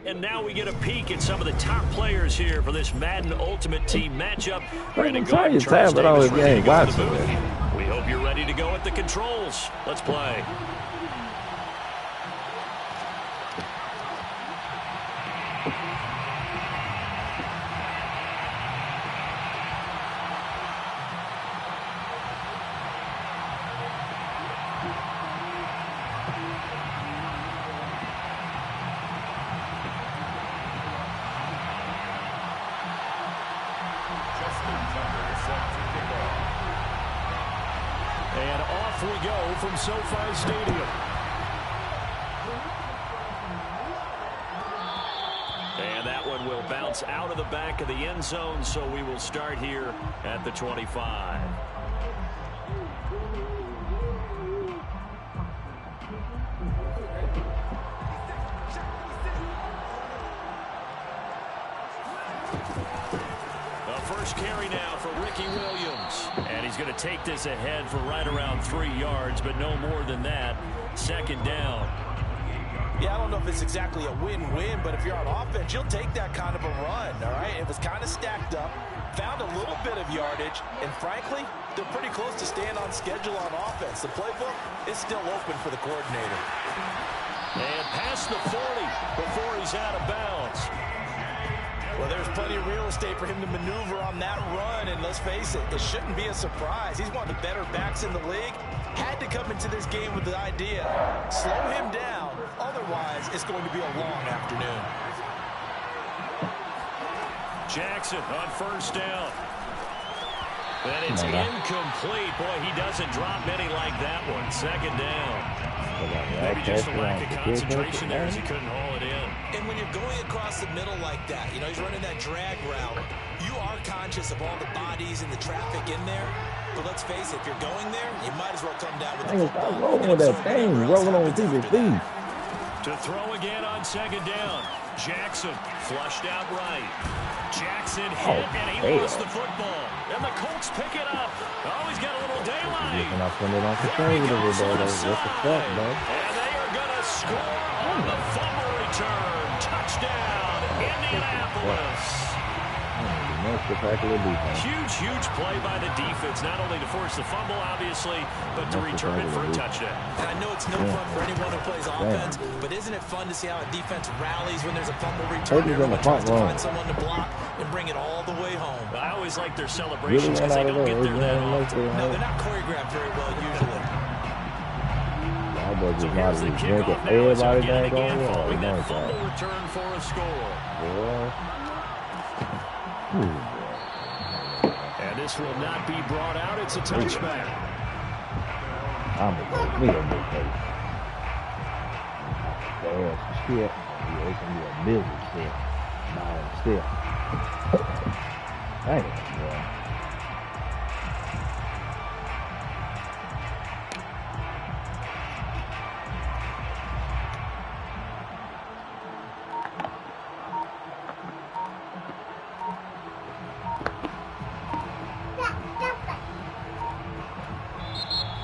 And now we get a peek at some of the top players here for this Madden Ultimate Team matchup. Brandon Gordon, we hope you're ready to go at the controls. Let's play. And off we go from SoFi Stadium. And that one will bounce out of the back of the end zone, so we will start here at the 25. First carry now for Ricky Williams. And he's going to take this ahead for right around 3 yards, but no more than that. Second down. Yeah, I don't know if it's exactly a win-win, but if you're on offense, you'll take that kind of a run, all right? It was kind of stacked up, found a little bit of yardage, and frankly, they're pretty close to staying on schedule on offense. The playbook is still open for the coordinator. And past the 40 before he's out of bounds. Well, there's plenty of real estate for him to maneuver on that run, and let's face it, it shouldn't be a surprise. He's one of the better backs in the league. Had to come into this game with the idea, slow him down, otherwise it's going to be a long afternoon. Jackson on first down. And it's incomplete. Boy, he doesn't drop many like that one. Second down. Maybe just a lack of concentration there as he couldn't haul it in. And when you're going across the middle like that, you know, he's running that drag route, you are conscious of all the bodies and the traffic in there. But let's face it, if you're going there, you might as well come down with the football. Rolling with that thing, rolling on people's feet. To throw again on second down. Jackson flushed out right. Jackson hit, and he lost the football. And the Colts pick it up. Oh, he's got a little daylight. And they are going to score on the fumble return. Touchdown, Indianapolis. Huge play by the defense, not only to force the fumble, obviously, but to return it for a touchdown. And I know it's no fun for anyone who plays offense, but isn't it fun to see how a defense rallies when there's a fumble return? Everyone tries to find someone to block and bring it all the way home. I always like their celebrations because they don't get there that often. No, they're not choreographed very well usually. So here's the kickoff now as we get it again following that fumble return for a score. And this will not be brought out. It's a touchback. I'm a big face. Shit. Yeah, it's going to be a million shit. Still. Dang it, boy.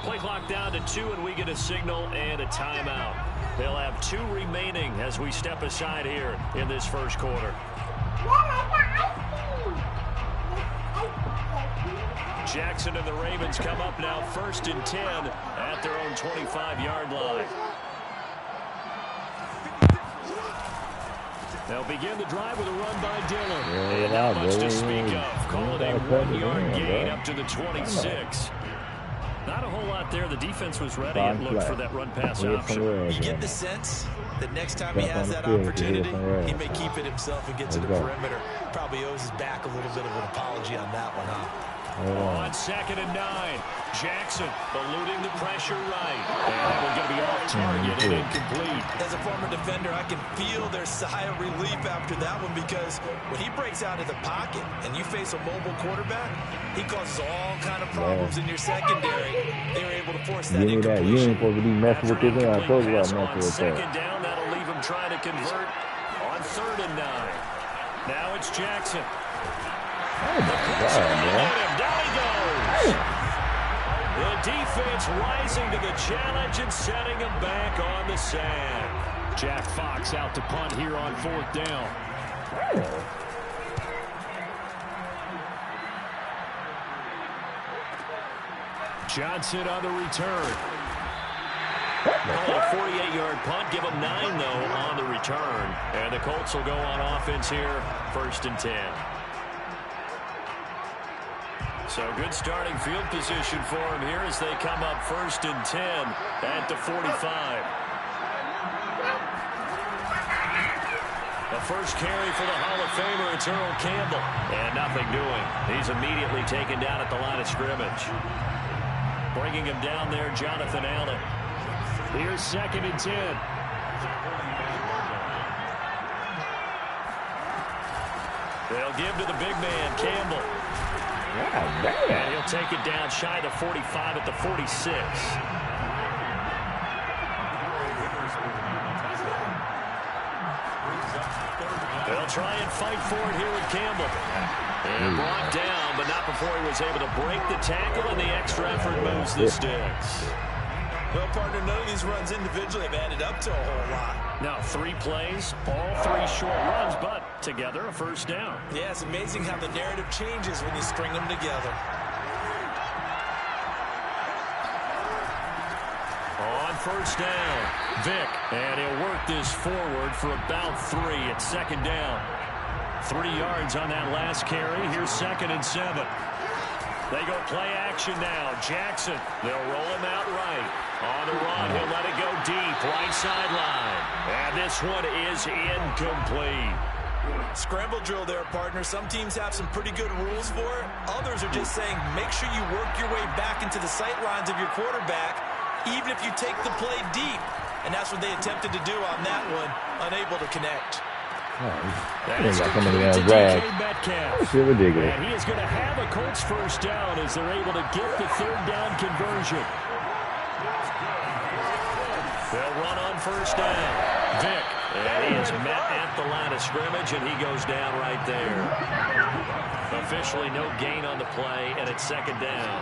Play clock down to 2, and we get a signal and a timeout. They'll have 2 remaining as we step aside here in this first quarter. Jackson and the Ravens come up now 1st and 10 at their own 25-yard line. They'll begin the drive with a run by Dillon. And not much to speak of. Call it a 1-yard gain up to the 26. Not a whole lot there. The defense was ready and looked for that run-pass option. You get the sense that next time he has that opportunity, he may keep it himself and get to the perimeter. Probably owes his back a little bit of an apology on that one, huh? On 2nd and 9, Jackson eluding the pressure right. And that one's going to be off target and incomplete. As a former defender, I can feel their sigh of relief after that one because when he breaks out of the pocket and you face a mobile quarterback, he causes all kind of problems in your secondary. They were able to force that incompletion. You ain't supposed to be messing with this. I told you about messing with that. Second down, that'll leave him trying to convert on 3rd and 9. Now it's Jackson. Oh, my God, man. Down he goes. The defense rising to the challenge and setting him back on the sand. Jack Fox out to punt here on 4th down. Johnson on the return. Call a 48-yard punt. Give them 9, though, on the return. And the Colts will go on offense here, 1st and 10. So good starting field position for them here as they come up 1st and 10 at the 45. The first carry for the Hall of Famer, it's Earl Campbell. And nothing doing. He's immediately taken down at the line of scrimmage. Bringing him down there, Jonathan Allen. Here's 2nd and 10. They'll give to the big man, Campbell. And he'll take it down shy of the 45 at the 46. They'll try and fight for it here with Campbell. And brought down, but not before he was able to break the tackle, and the extra effort moves the sticks. Well, partner, none of these runs individually have added up to a whole lot. Now 3 plays, all 3 short runs, but together a 1st down. Yeah, it's amazing how the narrative changes when you string them together. On 1st down, Vick, and he'll work this forward for about 3 at 2nd down. 3 yards on that last carry. Here's 2nd and 7. They go play action now. Jackson, they'll roll him out right. On the run, he'll let it go deep, right sideline. And this one is incomplete. Scramble drill there, partner. Some teams have some pretty good rules for it. Others are just saying make sure you work your way back into the sight lines of your quarterback, even if you take the play deep. And that's what they attempted to do on that one, unable to connect. That's complete to DK Metcalf. Ridiculous. And he is going to have a Colts 1st down as they're able to get the 3rd down conversion. They'll run on 1st down. Vick, and he is met at the line of scrimmage, and he goes down right there. Officially no gain on the play, and it's 2nd down.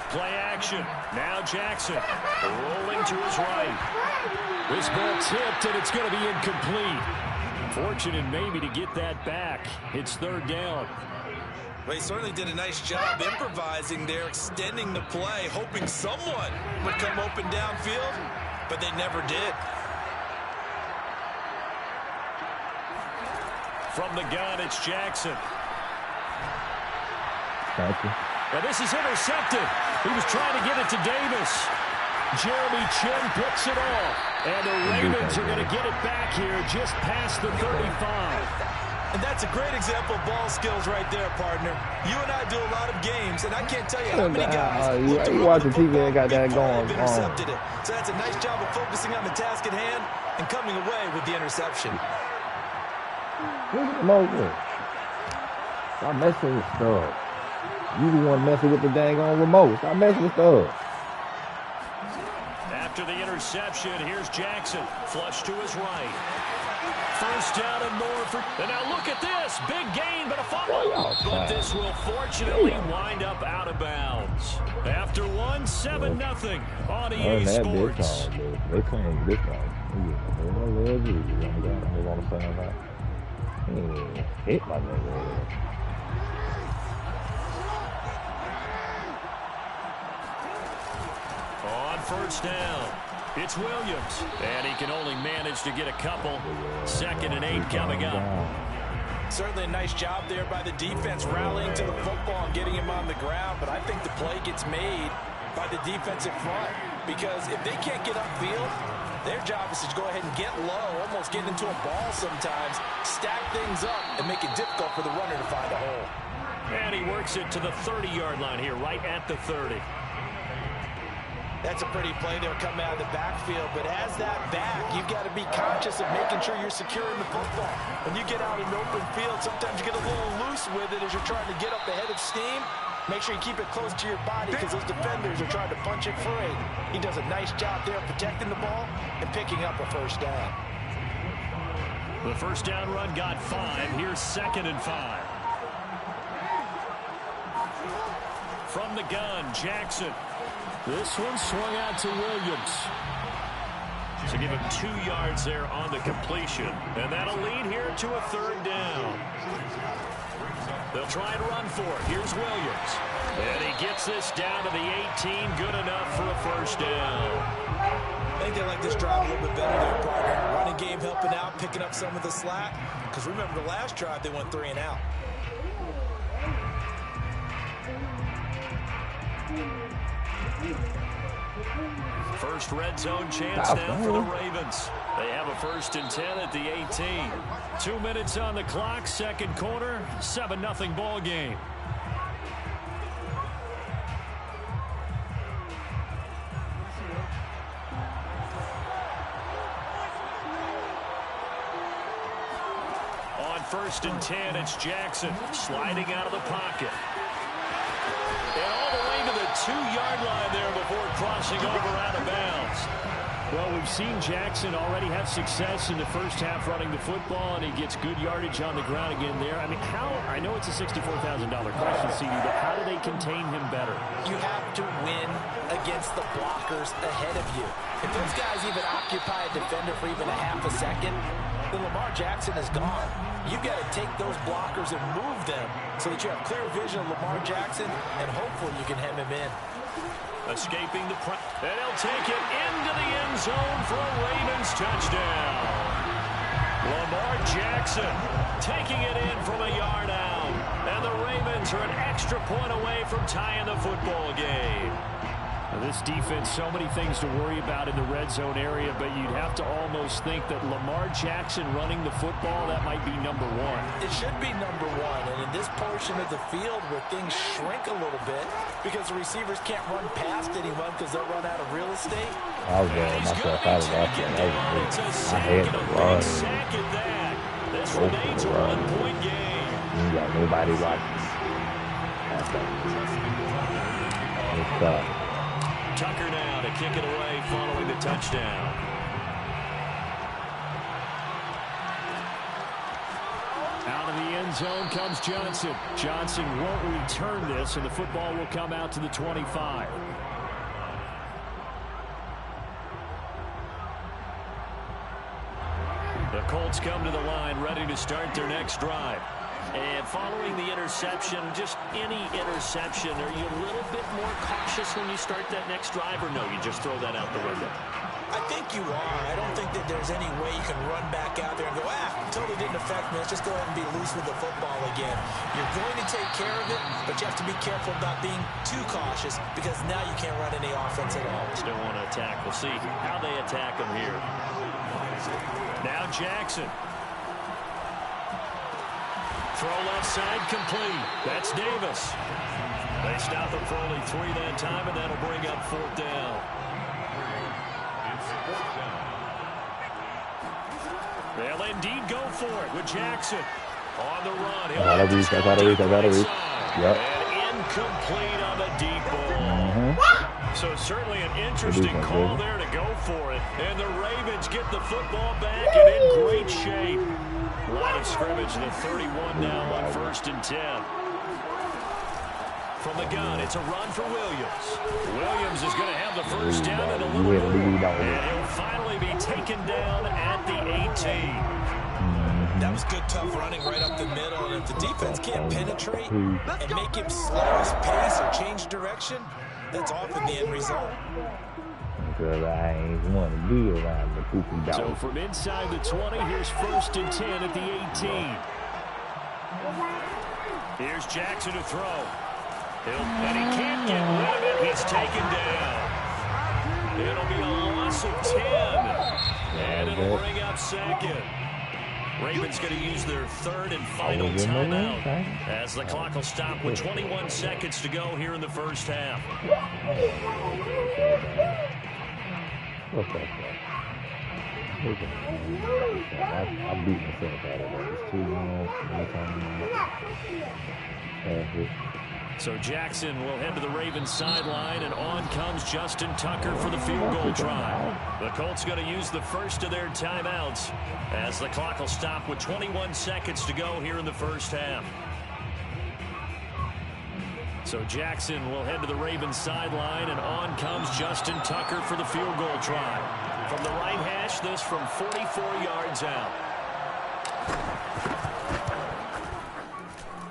Play action. Now Jackson rolling to his right. This ball tipped, and it's going to be incomplete. Fortunate maybe to get that back. It's 3rd down. Well, he certainly did a nice job improvising there, extending the play, hoping someone would come open downfield, but they never did. From the gun, it's Jackson. Thank you. And this is intercepted. He was trying to get it to Davis. Jeremy Chin picks it off. And the Ravens are going to get it back here just past the 35. And that's a great example of ball skills right there, partner. You and I do a lot of games, and I can't tell you how many guys you watching TV and got that going intercepted it. So that's a nice job of focusing on the task at hand and coming away with the interception. Moses, stop messing with stuff. You the one messing with the dang on remote. Stop messing with stuff. After the interception, here's Jackson. Flush to his right. 1st down and more for... And now look at this. Big gain, but a fumble. But this will fortunately wind up out of bounds. After 1-7-0 on EA Sports. They claim this one. Hit my nigga. On 1st down, it's Williams. And he can only manage to get a couple. 2nd and 8 coming up. Certainly a nice job there by the defense rallying to the football and getting him on the ground. But I think the play gets made by the defensive front. Because if they can't get upfield, their job is to go ahead and get low, almost get into a ball sometimes, stack things up, and make it difficult for the runner to find a hole. And he works it to the 30-yard line here, right at the 30. That's a pretty play there coming out of the backfield, but as that back, you've got to be conscious of making sure you're securing the football. When you get out in open field, sometimes you get a little loose with it as you're trying to get up the head of steam. Make sure you keep it close to your body because those defenders are trying to punch it free. He does a nice job there protecting the ball and picking up a 1st down. The 1st down run got 5. Here's 2nd and 5. From the gun, Jackson. This one swung out to Williams. So give him 2 yards there on the completion. And that'll lead here to a 3rd down. They'll try and run for it. Here's Williams. And he gets this down to the 18. Good enough for a 1st down. I think they like this drive a little bit better there, partner. Running game helping out, picking up some of the slack. Because remember the last drive, they went 3 and out. First red zone chance now for the Ravens. They have a 1st and 10 at the 18. 2 minutes on the clock, 2nd quarter, 7-0 ball game. On 1st and 10, it's Jackson sliding out of the pocket. And all the way to the 2-yard line there before crossing over out of bounds. Well, we've seen Jackson already have success in the first half running the football, and he gets good yardage on the ground again there. I mean, I know it's a $64,000 question, CD, but how do they contain him better? You have to win against the blockers ahead of you. If those guys even occupy a defender for even a half a second, then Lamar Jackson is gone. You've got to take those blockers and move them so that you have clear vision of Lamar Jackson, and hopefully you can hem him in. Escaping the press, and he'll take it into the end zone for a Ravens touchdown. Lamar Jackson taking it in from a yard out, and the Ravens are an extra point away from tying the football game. This defense, so many things to worry about in the red zone area, but you'd have to almost think that Lamar Jackson running the football, that might be number 1. It should be number 1, and in this portion of the field where things shrink a little bit because the receivers can't run past anyone because they'll run out of real estate. I was going myself out of that. I had to run. This remains a 1-point game. You got nobody watching. Tucker now to kick it away following the touchdown. Out of the end zone comes Johnson. Johnson won't return this, and the football will come out to the 25. The Colts come to the line, ready to start their next drive. And following the interception, just any interception, are you a little bit more cautious when you start that next drive, or no, you just throw that out the window? I think you are. I don't think that there's any way you can run back out there and go, totally didn't affect me. Let's just go ahead and be loose with the football again. You're going to take care of it, but you have to be careful about being too cautious because now you can't run any offense at all. Still want to attack. We'll see how they attack him here. Now Jackson. Throw left side complete. That's Davis. They stop him for only 3 that time, and that'll bring up 4th down. They'll indeed go for it with Jackson. On the run. I gotta reach. Yep. And incomplete on the deep ball. So certainly an interesting call there to go for it. And the Ravens get the football back and in great shape. Line of scrimmage, the 31 now on 1st and 10. From the gun, it's a run for Williams. Williams is going to have the 1st down and a little bit. And he'll finally be taken down at the 18. That was good, tough running right up the middle. And if the defense can't penetrate and make him slow his pace or change direction, that's often the end result. Because I ain't want to be around the poopy dog. So from inside the 20, here's 1st and 10 at the 18. Here's Jackson to throw. And he can't get rid of it. He's taken down. It'll be a loss of 10. And it'll bring up 2nd. Ravens going to use their 3rd and final timeout as the clock will stop with 21 seconds to go here in the first half. What's that? I beat myself out of that. It's too long. So Jackson will head to the Ravens sideline, and on comes Justin Tucker for the field goal try. The Colts going to use the first of their timeouts as the clock will stop with 21 seconds to go here in the first half. So Jackson will head to the Ravens sideline, and on comes Justin Tucker for the field goal try. From the right hash, this from 44 yards out.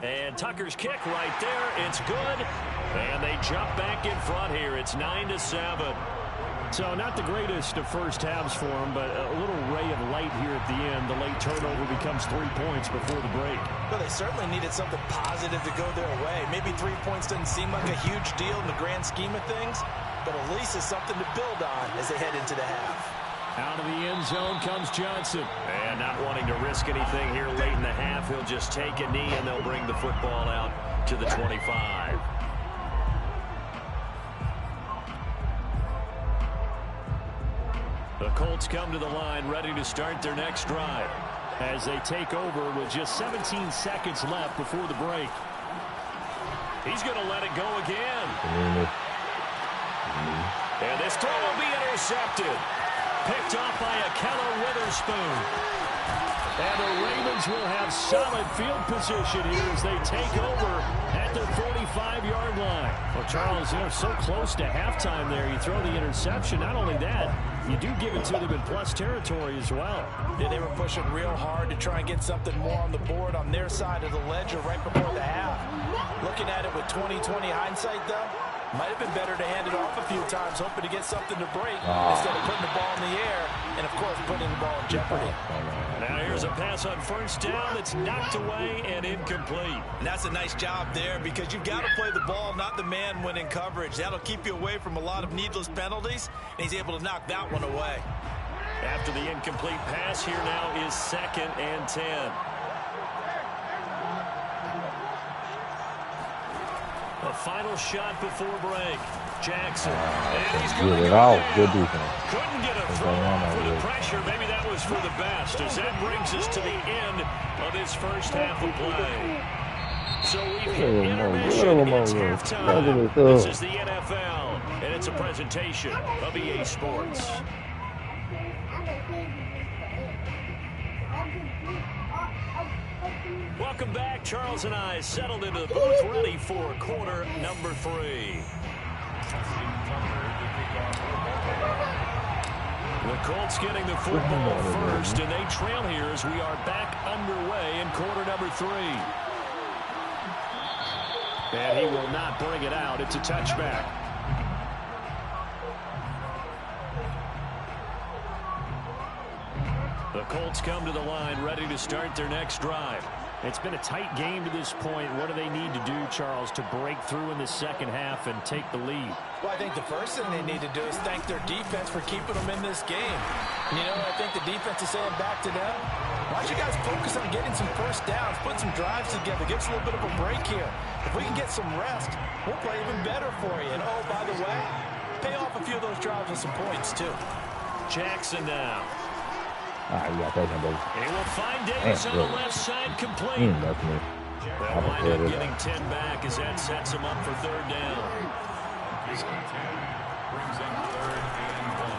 And Tucker's kick right there. It's good. And they jump back in front here. It's 9-7. So not the greatest of first halves for him, but a little ray of light here at the end. The late turnover becomes 3 points before the break. Well, they certainly needed something positive to go their way. Maybe 3 points doesn't seem like a huge deal in the grand scheme of things, but at least it's something to build on as they head into the half. Out of the end zone comes Johnson. And not wanting to risk anything here late in the half, he'll just take a knee, and they'll bring the football out to the 25. The Colts come to the line, ready to start their next drive as they take over with just 17 seconds left before the break. He's going to let it go again. And this throw will be intercepted. Picked off by Akello Witherspoon. And the Ravens will have solid field position here as they take over at their 45-yard line. Well, Charles, they're so close to halftime there. You throw the interception. Not only that, you do give it to them in plus territory as well. Yeah, they were pushing real hard to try and get something more on the board on their side of the ledger right before the half. Looking at it with 20/20 hindsight, though, might have been better to hand it off a few times, hoping to get something to break instead of putting the ball in the air and, of course, putting the ball in jeopardy. Now here's a pass on first down that's knocked away and incomplete. And that's a nice job there because you've got to play the ball, not the man when in coverage. That'll keep you away from a lot of needless penalties, and he's able to knock that one away. After the incomplete pass, here now is 2nd and 10. The final shot before break. Jackson. And he's going to go down. Good defense. Couldn't get a throw for the pressure. Maybe that was for the best, as that brings us to the end of this first half of play. So we've hit intermission. It's halftime. This is the NFL, and it's a presentation of EA Sports. Welcome back. Charles and I settled into the booth, ready for quarter number 3. The Colts getting the football first, and they trail here as we are back underway in quarter number 3. And he will not bring it out. It's a touchback. The Colts come to the line, ready to start their next drive. It's been a tight game to this point. What do they need to do, Charles, to break through in the second half and take the lead? Well, I think the first thing they need to do is thank their defense for keeping them in this game. You know, I think the defense is saying back to them, why don't you guys focus on getting some first downs, put some drives together, give us a little bit of a break here. If we can get some rest, we'll play even better for you. And, oh, by the way, pay off a few of those drives with some points, too. Jackson now. You got that one, baby. He will find Davis on the left side, complete. They'll wind up getting 10 back as that sets him up for 3rd down.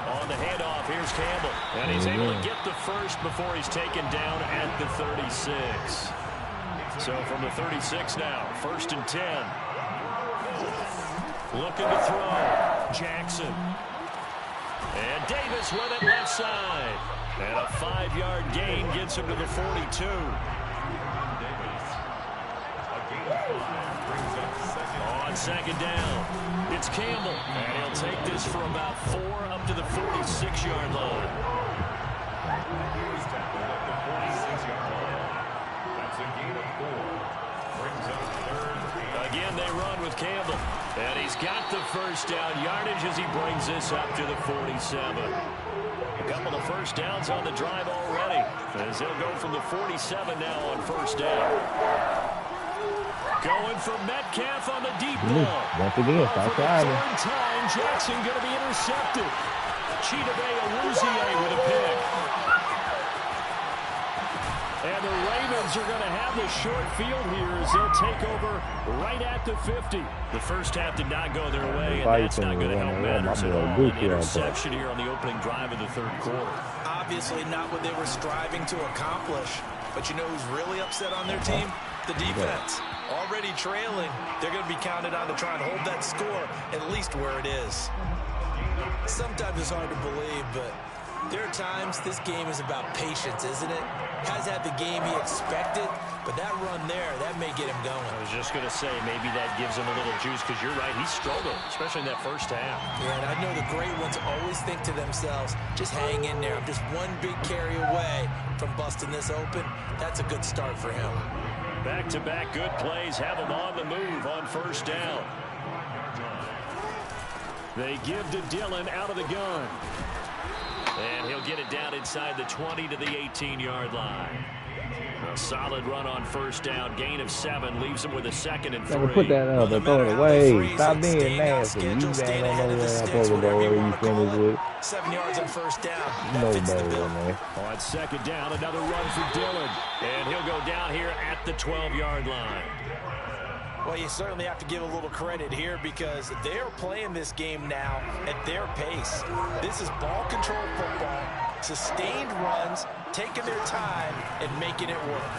On the handoff, here's Campbell. And he's able to get the first before he's taken down at the 36. So from the 36 now, 1st and 10. Looking to throw. Jackson. And Davis with it left side. And a 5-yard gain gets him to the 42. On 2nd down, it's Campbell. And he'll take this for about 4 up to the 46-yard line. That's a gain of 4. Brings up 3rd. Again, they run with Campbell. And he's got the first down yardage as he brings this up to the 47. A couple of first downs on the drive already, as they'll go from the 47 now on 1st down. Going for Metcalf on the deep ball. Once again, stop trying. 3rd time, Jackson going to be intercepted. Chidobe Awuzie with a pick. And the Ravens are going to have the short field here as they'll take over right at the 50. The first half did not go their way, and that's not going to help matters at all. An interception here on the opening drive of the 3rd quarter. Obviously not what they were striving to accomplish. But you know who's really upset on their team? The defense. Already trailing, they're going to be counted on to try and hold that score at least where it is. Sometimes it's hard to believe, but there are times this game is about patience, isn't it? Has had the game he expected, but that run there, that may get him going. I was just going to say, maybe that gives him a little juice, because you're right, he struggled, especially in that first half. Yeah, and I know the great ones always think to themselves, just hang in there. I'm just one big carry away from busting this open. That's a good start for him. Back-to-back good plays have him on the move on first down. They give to Dillon out of the gun. And he'll get it down inside the 20 to the 18-yard line. A solid run on first down. Gain of 7 leaves him with a 2nd and 3. Never put that up and throw it away. Stop being nasty. You ain't don't know where I'm supposed to go where you finish with. 7 yards on first down. No better, man. On second down, another run for Dillon. And he'll go down here at the 12-yard line. Well, you certainly have to give a little credit here because they're playing this game now at their pace. This is ball control football, sustained runs, taking their time, and making it work.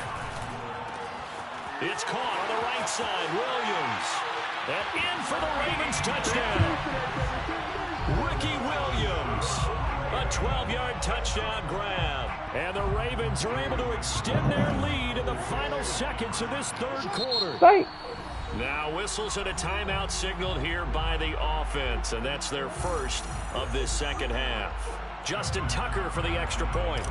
It's caught on the right side. Williams. And in for the Ravens touchdown. Ricky Williams. A 12-yard touchdown grab. And the Ravens are able to extend their lead in the final seconds of this third quarter. Right. Now whistles and a timeout signaled here by the offense, and that's their first of this second half. Justin Tucker for the extra point.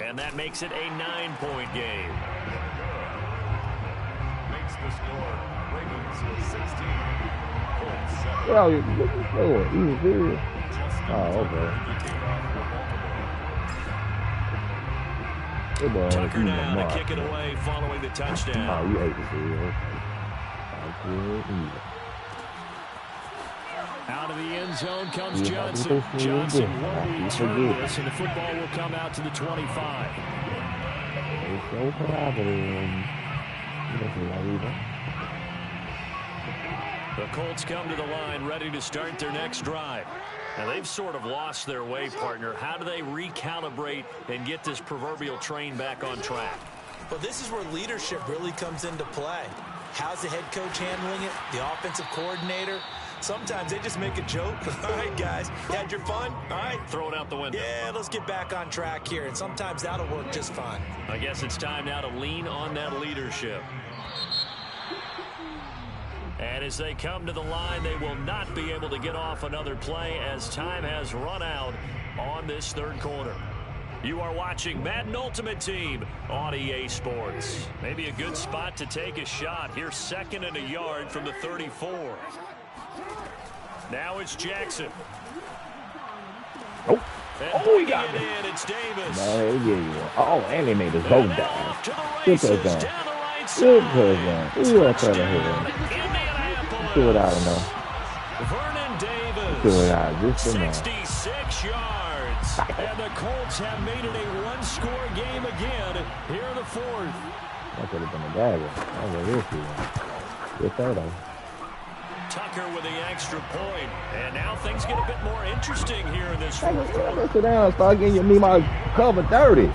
And that makes it a 9-point game. Makes the score Ravens 16. Colts 7. Yo, you serious? Oh, okay. Tucker now to kick it away following the touchdown. Oh, you hate to see it. Out of the end zone comes Johnson. Johnson won't return this, and the football will come out to the 25. It's so collaborative. The Colts come to the line ready to start their next drive. Now, they've sort of lost their way, partner. How do they recalibrate and get this proverbial train back on track? Well, this is where leadership really comes into play. How's the head coach handling it? The offensive coordinator? Sometimes they just make a joke. All right, guys, you had your fun? All right. Throw it out the window. Yeah, let's get back on track here, and sometimes that'll work just fine. I guess it's time now to lean on that leadership. And as they come to the line, they will not be able to get off another play as time has run out on this third quarter. You are watching Madden Ultimate Team on EA Sports. Maybe a good spot to take a shot. Here's 2nd and a yard from the 34. Now it's Jackson. Oh, he got it in. It's Davis. Oh, and they made us both down. Good touchdown. Down the right Good side. touchdown. Ooh, I tried to hit him. Do it out of now. Vernon Davis. Do it out. Just enough. 66 yards. And the Colts have made it a one-score game again here in the fourth. That could have been a dagger. That was risky. Good throw, though. Tucker with the extra point. And now things get a bit more interesting here in this fourth quarter. Let's sit down and start getting me my cover 30.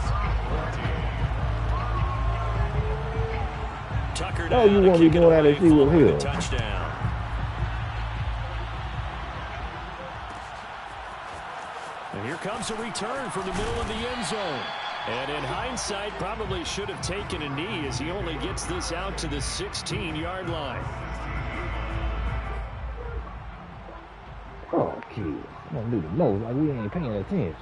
Tucker Oh, you won't be doing that if he was here. Touchdown. And here comes a return from the middle of the end zone. And in hindsight, probably should have taken a knee as he only gets this out to the 16-yard line. Oh, kids. I'm going to do the most like we ain't paying attention.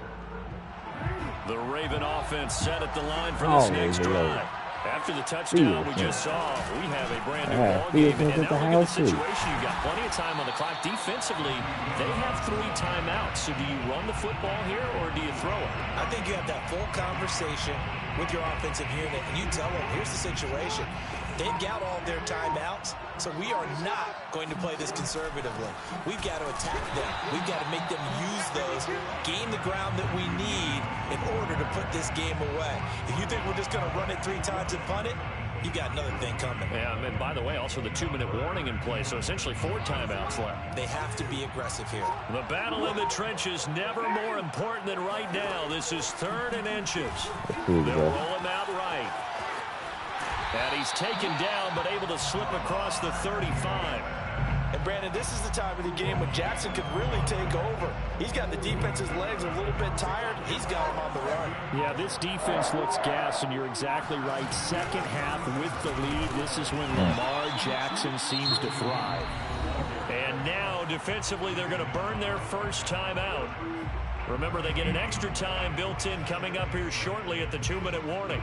The Raven offense set at the line for this next drive. After the touchdown we just saw, we have a brand new ball game. And now look at the situation. You've got plenty of time on the clock. Defensively, they have 3 timeouts. So do you run the football here or do you throw it? I think you have that full conversation with your offensive unit, and you tell them, here's the situation. They've got all their timeouts, so we are not going to play this conservatively. We've got to attack them. We've got to make them use those, gain the ground that we need in order to put this game away. If you think we're just going to run it 3 times and punt it, you got another thing coming. Yeah, and by the way, also the 2-minute warning in play, so essentially 4 timeouts left. They have to be aggressive here. The battle in the trenches never more important than right now. This is 3rd and inches. They'll roll him out right. And he's taken down, but able to slip across the 35. And, Brandon, this is the time of the game when Jackson could really take over. He's got the defense's legs a little bit tired. He's got him on the run. Yeah, this defense looks gassed, and you're exactly right. Second half with the lead, this is when Lamar Jackson seems to thrive. And now, defensively, they're going to burn their first time out. Remember, they get an extra time built in coming up here shortly at the 2-minute warning.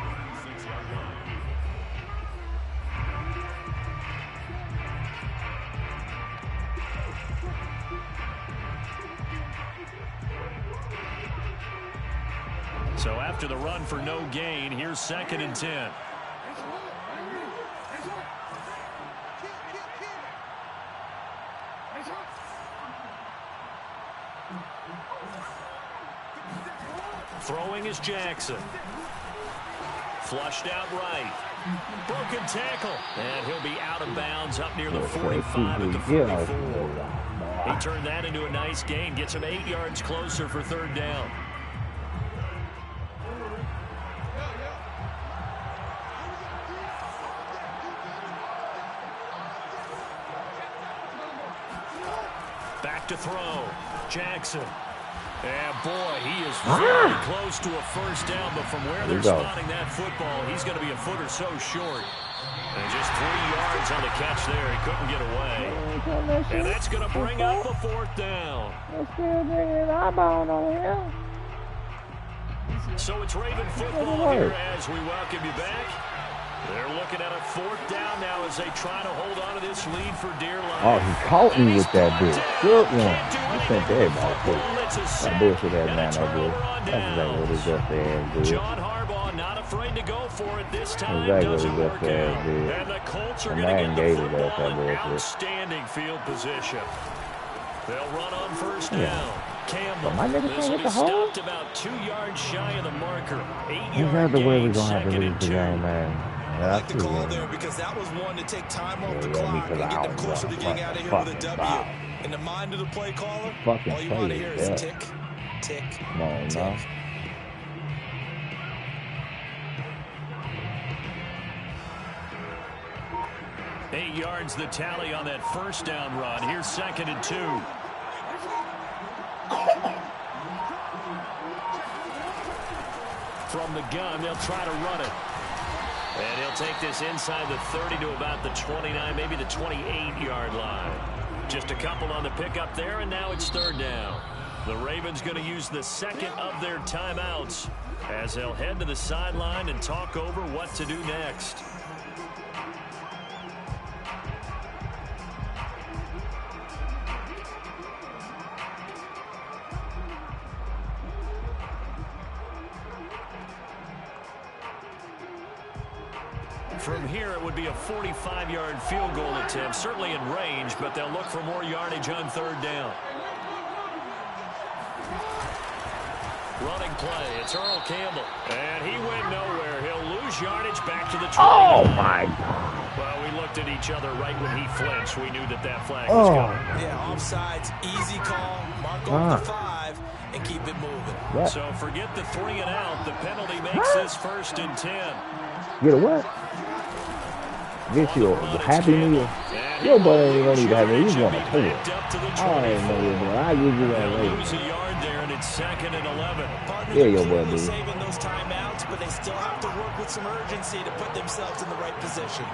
So after the run for no gain, here's 2nd and 10. Throwing is Jackson. Flushed out right. Broken tackle. And he'll be out of bounds up near the 45 at the 44. He turned that into a nice gain. Gets him 8 yards closer for 3rd down. Back to throw. Jackson. And boy, he is very close to a first down, but from where they're spotting that football, he's going to be a foot or so short. And just 3 yards on the catch there. He couldn't get away. And that's going to bring up a 4th down. So it's Raven football here as we welcome you back. They're looking at a 4th down now as they try to hold on to this lead for dear life. Oh, he caught me with that bitch. Good one. He sent everybody to that bullshit that man over. That's exactly what his best ass did. John Harbaugh not afraid to go for it this time. Doesn't work out. And the Colts are going to get the football in outstanding field position. They'll run on first down. Campbell. This will be stopped about 2 yards shy of the marker. 8-yard gain, 2nd and 2. I like the call there because that was one to take time off the clock and get them closer to getting out of here with a W. In the mind of the play caller, all you want to hear is tick, tick, tick. 8 yards the tally on that first down run. Here's 2nd and 2. From the gun, they'll try to run it. And he'll take this inside the 30 to about the 29, maybe the 28-yard line. Just a couple on the pickup there, and now it's 3rd down. The Ravens going to use the 2nd of their timeouts as they'll head to the sideline and talk over what to do next. From here, it would be a 45-yard field goal attempt, certainly in range, but they'll look for more yardage on 3rd down. Running play, it's Earl Campbell, and he went nowhere. He'll lose yardage back to the 20. Oh, my God. Well, we looked at each other right when he flinched. We knew that that flag was coming. Yeah, offsides, easy call, mark over the 5, and keep it moving. Yeah. So forget the 3 and out. The penalty makes this 1st and 10. Get a what? Get you a Happy Meal. Your buddy ain't gonna need to have it. He's gonna pay it. I ain't know this, but I give you that later. Lose a yard there, and it's 2nd and 11. Yeah, your buddy. Saving those timeouts, but they still have to work with some urgency to put themselves in the right position.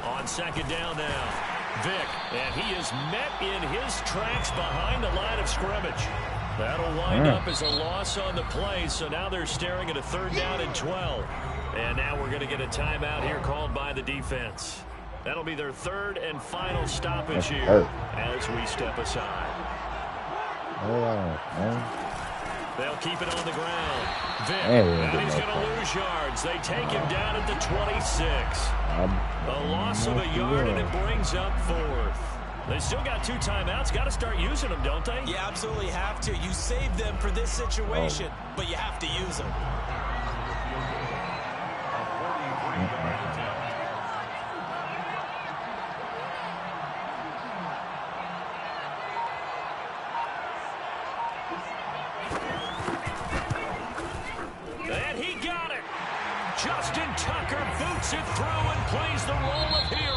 On 2nd down now, Vick, and he is met in his tracks behind the line of scrimmage. That'll wind up as a loss on the play, so now they're staring at a 3rd down and 12. And now we're going to get a timeout here called by the defense. That'll be their 3rd and final stoppage here as we step aside. They'll keep it on the ground. Vic, and and he's going to lose yards. They take him down at the 26. A loss of a yard, and it brings up 4th. They still got 2 timeouts. Got to start using them, don't they? You absolutely have to. You save them for this situation, but you have to use them. And he got it. Justin Tucker boots it through and plays the role of hero.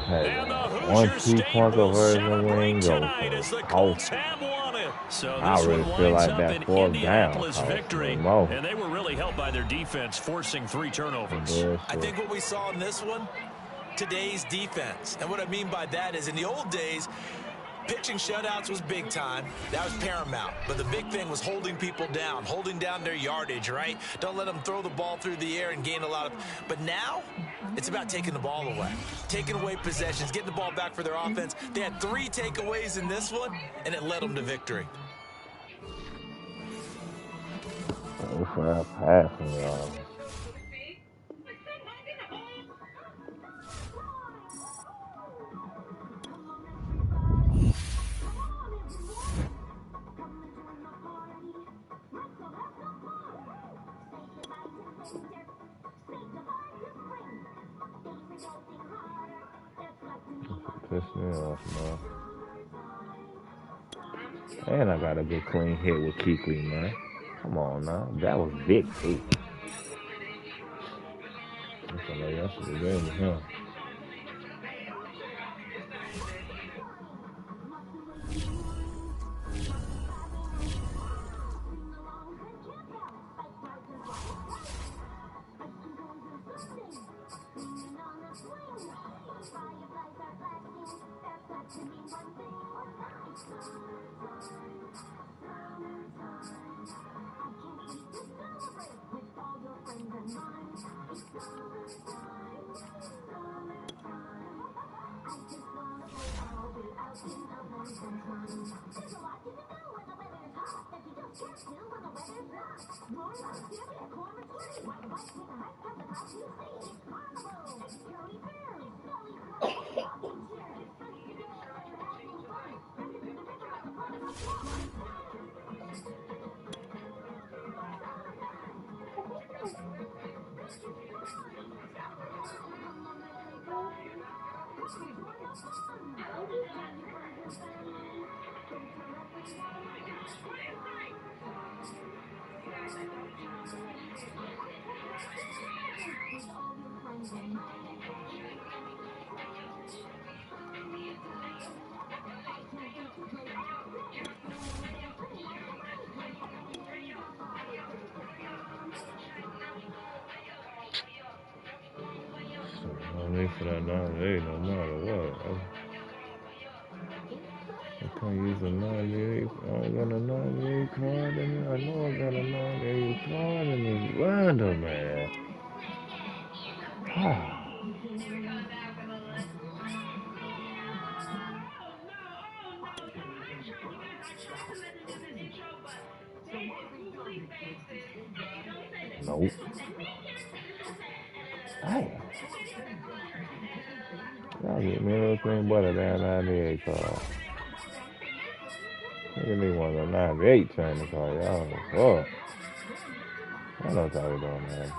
Hey, And the one Hoosier State will celebrate tonight as the Colts have won it. So this one winds up an Indianapolis victory. And they were really helped by their defense forcing 3 turnovers. I think what we saw in this one, today's defense. And what I mean by that is in the old days, pitching shutouts was big time. That was paramount. But the big thing was holding people down, holding down their yardage, right? Don't let them throw the ball through the air and gain a lot of... But now, it's about taking the ball away. Taking away possessions, getting the ball back for their offense. They had 3 takeaways in this one, and it led them to victory. For that passing, y'all. Piss me off, man. And I got a good clean hit with Kuechly, man. Come on now. That was big, too. That's the game, huh? For that 98, no matter what. I can't use a 98. I got a 98 card in there. I know I got a 98 card in this random, man. Nope. Hey. Y'all get me everything but a damn 98 card. Look at me one of the 98 training card, y'all. Fuck. I know what y'all doing, man.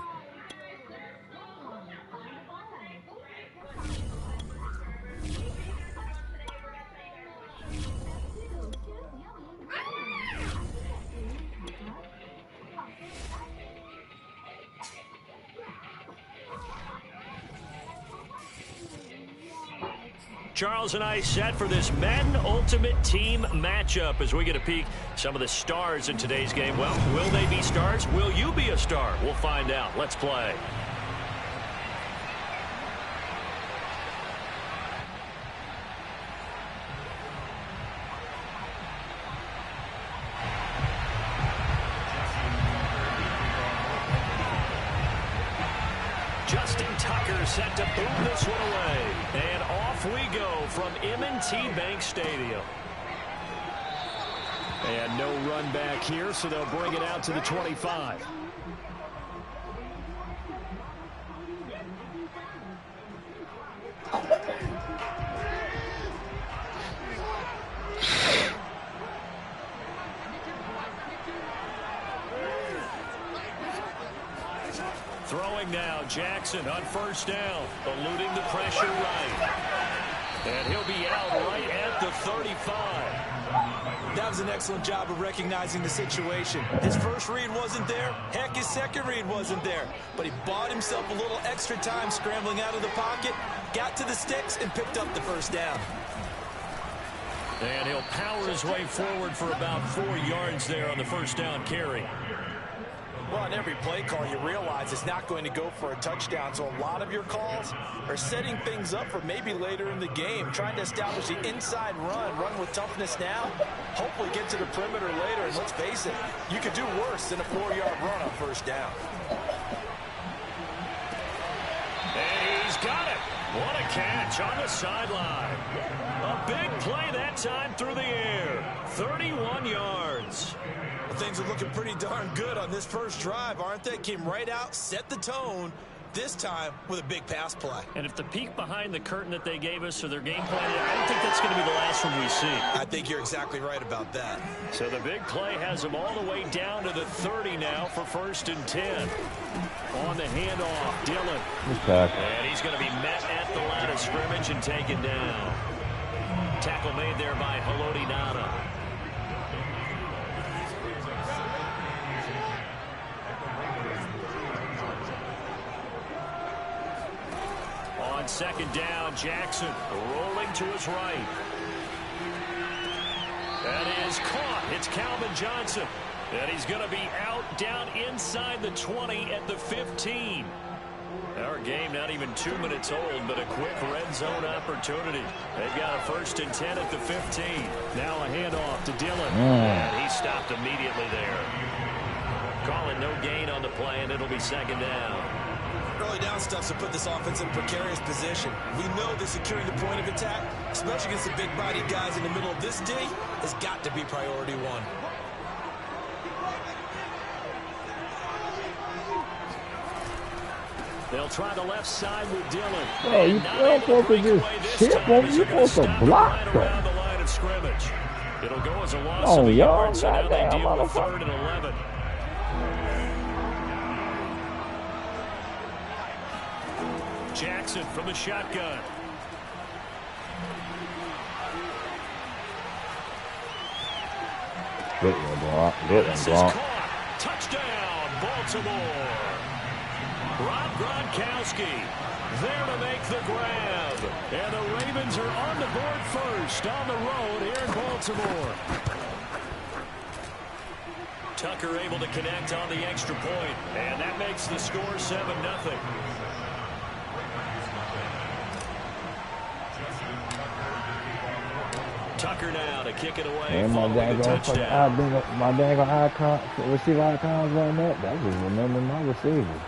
Charles and I set for this Madden Ultimate Team matchup as we get a peek some of the stars in today's game. Well, will they be stars? Will you be a star? We'll find out. Let's play. Justin Tucker set to boom this one away. And off we go from M&T Bank Stadium. And no run back here, so they'll bring it out to the 25. Throwing now, Jackson on first down, eluding the pressure right. And he'll be out right at the 35. That was an excellent job of recognizing the situation. His first read wasn't there. Heck, his second read wasn't there. But he bought himself a little extra time scrambling out of the pocket, got to the sticks, and picked up the first down. And he'll power his way forward for about 4 yards there on the first down carry. Well, on every play call, you realize it's not going to go for a touchdown. So a lot of your calls are setting things up for maybe later in the game, trying to establish the inside run with toughness now, hopefully get to the perimeter later. And let's face it, you could do worse than a 4-yard run on first down. And he's got it. What a catch on the sideline. A big play that time through the air. 31 yards. Well, things are looking pretty darn good on this first drive, aren't they? Came right out, set the tone, this time with a big pass play. And if the peek behind the curtain that they gave us or their game plan, I don't think that's going to be the last one we see. I think you're exactly right about that. So the big play has him all the way down to the 30 now for 1st and 10. On the handoff, Dillon. And he's going to be met at the line of scrimmage and taken down. Tackle made there by Haloti Nana. On second down, Jackson rolling to his right. That is caught. It's Calvin Johnson. And he's going to be out down inside the 20 at the 15. Our game not even 2 minutes old, but a quick red zone opportunity. They've got a 1st and 10 at the 15. Now a handoff to Dillon. And he stopped immediately there. Calling no gain on the play, and it'll be 2nd down. Early down stuff to put this offense in a precarious position. We know that securing the point of attack, especially against the big-bodied guys in the middle of this D, has got to be priority one. They'll try the left side with Dillon. Oh, you're supposed to just chip him. You're supposed to block right them. around the line of scrimmage. It'll go as a loss of a yard, so now they deal with 3rd and 11. Jackson from the shotgun. Good one, block. Good one, block. Touchdown, Baltimore. Rob Gronkowski there to make the grab. And the Ravens are on the board first on the road here in Baltimore. Tucker able to connect on the extra point, and that makes the score 7-0. Tucker now to kick it away. And my dang icon, receiver icons running up. I just remember my receivers,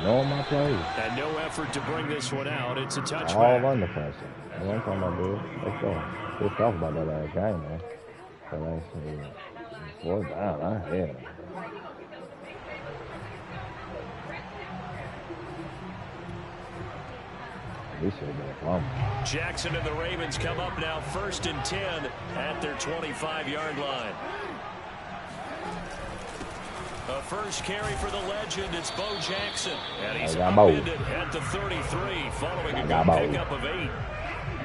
knowing my plays. And no effort to bring this one out. It's a touchback. All under pressure. That's what I'm talking about, dude. Let's go. Pissed off about that last game, man. But I 4th down, I had it. Jackson and the Ravens come up now 1st and 10 at their 25-yard line. A first carry for the legend. It's Bo Jackson. And he's upended at the 33 following a good pickup of 8.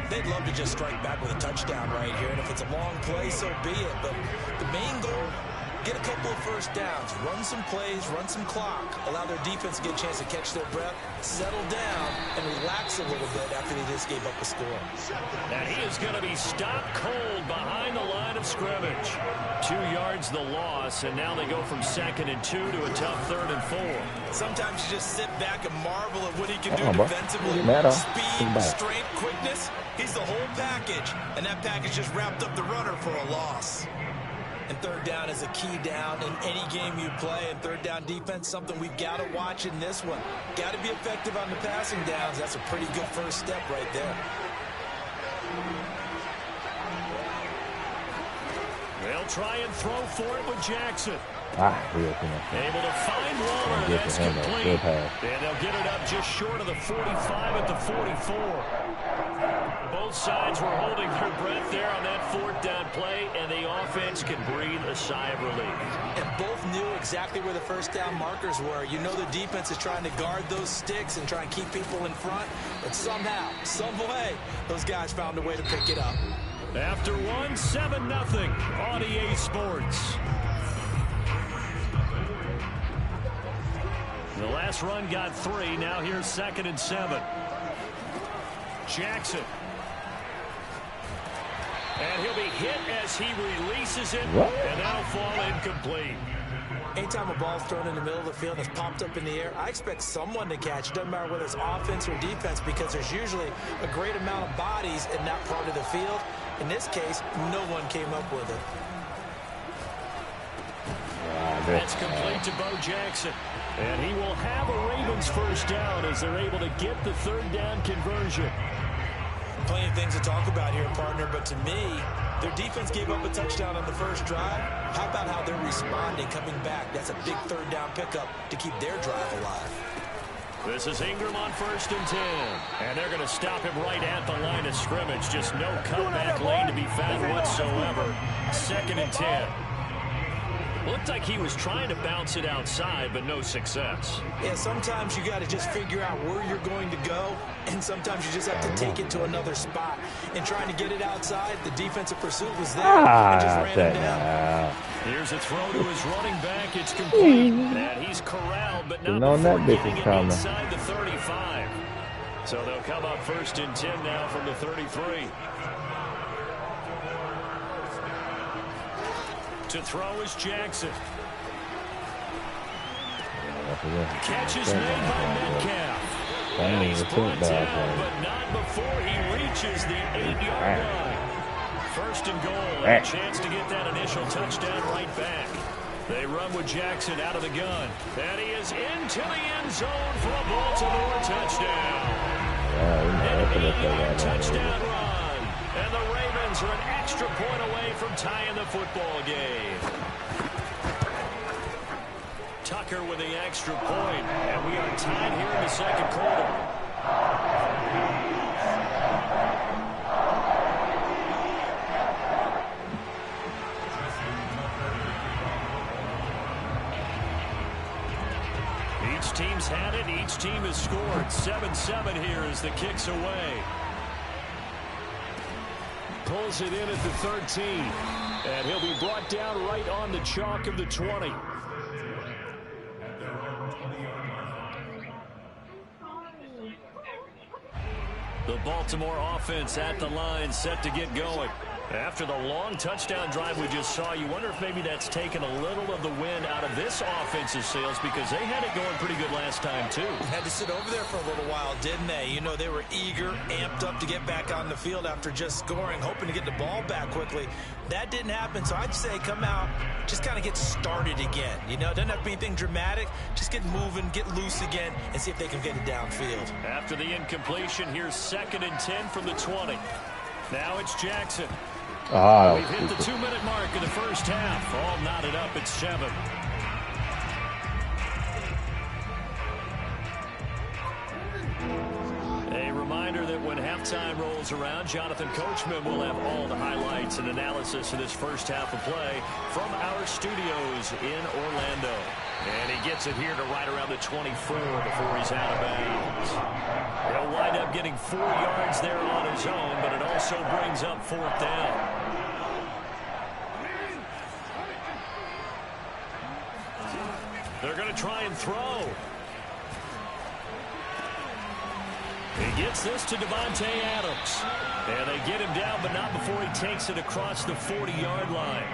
They'd love to just strike back with a touchdown right here. And if it's a long play, so be it. But the main goal, get a couple of first downs, run some plays, run some clock, allow their defense to get a chance to catch their breath, settle down, and relax a little bit after they just gave up the score. And he is going to be stopped cold behind the line of scrimmage. 2 yards the loss, and now they go from 2nd and 2 to a tough 3rd and 4. Sometimes you just sit back and marvel at what he can do defensively. Speed, strength, quickness, he's the whole package, and that package just wrapped up the runner for a loss. And 3rd down is a key down in any game you play. And 3rd down defense, something we've got to watch in this one. Got to be effective on the passing downs. That's a pretty good first step right there. They'll They'll try and throw for it with Jackson. Able to find Waller. That's complete. And they'll get it up just short of the 45 at the 44. Both sides were holding their breath there on that fourth down play, and the offense can breathe a sigh of relief. And both knew exactly where the first down markers were. You know the defense is trying to guard those sticks and try and keep people in front, but somehow, some way, those guys found a way to pick it up. After one, 7-0 on EA Sports. The last run got 3. Now here's 2nd and 7. Jackson. And he'll be hit as he releases it, and that'll fall incomplete. Anytime a ball's thrown in the middle of the field and it's popped up in the air, I expect someone to catch. Doesn't matter whether it's offense or defense, because there's usually a great amount of bodies in that part of the field. In this case, no one came up with it. That's complete to Bo Jackson. And he will have a Ravens first down as they're able to get the 3rd down conversion. Plenty of things to talk about here, partner, but to me, their defense gave up a touchdown on the first drive. How about how they're responding, coming back? That's a big 3rd down pickup to keep their drive alive. This is Ingram on 1st and 10. And they're going to stop him right at the line of scrimmage. Just no cutback lane to be found whatsoever. 2nd and 10. Looked like he was trying to bounce it outside, but no success. Yeah, sometimes you got to just figure out where you're going to go, and sometimes you just have to take it to another spot. And trying to get it outside, the defensive pursuit was there and just ran him down. Here's a throw to his running back. It's complete. And he's corralled, but not before getting it inside the 35. So they'll come up 1st and 10 now from the 33. To throw is Jackson. Catch is made by Metcalf. And he's brought down, but not before he reaches the 8-yard line. 1st and goal, and a chance to get that initial touchdown right back. They run with Jackson out of the gun. And he is into the end zone for a Baltimore touchdown. An 8-yard touchdown run. And the Ravens are an extra point away from tying the football game. Tucker with the extra point, and we are tied here in the 2nd quarter. Each team's had it. Each team has scored. 7-7 here as the kick's away. Pulls it in at the 13. And he'll be brought down right on the chalk of the 20. The Baltimore offense at the line, set to get going. After the long touchdown drive we just saw, you wonder if maybe that's taken a little of the wind out of this offense's sails, because they had it going pretty good last time, too. Had to sit over there for a little while, didn't they? You know, they were eager, amped up to get back on the field after just scoring, hoping to get the ball back quickly. That didn't happen, so I'd say come out, just kind of get started again. You know, it doesn't have to be anything dramatic. Just get moving, get loose again, and see if they can get it downfield. After the incompletion, here's 2nd and 10 from the 20. Now it's Jackson. We've hit the 2-minute mark in the first half. All knotted up at 7. A reminder that when halftime rolls around, Jonathan Coachman will have all the highlights and analysis of this first half of play from our studios in Orlando. And he gets it here to right around the 24 before he's out of bounds. He'll wind up getting 4 yards there on his own, but it also brings up 4th down. They're going to try and throw. He gets this to Devontae Adams. And they get him down, but not before he takes it across the 40-yard line.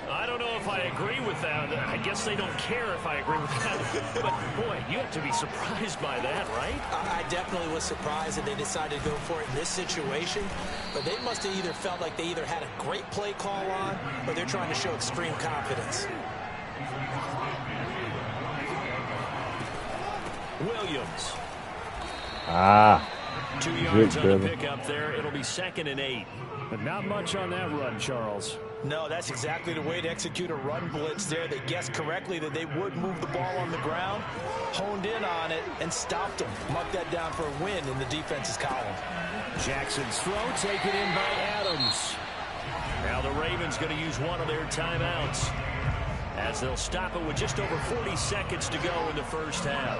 I don't know if I agree with that. I guess they don't care if I agree with that. But, boy, you have to be surprised by that, right? I definitely was surprised that they decided to go for it in this situation. But they must have either felt like they either had a great play call on, or they're trying to show extreme confidence. Williams. 2 Good, yards on the brother. pickup there. It'll be 2nd and 8. But not much on that run, Charles. No, that's exactly the way to execute a run blitz there. They guessed correctly that they would move the ball on the ground, honed in on it, and stopped them. Mark that down for a win in the defense's column. Jackson's throw taken in by Adams. Now the Ravens going to use one of their timeouts as they'll stop it with just over 40 seconds to go in the first half.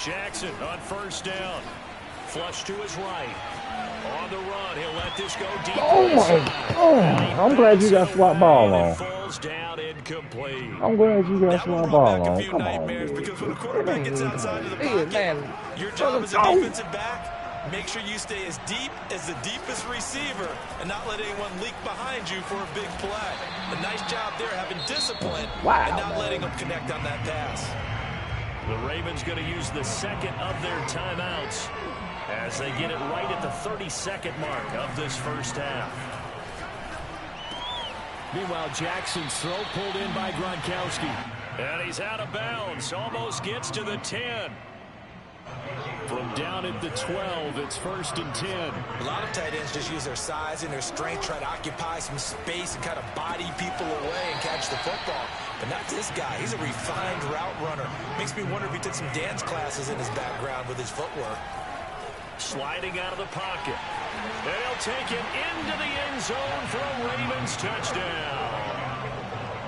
Jackson on first down. Flush to his right. On the run, he'll let this go deep. Oh my God! I'm glad you got swap ball on. Falls down incomplete. I'm glad you got swap ball on. Come on, because when the quarterback gets outside of the pocket, your job as a defensive back, make sure you stay as deep as the deepest receiver and not let anyone leak behind you for a big play. A nice job there, having discipline and not letting them connect on that pass. The Ravens going to use the second of their timeouts as they get it right at the 32nd mark of this first half. Meanwhile, Jackson's throw pulled in by Gronkowski. And he's out of bounds. Almost gets to the 10. From down at the 12, it's 1st and 10. A lot of tight ends just use their size and their strength, try to occupy some space and kind of body people away and catch the football. But not this guy. He's a refined route runner. Makes me wonder if he took some dance classes in his background with his footwork. Sliding out of the pocket. And he'll take it into the end zone for a Ravens touchdown.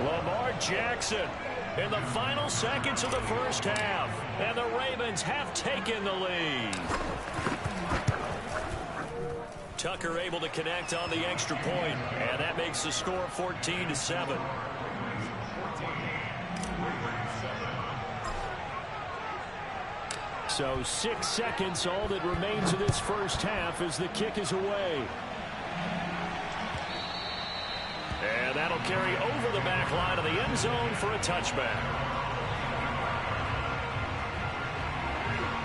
Lamar Jackson in the final seconds of the first half. And the Ravens have taken the lead. Tucker able to connect on the extra point, and that makes the score 14-7. So 6 seconds, all that remains of this first half as the kick is away. And that'll carry over the back line of the end zone for a touchback.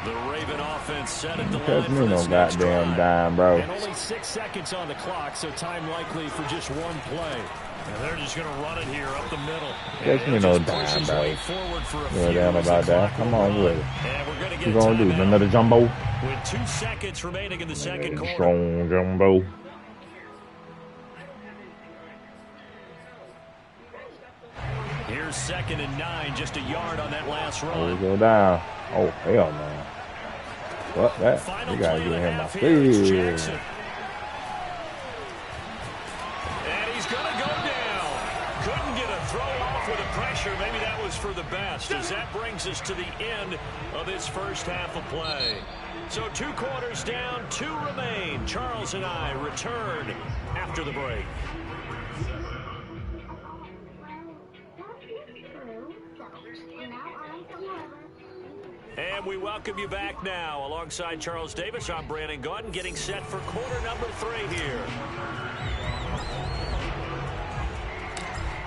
The Raven offense set at the line for this next drive. Dime, bro. And only 6 seconds on the clock, so time likely for just one play. And they're just going to run it here up the middle. Catch me no dime, bro. Yeah, damn about that. Come on with it. What you gonna do? Another jumbo? With 2 seconds remaining in the second quarter. Strong jumbo. Here's 2nd and 9, just a yard on that last run. We go down. Oh, hell no. What that? Final You gotta play get of the him half my here is speed. Jackson. And he's going to go down. Couldn't get a throw off with the pressure. Maybe that was for the best, as that brings us to the end of this first half of play. So 2 quarters down, 2 remain. Charles and I return after the break. And we welcome you back now. Alongside Charles Davis, I'm Brandon Gordon, getting set for quarter number 3 here.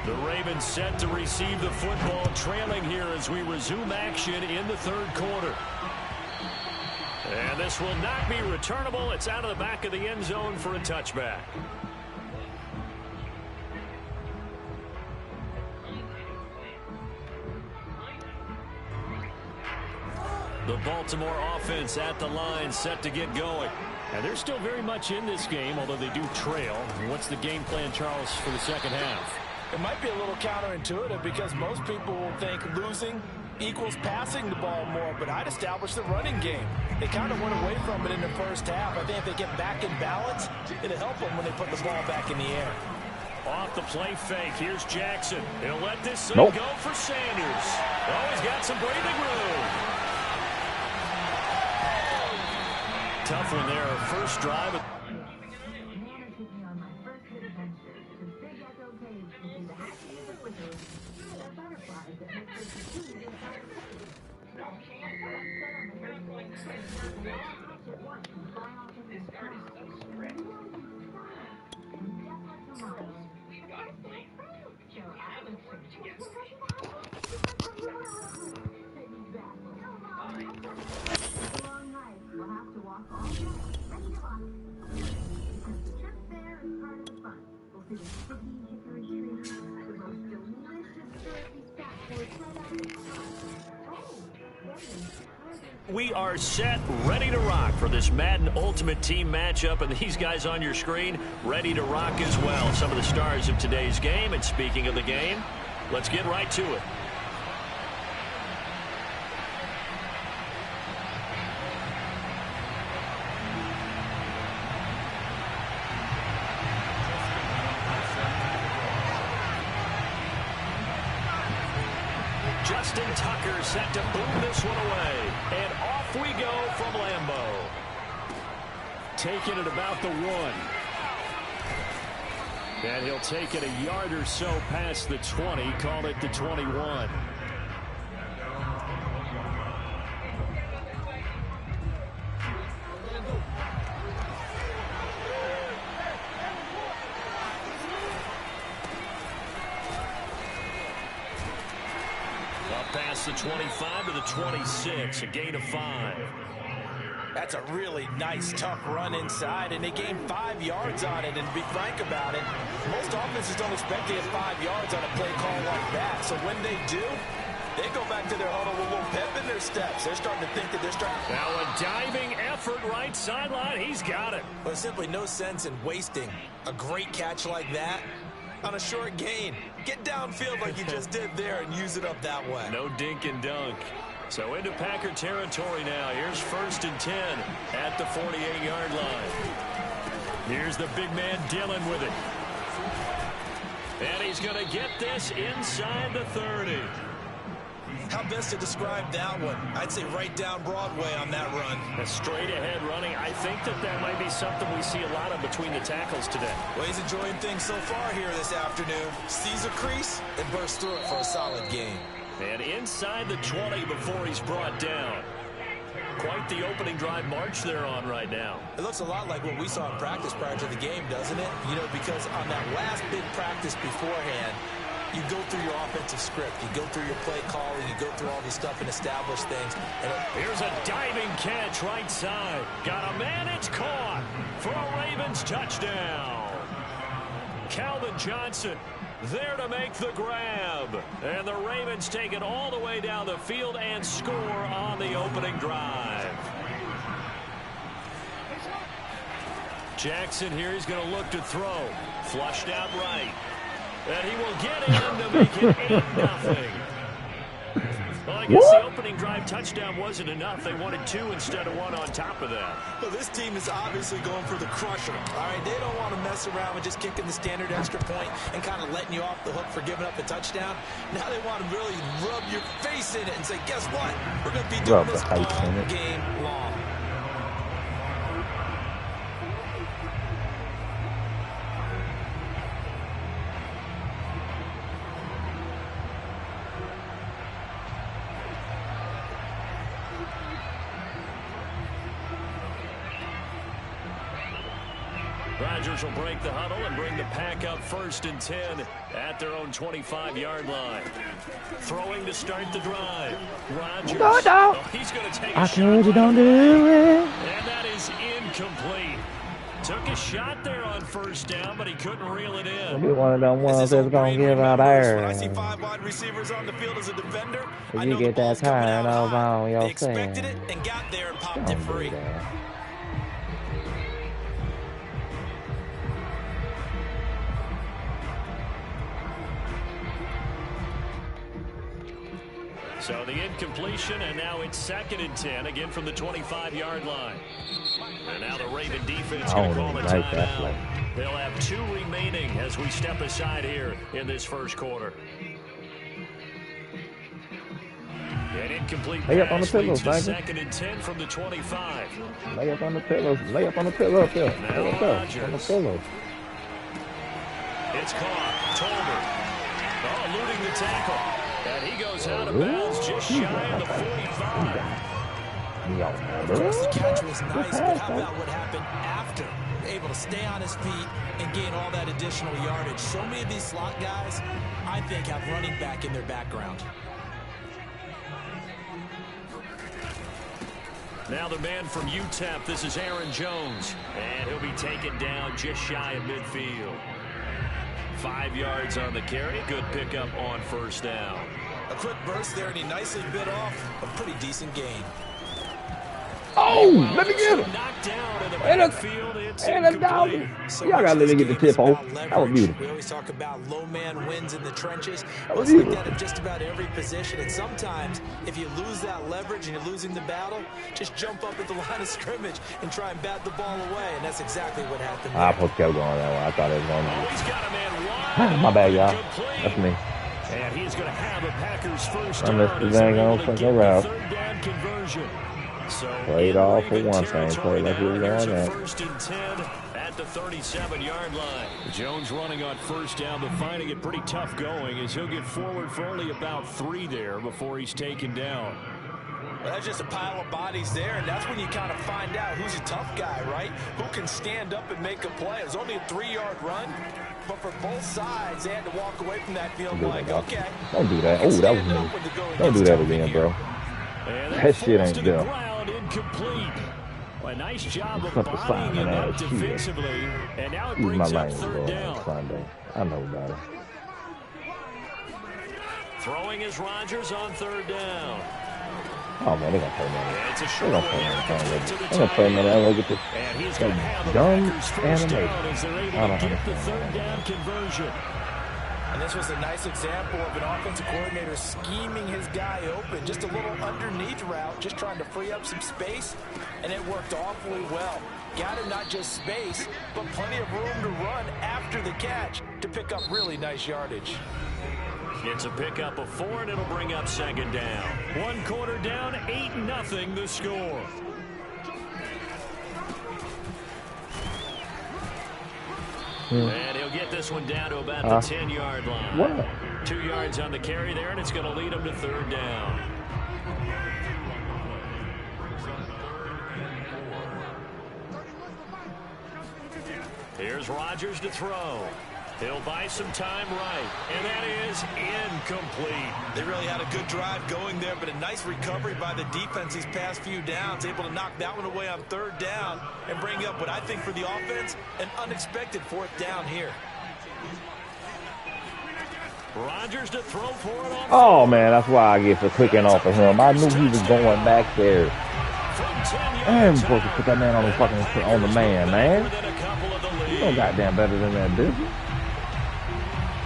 The Ravens set to receive the football, trailing here as we resume action in the 3rd quarter. And this will not be returnable. It's out of the back of the end zone for a touchback. The Baltimore offense at the line, set to get going. And they're still very much in this game, although they do trail. What's the game plan, Charles, for the second half? It might be a little counterintuitive because most people will think losing equals passing the ball more, but I'd establish the running game. They kind of went away from it in the first half. I think if they get back in balance, it'll help them when they put the ball back in the air. Off the play fake, here's Jackson. He'll let this thing Nope. go for Sanders. Oh, he's got some breathing room. Tough one there, first drive. we are set, ready to rock for this Madden Ultimate Team matchup. And these guys on your screen, ready to rock as well. Some of the stars of today's game. And speaking of the game, let's get right to it. Justin Tucker set to boom this one away. And off we go from Lambeau. Taking it about the 1. And he'll take it a yard or so past the 20. Call it the 21. Past the 25 to the 26, a gain of 5. That's a really nice, tough run inside, and they gained 5 yards on it. And to be frank about it, most offenses don't expect to get 5 yards on a play call like that. So when they do, they go back to their huddle with a little pep in their steps. They're starting to think that they're starting. Now a diving effort right sideline. He's got it. There's simply no sense in wasting a great catch like that on a short gain. Get downfield like you just did there and use it up that way. No dink and dunk. So into Packer territory now. Here's 1st and 10 at the 48-yard line. Here's the big man Dillon with it. And he's going to get this inside the 30. How best to describe that one? I'd say right down Broadway on that run. A straight ahead running. I think that might be something we see a lot of between the tackles today. Well, he's enjoying things so far here this afternoon. Sees a crease and bursts through it for a solid game. And inside the 20 before he's brought down. Quite the opening drive march they're on right now. It looks a lot like what we saw in practice prior to the game, doesn't it? You know, because on that last big practice beforehand, you go through your offensive script. You go through your play calling. You go through all this stuff and establish things. And here's a diving catch right side. Got a man. It's caught for a Ravens touchdown. Calvin Johnson there to make the grab. And the Ravens take it all the way down the field and score on the opening drive. Jackson here. He's going to look to throw. Flushed out right. And he will get in to make it 8-0. Well, I guess the opening drive touchdown wasn't enough. They wanted 2 instead of 1 on top of that. Well, this team is obviously going for the crusher. All right, they don't want to mess around with just kicking the standard extra point and kind of letting you off the hook for giving up a touchdown. Now they want to really rub your face in it and say, guess what? We're going to be doing this all game long. Rodgers will break the huddle and bring the pack up 1st and 10 at their own 25-yard line. Throwing to start the drive. Rodgers. No. Oh, he's going to take a shot. I told you don't do it. And that is incomplete. Took a shot there on 1st down, but he couldn't reel it in. It'll be one of them ones that's going to give out air. When I see 5 wide receivers on the field as a defender, if you get that turn over on your They expected it and got there and popped it free. So the incompletion, and now it's 2nd and 10, again from the 25-yard line. And now the Raven defense going to call a timeout. They'll have 2 remaining as we step aside here in this first quarter. An incomplete pass leads to 2nd and 10 from the 25. Lay up on the pillows. Lay up on the pillow up there. Now Rodgers. On the pillow. It's caught. Tolbert. Oh, eluding the tackle. And he goes out of bounds just shy of the 45. The catch was nice, but how about what happened after? Able to stay on his feet and gain all that additional yardage. So many of these slot guys, I think, have running back in their background. Now the man from UTEP, this is Aaron Jones. And he'll be taken down just shy of midfield. 5 yards on the carry. Good pickup on 1st down. A quick burst there, and he nicely bit off a pretty decent gain. Oh, let me get him. And a dollar. Y'all gotta let me get the tip off. That was beautiful. We always talk about low man wins in the trenches. That Well, was it's like beautiful. that in just about every position. And sometimes, if you lose that leverage and you're losing the battle, just jump up at the line of scrimmage and try and bat the ball away. And that's exactly what happened there. I supposed to keep going that way. I thought it was going to be. My bad, y'all. That's me. And he's going to have a Packers first I missed the dang on fucking route. third down conversion. So Played all for one thing. Played like he was going there. First and 10 at the 37-yard line. Jones running on first down, but finding it pretty tough going as he'll get forward for only about 3 there before he's taken down. Well, that's just a pile of bodies there, and that's when you kind of find out who's a tough guy, right? Who can stand up and make a play. It was only a 3-yard run, but for both sides, they had to walk away from that field like, okay. Don't do that. Oh, that was me. Don't do that again, bro. That shit ain't good. Incomplete. A nice job of Fucking bodying him Simon up defensively, and now it Use my brings up language, third bro, down. on Sunday. I know about it. Throwing is Rodgers on third down. Oh, man, they're going to play me. It's a They're short going to play me. one. They're going to play me. Look at this. And he's going to have a dumb Packers first down animation. as they're I able don't to get the understand third down conversion. And this was a nice example of an offensive coordinator scheming his guy open. Just a little underneath route, just trying to free up some space, and it worked awfully well. Got him not just space, but plenty of room to run after the catch to pick up really nice yardage. It's a pickup of 4, and it'll bring up second down. 1 quarter down, 8-0 the score. And he'll get this one down to about the 10-yard line. What? 2 yards on the carry there, and it's going to lead him to third down. Here's Rodgers to throw. He'll buy some time right, and that is incomplete. They really had a good drive going there, but a nice recovery by the defense these past few downs, able to knock that one away on third down and bring up what I think for the offense, an unexpected fourth down here. Rodgers to throw for it on. Oh, man, that's why I get for clicking off of him. I knew he was going back there. I'm supposed to put that man on the fucking on the man. You know goddamn better than that, dude.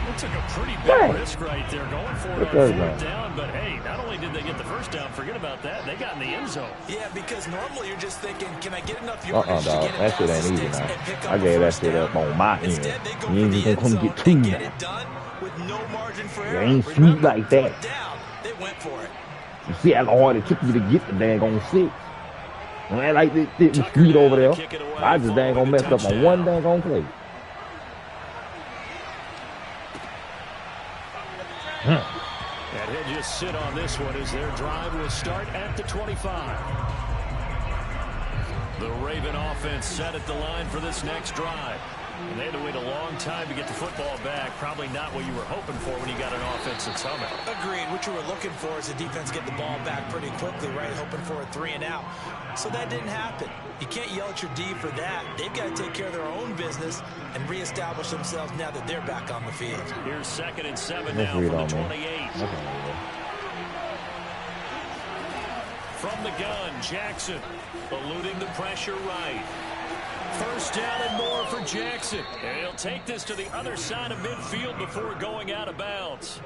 It took a pretty big risk right there going for it on fourth down, but hey, not only did they get the first down, forget about that, they got in the end zone. Yeah, because normally you're just thinking, can I get enough yardage to dog. get it That shit past ain't the easy sticks now. and pick up I a gave that first shit down? up on my end. Instead, they go You for ain't the even end gonna zone. get They two get now. it done with no margin for They error. ain't sweet like that. Fourth down, they went for it. You see how hard it took me to get the dang on 6. And I like this street over there. I just dang on messed up on one dang on play. And he'll just sit on this one as their drive will start at the 25. The Raven offense set at the line for this next drive. And they had to wait a long time to get the football back. Probably not what you were hoping for when you got an offense that's humming. Agreed. What you were looking for is the defense get the ball back pretty quickly, right? Hoping for a 3 and out. So that didn't happen. You can't yell at your D for that. They've got to take care of their own business and reestablish themselves now that they're back on the field. Here's 2nd and 7 now from the 28. From the gun, Jackson eluding the pressure right. First down and more for Jackson. And he'll take this to the other side of midfield before going out of bounds.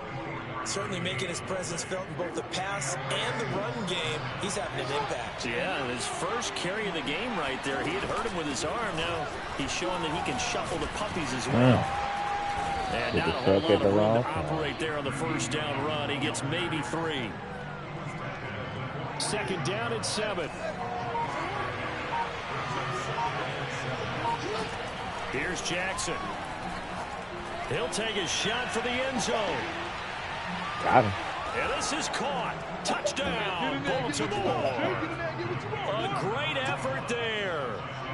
Certainly making his presence felt in both the pass and the run game. He's having an impact. Yeah, his first carry of the game right there. He had hurt him with his arm. Now he's showing that he can shuffle the puppies as well. And not a whole lot of room to operate there on the first down run. He gets maybe 3. 2nd down and 7. Here's Jackson. He'll take his shot for the end zone. Got him. And this is caught. Touchdown, Baltimore. A great effort there.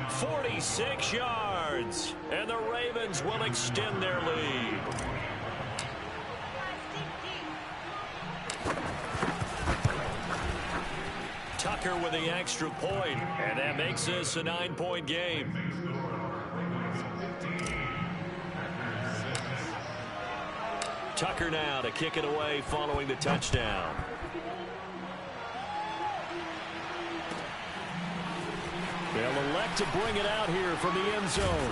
46 yards. And the Ravens will extend their lead. Tucker with the extra point, and that makes this a 9-point game. Tucker now to kick it away following the touchdown. They'll elect to bring it out here from the end zone.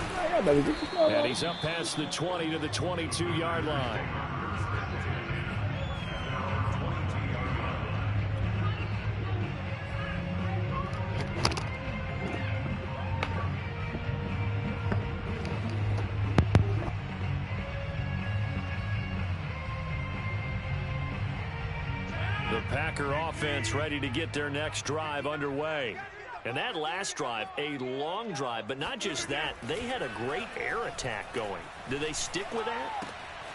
And he's up past the 20 to the 22-yard line. The Packer offense ready to get their next drive underway. And that last drive, a long drive, but not just that. They had a great air attack going. Do they stick with that?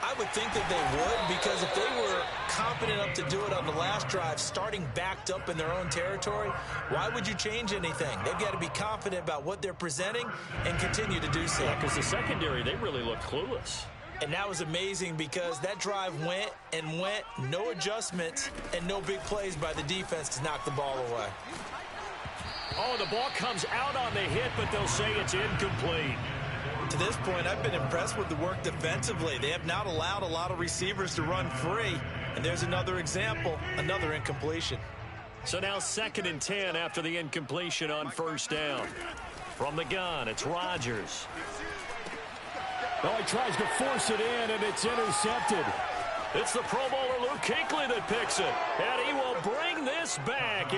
I would think that they would, because if they were confident enough to do it on the last drive, starting backed up in their own territory, why would you change anything? They've got to be confident about what they're presenting and continue to do so. Yeah, because the secondary, they really looked clueless. And that was amazing because that drive went and went, no adjustments, and no big plays by the defense to knock the ball away. Oh, the ball comes out on the hit, but they'll say it's incomplete. To this point, I've been impressed with the work defensively. They have not allowed a lot of receivers to run free. And there's another example, another incompletion. So now 2nd and 10 after the incompletion on first down. From the gun, it's Rodgers. Oh, he tries to force it in, and it's intercepted. It's the Pro Bowler Luke Kuechly that picks it. And he will bring this back.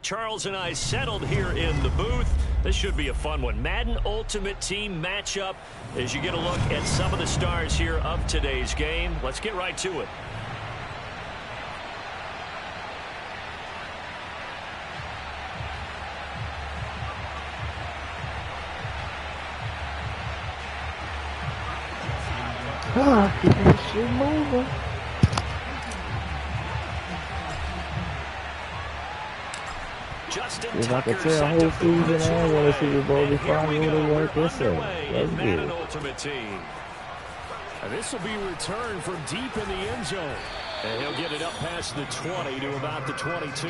Charles and I settled here in the booth. This should be a fun one. Madden Ultimate Team matchup as you get a look at some of the stars here of today's game. Let's get right to it. Keep that shit moving. If I could tell whole season I want to see the ball before I know the work this out. That's good. Ultimate Team. And this will be returned from deep in the end zone. And he'll get it up past the 20 to about the 22.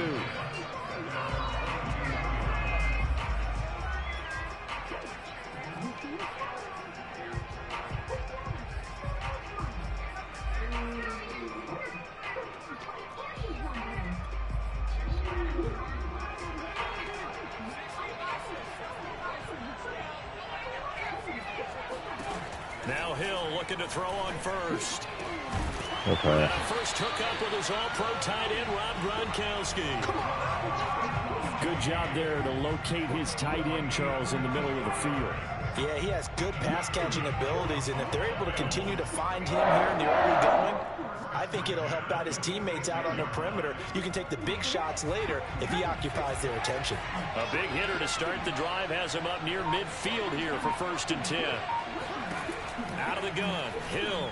Now Hill looking to throw on first. Okay. First hookup with his all-pro tight end, Rob Gronkowski. Good job there to locate his tight end, Charles, in the middle of the field. Yeah, he has good pass-catching abilities, and if they're able to continue to find him here in the early going, I think it'll help out his teammates out on the perimeter. You can take the big shots later if he occupies their attention. A big hitter to start the drive has him up near midfield here for 1st and 10. Out of the gun, Hill.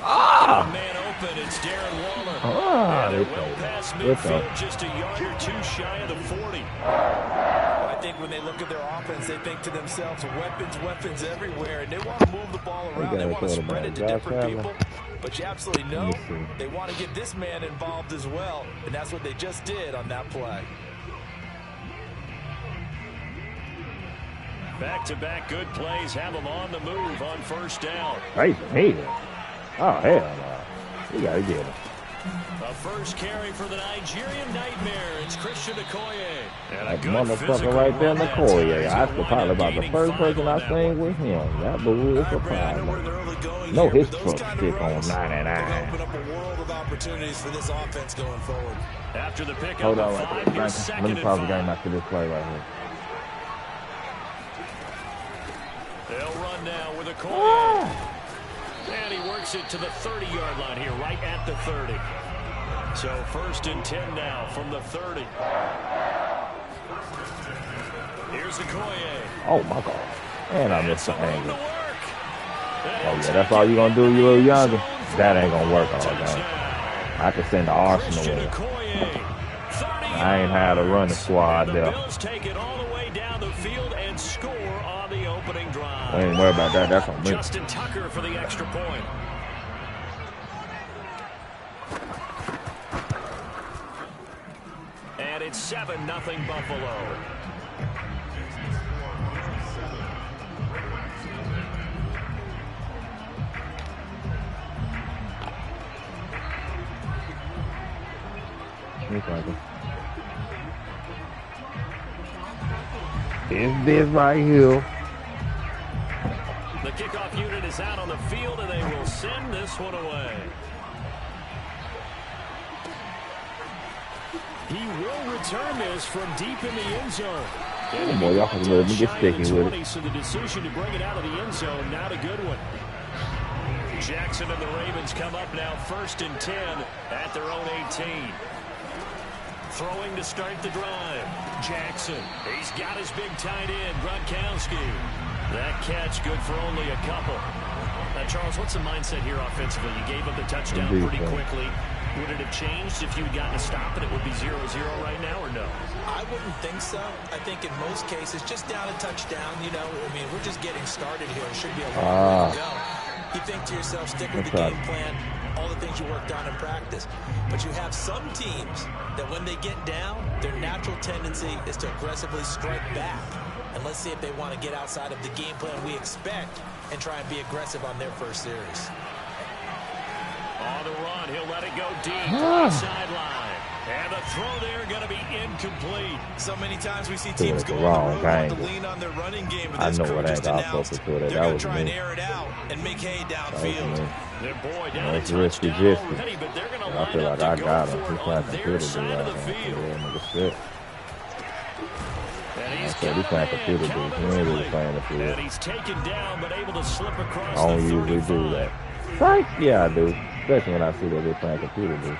Man open, it's Darren Waller. And well past midfield, just a yard or two shy of the 40. I think when they look at their offense, they think to themselves, weapons everywhere, and they want to move the ball around. They want to spread it to different people. But you absolutely know they want to get this man involved as well, and that's what they just did on that play. Back-to-back good plays have them on the move on 1st down. Right, hey. Oh, hell no. We got to get him. A first carry for the Nigerian Nightmare. It's Christian Okoye. That motherfucker right there, Okoye. I was probably about the first person I seen with him. That dude is surprising. No, his truck stick on 99. Open up a world of opportunities for this offense going forward. After the pick Hold up on of right 5, there. here's Let me 2nd pause the and game 5. after this play right here. They'll run now with Okoye. And he works it to the 30-yard line here, right at the 30. So 1st and 10 now from the 30. Here's Okoye. Oh, my God. And I missed the angle. Oh, yeah, that's all you're going to do, you little younger? That ain't going to work all day. I could send the Arsenal in. I ain't had a running squad there. The Bills take it all the way down the field and score on the opening drive. I ain't worried about that. That's on me. Justin Tucker for the extra point. And it's 7-0 Buffalo. It's this right here. The kickoff unit is out on the field, and they will send this one away. He will return this from deep in the end zone. Oh boy, y'all can let me get sticky with it. So the decision to bring it out of the end zone, not a good one. Jackson and the Ravens come up now 1st and 10 at their own 18. Throwing to start the drive. Jackson. He's got his big tight end, Gronkowski. That catch good for only a couple. Now, Charles, what's the mindset here offensively? You gave up the touchdown pretty quickly. Would it have changed if you had gotten a stop and it would be 0-0 right now, or no? I wouldn't think so. I think in most cases, just down a touchdown, you know, I mean, we're just getting started here. It should be a long way to go. You think to yourself, stick with the game plan, all the things you worked on in practice. But you have some teams that when they get down, their natural tendency is to aggressively strike back. And let's see if they want to get outside of the game plan we expect and try and be aggressive on their first series. On the run, he'll let it go deep to the sideline. And the throw there going to be incomplete. So many times we see teams go on the road to lean on their running game. I know what I supposed to do. They're going to try and air it out and make hay downfield. Their boy down it's risky, already, but they're going to I feel like I got him. He's playing computer dude side of the field. He's playing computer dude. He ain't really playing the field. And he's taken down, but able to slip across I don't usually do that. Psych, yeah, I do. Especially when I see that they're playing computer dude.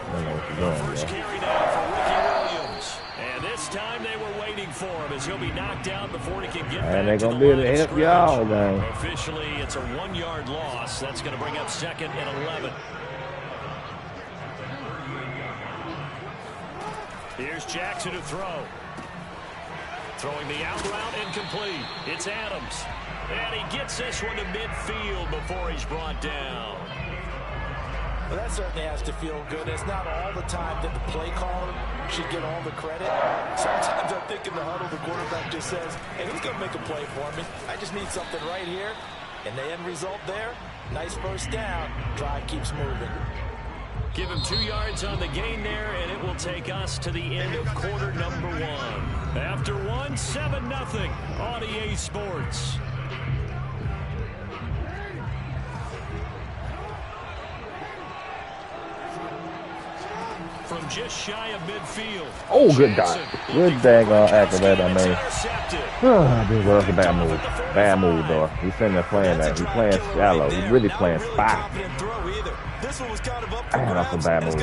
I don't know what you're doing, First carry now for Ricky Williams. And this time they were waiting for him as he'll be knocked out before he can get back they're to going the to be line able to of help y'all, man. Officially, it's a 1-yard loss. That's going to bring up 2nd and 11. Here's Jackson to throw. Throwing the out route incomplete. It's Adams. And he gets this one to midfield before he's brought down. Well, that certainly has to feel good. It's not all the time that the play caller should get all the credit. Sometimes I think in the huddle, the quarterback just says, hey, who's going to make a play for me? I just need something right here. And the end result there, nice first down. Drive keeps moving. Give him 2 yards on the gain there, and it will take us to the end of quarter number 1. After 1, 7-0 on EA Sports. From just shy of midfield. Oh, good dot. Good daggone activate I made. This was a bad move. Bad move, though. He's sitting there playing that. He's playing shallow. He's really playing spot. Damn, that's a bad move.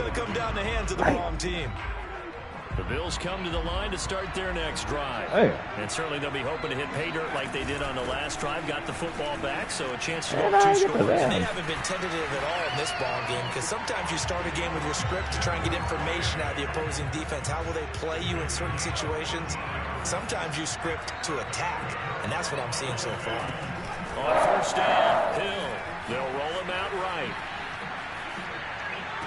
The Bills come to the line to start their next drive. Hey. And certainly they'll be hoping to hit pay dirt like they did on the last drive. Got the football back, so a chance to go 2 scores. They haven't been tentative at all in this ball game because sometimes you start a game with your script to try and get information out of the opposing defense. How will they play you in certain situations? Sometimes you script to attack, and that's what I'm seeing so far. On first down, Hill. They'll roll him out right.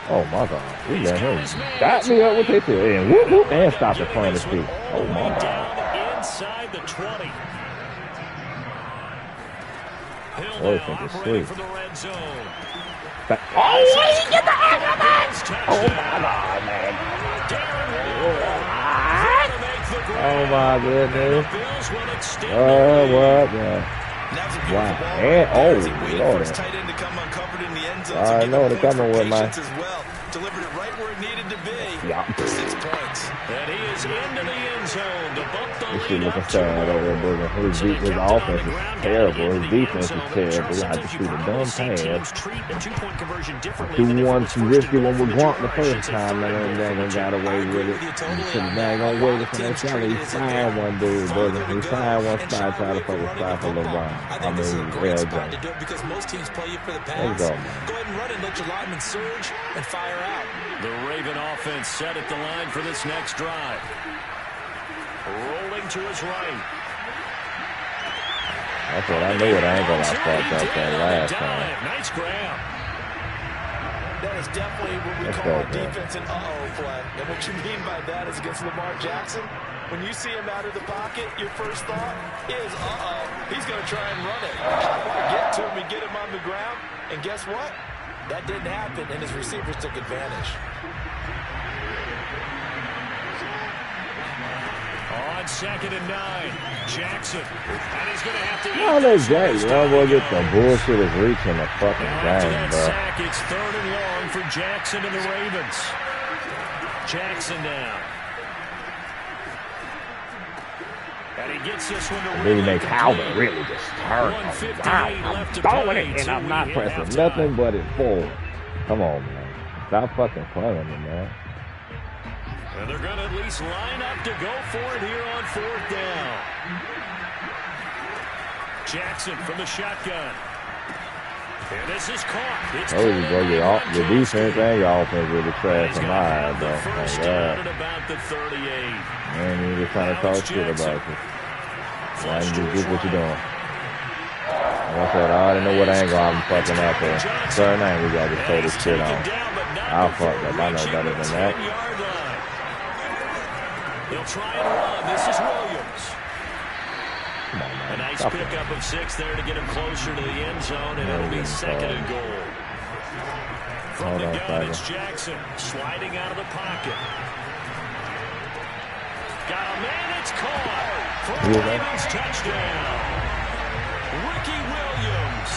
Oh, my God. He let him got me up with his tail and whoop, whoop, and stopped it playing the feet. Oh, my God. Down inside the 20. Oh, it's like a sweep. For the red zone. Oh, he get the extra man! Oh my God, man! Oh my goodness! Oh what, man? Wow! And oh Lord! I know they're coming with my. Delivered it right where it needed to be. Yeah. 6 points. And he is into the end zone to bump the This lead shit looking up sad over there, brother. His offense is terrible. His defense is terrible. We have to shoot a dumb pass. Do one too risky when we grunt the first time, and then they got away with it. Should have dang waited for that shot. He signed one dude, brother. He signed one spot, try to fucking stop for LeBron. I mean, L. Jones. Because most teams play you for the pass. Let's go, man. Go ahead and run it, let your linemen surge and fire out. The Raven offense set at the line for this next drive. Rolling to his right. That's what I knew what angle I fucked up that last time. Nice grab. That is definitely what we call a defense and uh-oh play. And what you mean by that is against Lamar Jackson, when you see him out of the pocket, your first thought is, uh-oh, he's going to try and run it. Get to him and get him on the ground. And guess what? That didn't happen, and his receivers took advantage. On 2nd and 9, Jackson. And he's going to have to... No, they Jackson. Y'all boy get the bullshit is reaching the fucking game, bro. Sack, it's 3rd and long for Jackson and the Ravens. Jackson now. And he gets this one to Really make Calvin really just turn. Wow, I'm throwing it and I'm not pressing nothing but it forward. Come on, man. Stop fucking playing me, man. And they're going to at least line up to go for it here on 4th down. Jackson from the shotgun. And this is caught. It's you go. Your defense and your offense really trash in my eyes, bro. First down at about the 38. Man, you just trying to talk shit about this. Why you just do what you're doing? Like I said, I already know what angle I'm fucking up there. Certain angle, you gotta throw this shit on. I fucked up. I know better than that. He'll try and run. This is Williams. Come on, man. A nice pickup of 6 there to get him closer to the end zone, and it'll be 2nd and goal. From the gun, it's Jackson sliding out of the pocket. Got a man, it's caught. For a Ravens touchdown. Ricky Williams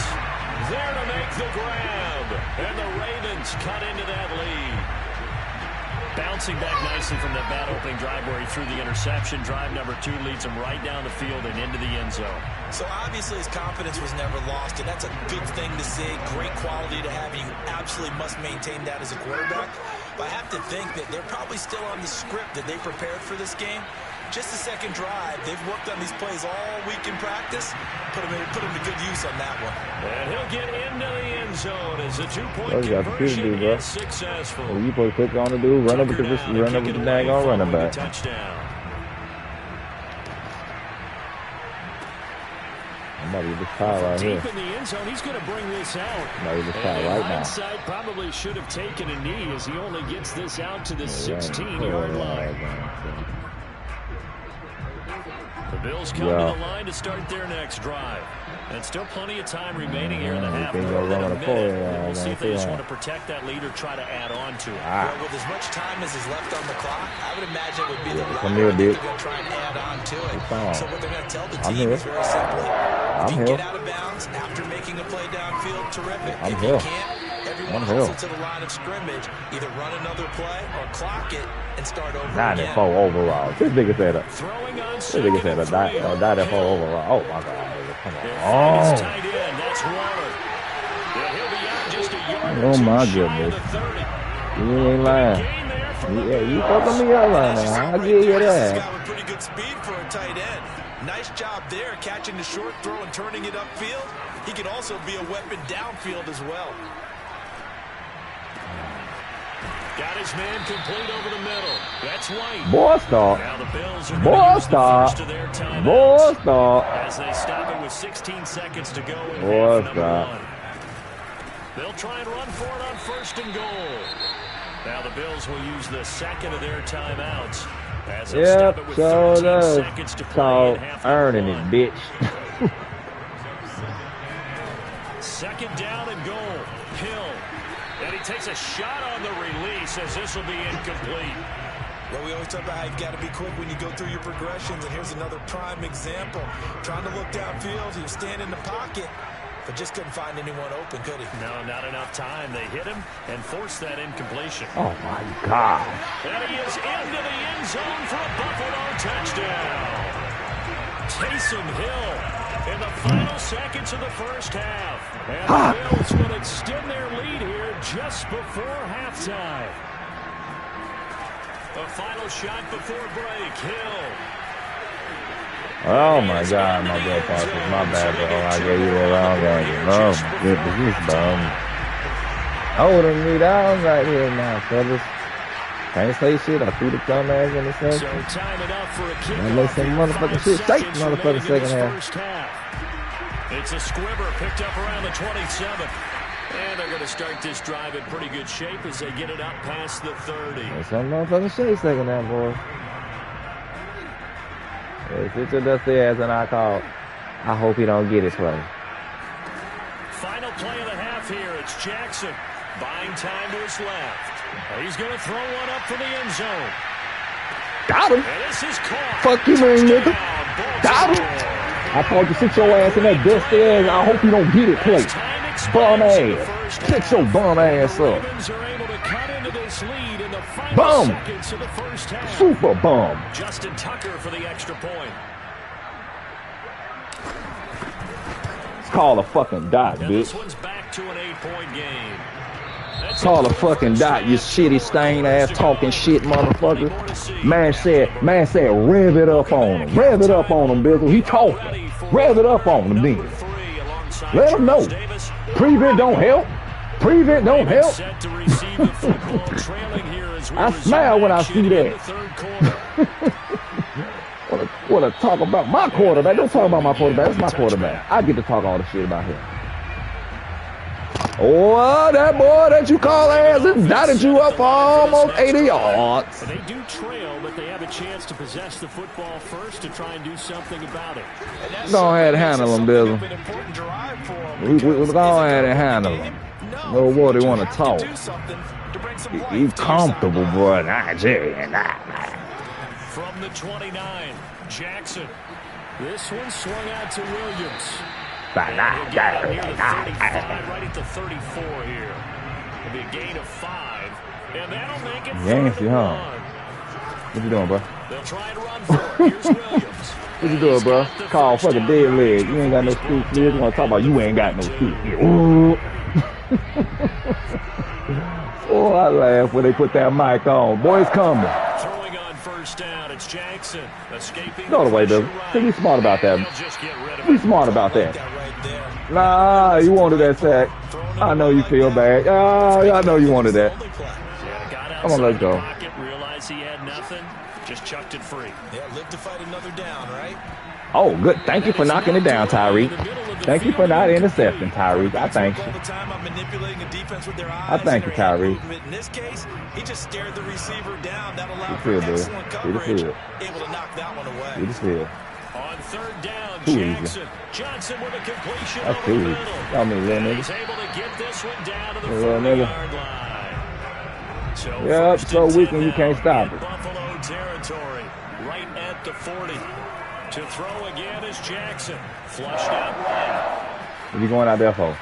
there to make the grab. And the Ravens cut into that lead. Bouncing back nicely from that bad opening drive where he threw the interception. Drive number 2 leads him right down the field and into the end zone. So obviously his confidence was never lost, and that's a good thing to see. Great quality to have, and you absolutely must maintain that as a quarterback. But I have to think that they're probably still on the script that they prepared for this game. Just the second drive. They've worked on these plays all week in practice. Put him to good use on that one. And he'll get into the end zone as a 2-point conversion is successful. What you supposed to click on to do? Run up with the daggone running back. Touchdown. I'm about to get this tie right here. Deep in the end zone, he's going to bring this out. I'm about to get this tie right now. Hindsight probably should have taken a knee as he only gets this out to the 16-yard line. The Bills come to the line to start their next drive. And still plenty of time remaining here in the half. We'll see if they just want to protect that lead or try to add on to it. Well, with as much time as is left on the clock, I would imagine it would be the latter. They're going to try and add on to it. So what they're going to tell the team is very simply, if you get out of bounds after making a play downfield, terrific. If you can't, everyone hustle to the line of scrimmage, either run another play or clock it and start over 94 overall. This nigga said a 94 overall. Oh my God. Come on. Oh my goodness. You ain't lying. Yeah, you fucking me up right now. I'll give you that. With pretty good speed for a tight end. Nice job there, catching the short throw and turning it upfield. He can also be a weapon downfield as well. Got his man complete over the middle. That's White. Boy, stop. Now the Bills are going to use the first of their timeouts as they stop it with 16 seconds to go in half number 1. They'll try and run for it on 1st and goal. Now the Bills will use the second of their timeouts as they'll stop it with 13 seconds to play in half number 1. Earning it, bitch. Second down and goal. Hill. And he takes a shot on the release as this will be incomplete. Well, we always talk about how you've got to be quick when you go through your progressions, and here's another prime example. Trying to look downfield, he was standing in the pocket, but just couldn't find anyone open, could he? No, not enough time. They hit him and forced that incompletion. Oh, my God. And he is into the end zone for a Buffalo touchdown. Taysom Hill in the final seconds of the first half. And the Bills will extend their lead here just before halftime. A final shot before break. Hill. Oh, my God, my bad, Parker. My bad, bro. I gave you the wrong angle. Oh, my goodness, he's bum. Holding me down right here now, fellas. Can't say shit. I threw the dumbass in the second. So time it up for a kick. And make some motherfucking shit. Shake motherfucking second half. It's a squibber picked up around the 27. And they're going to start this drive in pretty good shape as they get it up past the 30. Make some motherfucking shit second half, boy. Yeah, sit your dusty ass and I call. I hope he don't get his play. Final play of the half here. It's Jackson buying time to his left. He's going to throw one up for the end zone. Got him. And this is caught. Fuck you, man, nigga. Got him. I told you sit your ass in that dusty ass. I hope you don't get it play. Bum ass. Sit your bum ass up. Bum. Super bum. Justin Tucker for the extra point. It's called a fucking dot, bitch. This one's back to an 8-point game. Call a fucking dot, you shitty stain ass talking shit motherfucker. Man said, rev it up on him. Rev it up on him, Bizzle. He talking. Rev it up on him then. Let him know. Prevent don't help. Prevent don't help. I smile when I see that. Wanna talk about my quarterback. Don't talk about my quarterback. That's my quarterback. I get to talk all the shit about him. Oh, that boy that you call ass and dotted you up for almost 80 yards. They do trail, but they have a chance to possess the football first to try and do something about it. Go ahead and handle him, Bizzle. We're go ahead and handle him. No boy, they want to talk. He's comfortable, boy. Nigerian. From the 29, Jackson. This one swung out to Williams. Right at the 34 here. It'll be a gain of 5, and that'll make it Yancey, huh? What you doing, bro? They'll try and run for it. Here's Williams. What you doing, bro? Call fucking dead leg. You ain't got no street legs. You want to talk about you ain't got no street legs. Oh, I laugh when they put that mic on. Boy, it's coming. Throwing on first down. It's Jackson escaping. Go away, Bill. Be smart about that. Be smart about that. Nah, you wanted that sack. I know you feel bad. I know you wanted that. Come on, let's go. Realized he had nothing. Just chucked it free. Yeah, live to fight another down, right? Oh, good. Thank you for knocking it down, Tyreek. Thank you for not intercepting, Tyreek. I thank you. I thank you, Tyreek. In this case, he just stared the receiver down. That allowed for excellent coverage. Able to knock that one away. You just feel. On third down, Jackson. Johnson with a completion over the middle. Y'all mean little nigga. He's able to get this one down to the little nigga. Yep, so weak and you can't stop it. Buffalo territory, right at the 40. To throw again is Jackson. Flushed out right. What are you going out there for?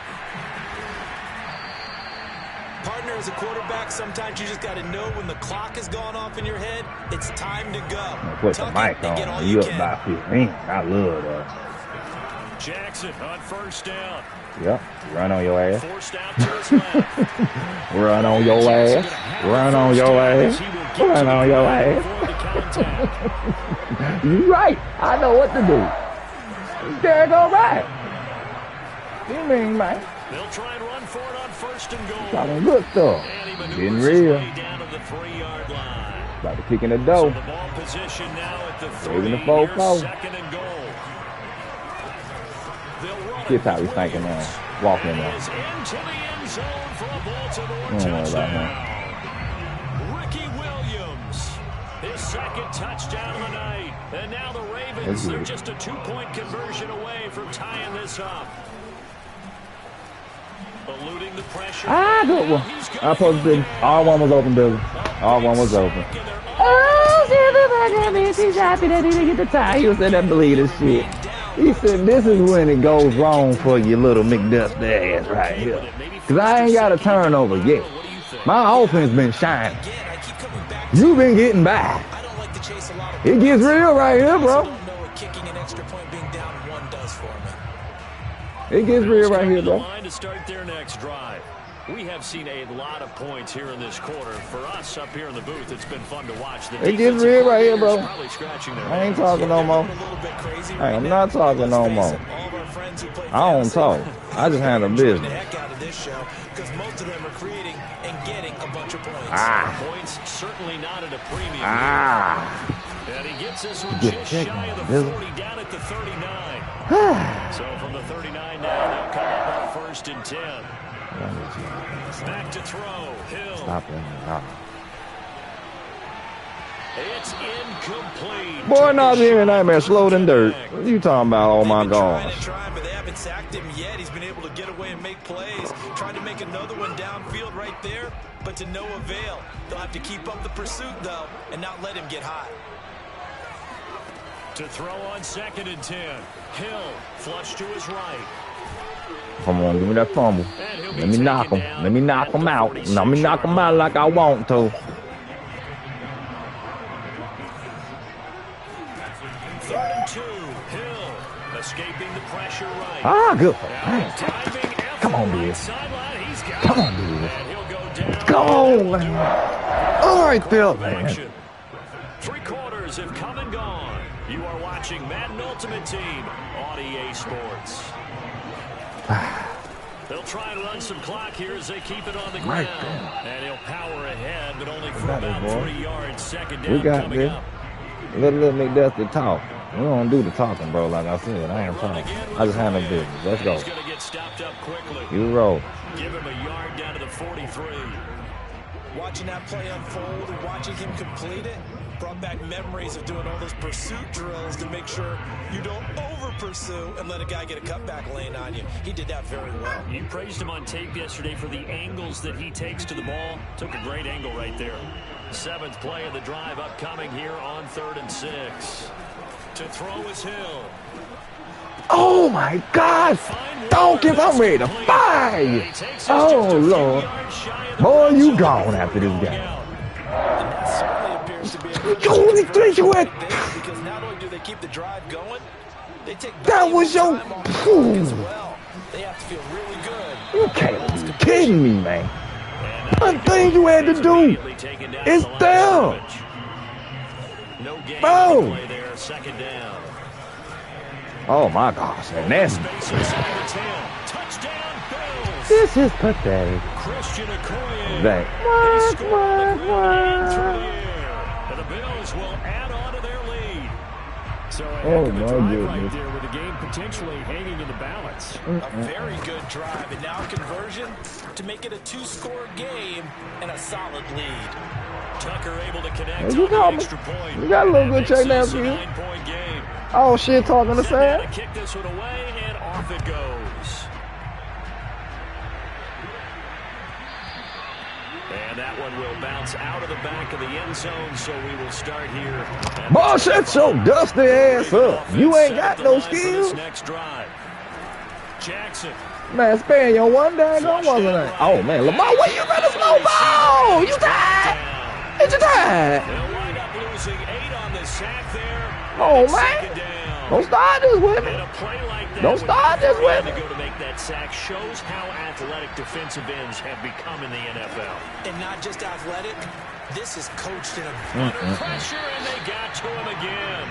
Partner, as a quarterback, sometimes you just got to know when the clock has gone off in your head, it's time to go. Put the mic on. You up by 15. I love that. Jackson on first down. Yep. Run on your ass. Forced out to his left. Run on your ass. Run on your ass. Run on your ass. You right. I know what to do. There go right. You mean, man? They'll try and run for it on first and goal. Talking good stuff. Getting real. Down to the 3-yard line. About to kick in the dough. So the ball position now at the 3. Even the 4-4. Second and goal. Here's how he's thinking now. Walking now. Into the end zone for a Baltimore touchdown. Ricky Williams, his second touchdown of the night. And now the Ravens, they're just a 2-point conversion away from tying this up. Eluding the pressure. Ah, good one. I supposed to. R1 was open, Billy. R1 was open. Oh, see the back of me. He's happy that he didn't get the tie. He was in that bleeder shit. He said, this is when it goes wrong for you little McDust ass right here. Because I ain't got a turnover yet. My offense been shining. You been getting by. It gets real right here, bro. It gets real right here, bro. To start their next drive. We have seen a lot of points here in this quarter. For us up here in the booth, it's been fun to watch. It gets real right here, bro. I ain't talking no more. Hey, I'm not talking no more. I don't talk. I just handle business. Points certainly not at a premium. And he gets this one just shy of the 40, down at the 39. So from the 39 now, they'll come up on 1st and 10. Back to throw. Hill. Stop it. It's incomplete. Boy, not here nightmare, slow than dirt. What are you talking about? Oh my gosh. Trying, but they haven't sacked him yet. He's been able to get away and make plays. Tried to make another one downfield right there, but to no avail. They'll have to keep up the pursuit though, and not let him get hot. To throw on 2nd and 10. Hill flush to his right. Come on, give me that fumble. Let me knock him. Let me knock him out. Let me knock him out like I want to. 3rd and 2. Hill escaping the pressure right. Ah, good. Come on, dude. Come on, dude. Go on. All right, Phil. Man. 3 quarters have come and gone. You are watching Madden Ultimate Team on EA Sports. They'll try to run some clock here as they keep it on the ground. And he'll power ahead, but only for about 3 yards. 2nd down. We got coming this. up. Let McDusty talk. We don't do the talking, bro. Like I said, I ain't talking. I just handle business. Let's go. He's going to get stopped up quickly. You roll. Give him a yard down to the 43. Watching that play unfold and watching him complete it brought back memories of doing all those pursuit drills to make sure you don't over-pursue and let a guy get a cutback lane on you. He did that very well. You praised him on tape yesterday for the angles that he takes to the ball. Took a great angle right there. 7th play of the drive upcoming here on 3rd and 6. To throw is Hill. Oh, my God. Dawkins, I'm ready to fire. Oh, Lord. Boy, you gone after this game. Because not only do they keep the drive going, they take that was your as well. They have to feel really good. You can't be kidding me, man. One thing you had to do is there. Bro. Oh my gosh, and that's this is pathetic. That The Bills will add on to their lead. So oh my goodness. Right there with the game potentially hanging in the balance. A very good drive, and now conversion to make it a 2-score game and a solid lead. Tucker able to connect on the extra point. You got a little good check down for you. 9-point game. Oh shit, talking to Sam. Kick this one away, and off it goes. And that one will bounce out of the back of the end zone, so we will start here. Boy, shut your dusty ass up. You ain't got no skills. Next drive. Jackson. Man, spare your one day, no wasn't it? Oh man, Lamar, what you running slow ball? You tired? It's your time. They'll wind up losing 8 on the sack there. Oh man. Don't start this with me. Don't start this with me. To go to make that sack shows how athletic defensive ends have become in the NFL. And not just athletic, this is coached in a under pressure, and they got to him again.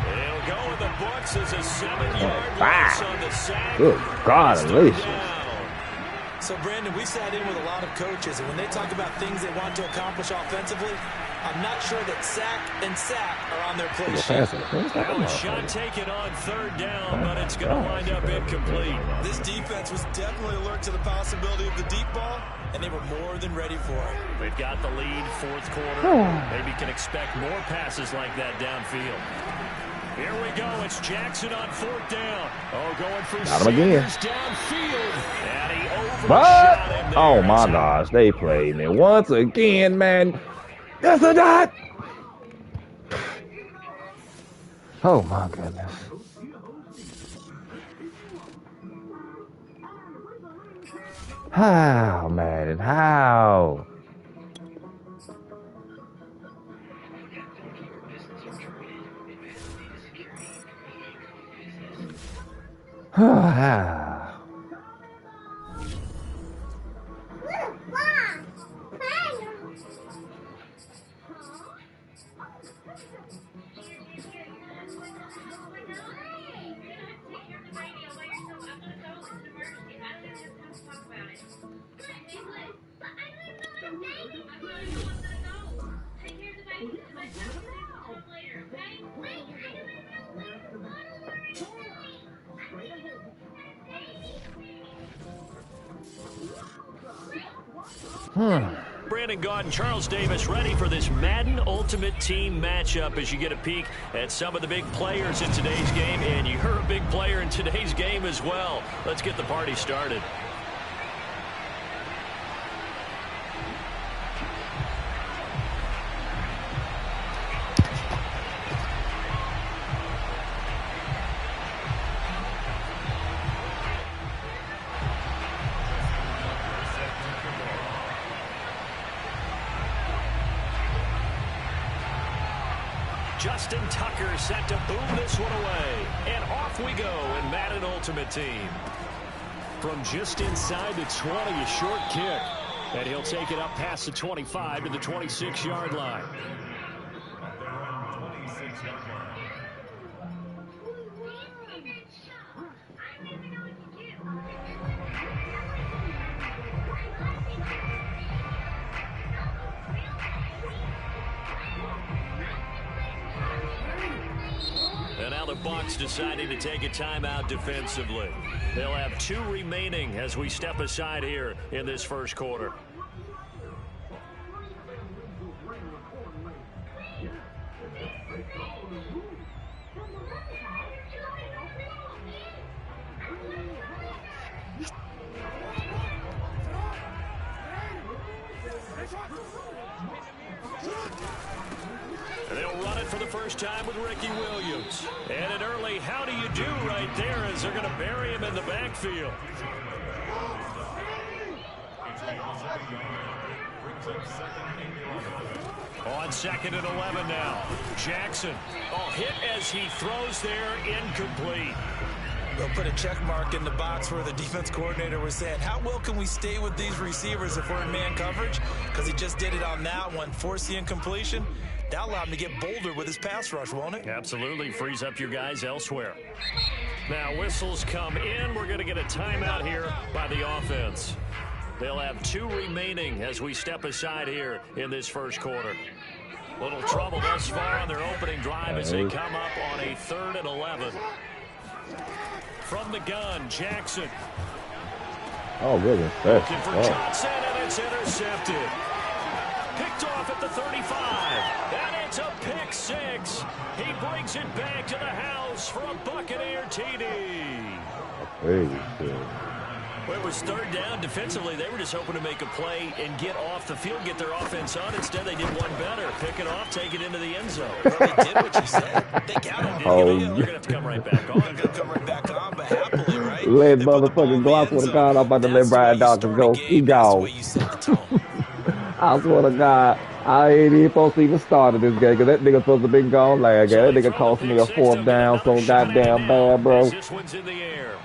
They'll go with the books as a 7-yard loss on the sack. Good God, Alicia. So, Brandon, we sat in with a lot of coaches, and when they talk about things they want to accomplish offensively, I'm not sure that sack and sack are on their play sheet. Shot taken on 3rd down, but it's going to wind up incomplete. This defense was definitely alert to the possibility of the deep ball, and they were more than ready for it. They've got the lead, 4th quarter. Maybe can expect more passes like that downfield. Here we go. It's Jackson on 4th down. Oh, going for got him again. Downfield. And he But overshot him there. oh my gosh, they played me once again, man. Yes, or not? Oh my goodness. How, man? How? Brandon Gaudin, Charles Davis ready for this Madden Ultimate Team matchup as you get a peek at some of the big players in today's game, and you're a big player in today's game as well. Let's get the party started. Justin Tucker set to boom this one away. And off we go in Madden Ultimate Team. From just inside the 20, a short kick. And he'll take it up past the 25 to the 26-yard line. And now the Bucs deciding to take a timeout defensively. They'll have 2 remaining as we step aside here in this first quarter. And they'll run it for the first time with Ricky Williams. And an early how do you do right there as they're going to bury him in the backfield. On 2nd and 11 now. Jackson. Oh, hit as he throws there, incomplete. They'll put a check mark in the box where the defense coordinator was saying, how well can we stay with these receivers if we're in man coverage? Because he just did it on that one, force the incompletion. That'll allow him to get bolder with his pass rush, won't it? Absolutely. Frees up your guys elsewhere. Now whistles come in. We're going to get a timeout here by the offense. They'll have 2 remaining as we step aside here in this first quarter. Little trouble thus far on their opening drive as they come up on a 3rd and 11. From the gun, Jackson. Oh, goodness. Looking for Johnson, and it's intercepted. Picked off at the 35. And it's a pick 6. He brings it back to the house for a Buccaneer TD. Well, it was 3rd down. Defensively, they were just hoping to make a play and get off the field, get their offense on. Instead, they did one better. Pick it off, take it into the end zone. Well, they did what you said. They got it. They're going to have to come right back on. They're going to come right back on, but happily, right? Let motherfucking go. I swear to God, I'm about to let Brian Dawkins go. He gone. I swear to God, I ain't even supposed to even start this game because that nigga supposed to be gone last game. That nigga cost me a 4th down so goddamn bad, bro. This one's in the air.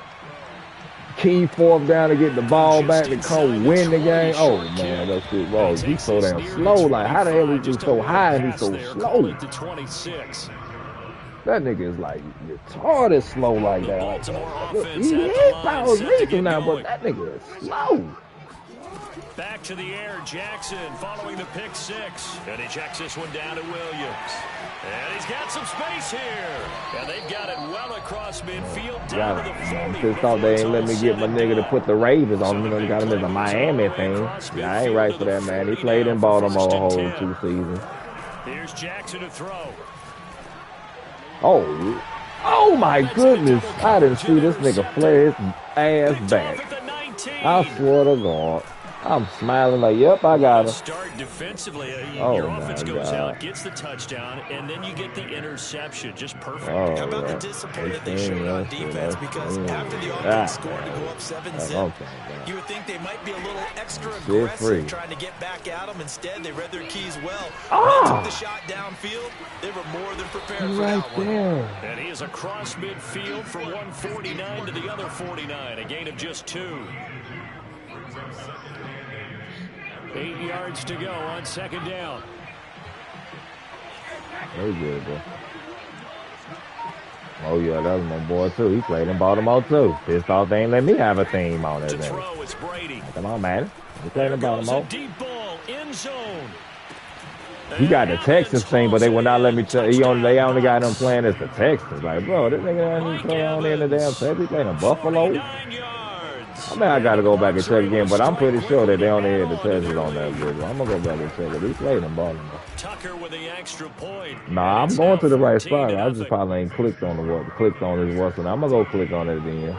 Key 4th down to get the ball back to come win the game. Oh, man, that shit, bro. He's so damn slow. Like, how the hell is he so high and he's so slow? That nigga is like retarded slow like that. Like, look, he is power lethal now, but that nigga is slow. Back to the air, Jackson following the pick 6. And he checks this one down to Williams. And he's got some space here. And they've got it well across midfield down to the 40. Just thought they ain't let me get my nigga to put the Ravens on him. You know, they got him as a Miami thing. Yeah, I ain't right for that, man. He played in Baltimore a whole 2 seasons. Here's Jackson to throw. Oh my goodness. I didn't see this nigga flare his ass back. I swear to God. I'm smiling like, yep, I got him. Start defensively. Your offense goes out, gets the touchdown, and then you get the interception. Just perfect. How about the discipline that they showed on defense? Because after the offense scored to go up 7-0, you would think they might be a little extra aggressive trying to get back at them. Instead, they read their keys well. When they took the shot downfield, they were more than prepared for that one. And he is across midfield from 149 to the other 49. A gain of just 2. 8 yards to go on second down. Very good, bro. Oh, yeah, that was my boy, too. He played in Baltimore, too. Pissed off they ain't let me have a team on it. Come on, man. He played in Baltimore. Deep ball, end zone. He got the Texans team, but they will not let me tell you. They only got him playing as the Texans. Like, bro, this nigga doesn't play on there in the damn Texans. He playing in Buffalo. I mean, I got to go back and check again, but I'm pretty sure that they only had the Texans on that video. I'm going to go back and check it. He played in Baltimore. Tucker with the extra point. Nah, I'm going to the right spot. I just probably ain't clicked on his Western. I'm going to go click on it again.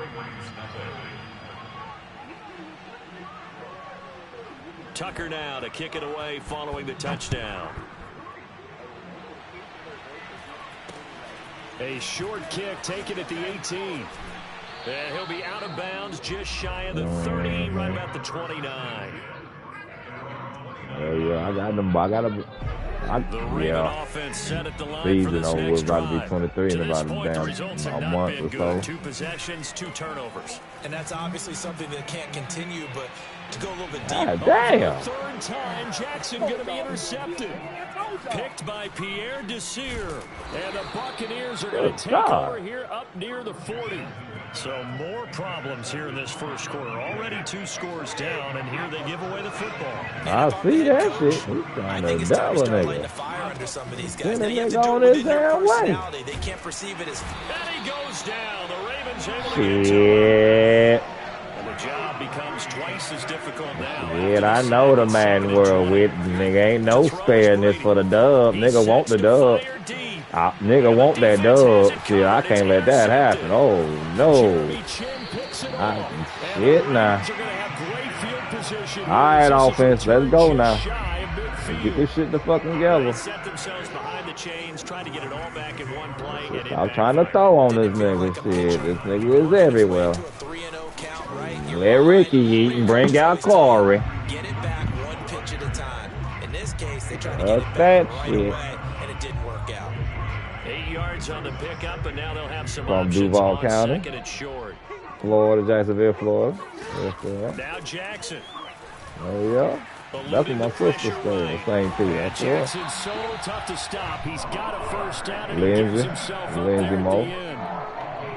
Tucker now to kick it away following the touchdown. A short kick taken at the 18. And he'll be out of bounds just shy of the 30, right about the 29. Yeah, I got them. The Raven offense set at the line season for this over next about to be drive. 23 in about A a month or so. 2 possessions, 2 turnovers. And that's obviously something that can't continue, but to go a little bit God deeper. damn. Third time, Jackson going to be intercepted. Picked by Pierre Desir. And the Buccaneers are going to take over here up near the 40. So more problems here in this first quarter. Already 2 scores down, and here they give away the football. I see that shit. He's trying to double nigga. Send a nigga on his damn way. They can't perceive it as. And he goes down. The Ravens able to Shit. get to him. And the job becomes twice as difficult now. Yeah, I know the Madden world with nigga ain't no sparing this for the dub. Nigga want the dub. Nigga want that dub. Shit, I can't let that happen. Oh no. Shit now. Alright, offense, let's go now. Get this shit the fucking together. Set themselves behind the chains, trying to get it all back in one play. I'm trying to throw on this nigga. Shit, this nigga is everywhere. Let Ricky eat and bring out Corey. Get it back 1 pitch at a time. In this case, they tried to get it back right away, and it didn't work out. 8 yards on the pickup, and now they'll have some From options Duval on County. second and short. Florida, Jacksonville, Florida. Now Jackson. Oh yeah. That's what my sister said. Same thing. Jackson's so tough to stop. He's got a first down, and Lindsay. he gives himself up Lindsay there at Moe. the end.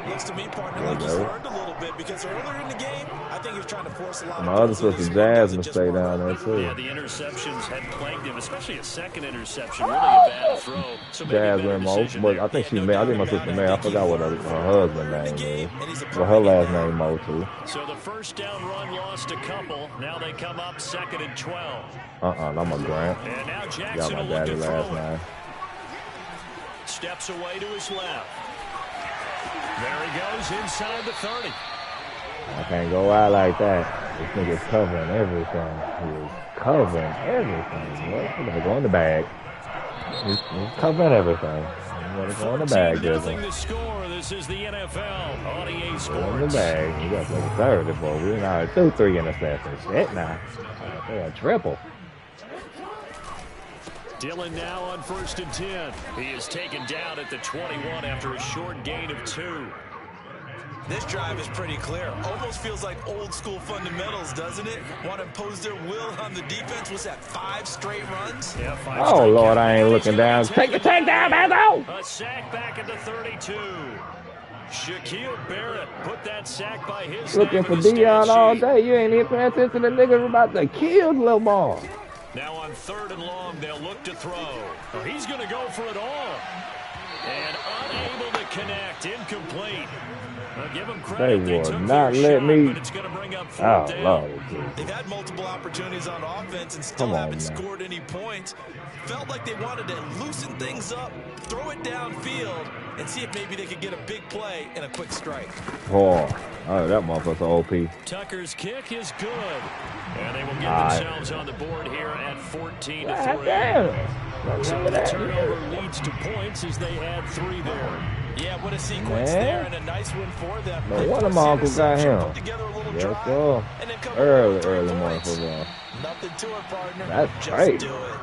Looks to me, partner, like he's learned a little bit because earlier in the game, I think he was trying to force a lot of. My other sister Jasmine stay down there too. Yeah, the interceptions had plagued him, especially a second interception. Really a bad throw. So Jasmine Moe, but I think she married. I think my sister married. I forgot what her husband's name is. But her last name Moe too. So the first down run lost a couple. Now they come up second and 12. Not my Grant. And now Got Jackson my will look daddy to last throw it. name. Steps away to his left. There he goes inside the 30. I can't go out like that. This nigga's covering everything. He is covering everything. He's gonna go in the bag. He's covering everything. He's gonna go in the bag, Nothing to score. This is the NFL on EA Sports. Go in the bag. You got to play the third, boy. We're now at 2-3 interceptions. Shit now. They're a triple. Dillon now on 1st and 10. He is taken down at the 21 after a short gain of 2. This drive is pretty clear. Almost feels like old school fundamentals, doesn't it? Want to impose their will on the defense. Was that 5 straight runs? Yeah, 5 Oh, straight Lord, counts. I ain't looking down. Take the down, man, out. A sack back at the 32. Shaquille Barrett put that sack by his Looking name for in the Dion stat all sheet. day. You ain't even paying attention to the niggas about to kill the little ball. Now on 3rd and long, they'll look to throw. Oh, he's going to go for it all. And unable to connect. Incomplete. They will not let me. Oh, Lord. They've had multiple opportunities on offense and still haven't scored any points. Felt like they wanted to loosen things up, throw it downfield, and see if maybe they could get a big play and a quick strike. Oh, that motherfucker's OP. Tucker's kick is good. And they will get themselves on the board here at 14-3. Damn. So the turnover leads to points as they add 3 there. Yeah, what a sequence there, and a nice win for them. No wonder my uncle got him. Yes, sir. Early morning football. Nothing to it, partner. That's great. Just do it.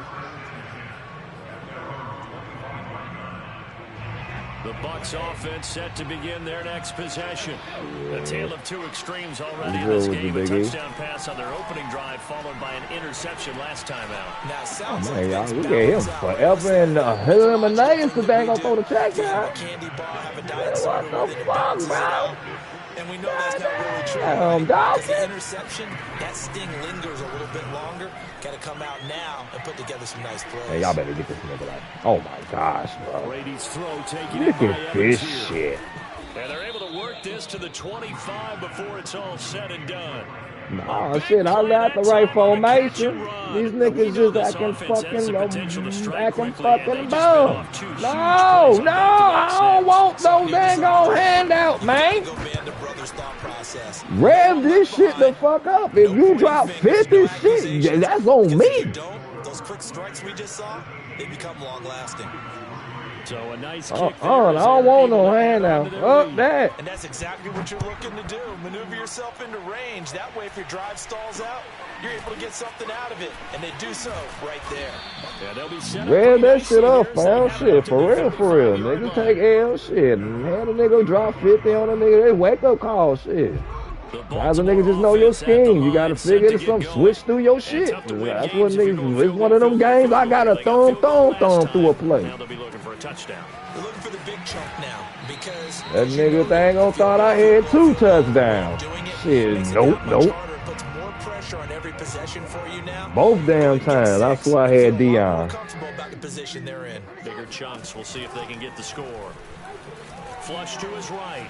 The Bucs offense set to begin their next possession. A tale of 2 extremes already in this game. A touchdown pass on their opening drive, followed by an interception last time out. Now, sounds man, y'all, we get him forever in the eliminations because they ain't gonna throw the touchdown. What the fuck, bro? And we know that's not really true. Dog. The interception, that sting lingers a little bit longer. Got to come out now and put together some nice plays. Hey, y'all better get this nigga out. Oh my gosh, bro. Brady's throw taking Look at this shit. And they're able to work this to the 25 before it's all said and done. Oh shit, I got the right formation. These niggas just acting fucking bum. No, I don't want no dang on handout, man. Rev this shit the fuck up. If you drop 50 shit, that's on me. Those quick strikes we just saw, they become long lasting. So a nice kick I don't want no handout. Up that. And that's exactly what you're looking to do. Maneuver yourself into range. That way, if your drive stalls out, you're able to get something out of it. And they do so right there. Yeah, they'll be set Rev that shit up, man. Shit, for real. Niggas take L shit. And have a nigga drop 50 on a nigga. They wake up call shit. Guys, a nigga just know your scheme. You gotta figure some switch through your shit. That's what niggas. It's one of them games. I gotta thumb through a play. Now they'll be looking for a touchdown. They're looking for the big chunk now because that nigga thing gonna thought I had 2 touchdowns. Shit, nope. Puts more pressure on every possession for you now. Both damn times. I swear I had Dion. Comfortable about the position they're in. Bigger chunks. We'll see if they can get the score. Flush to his right.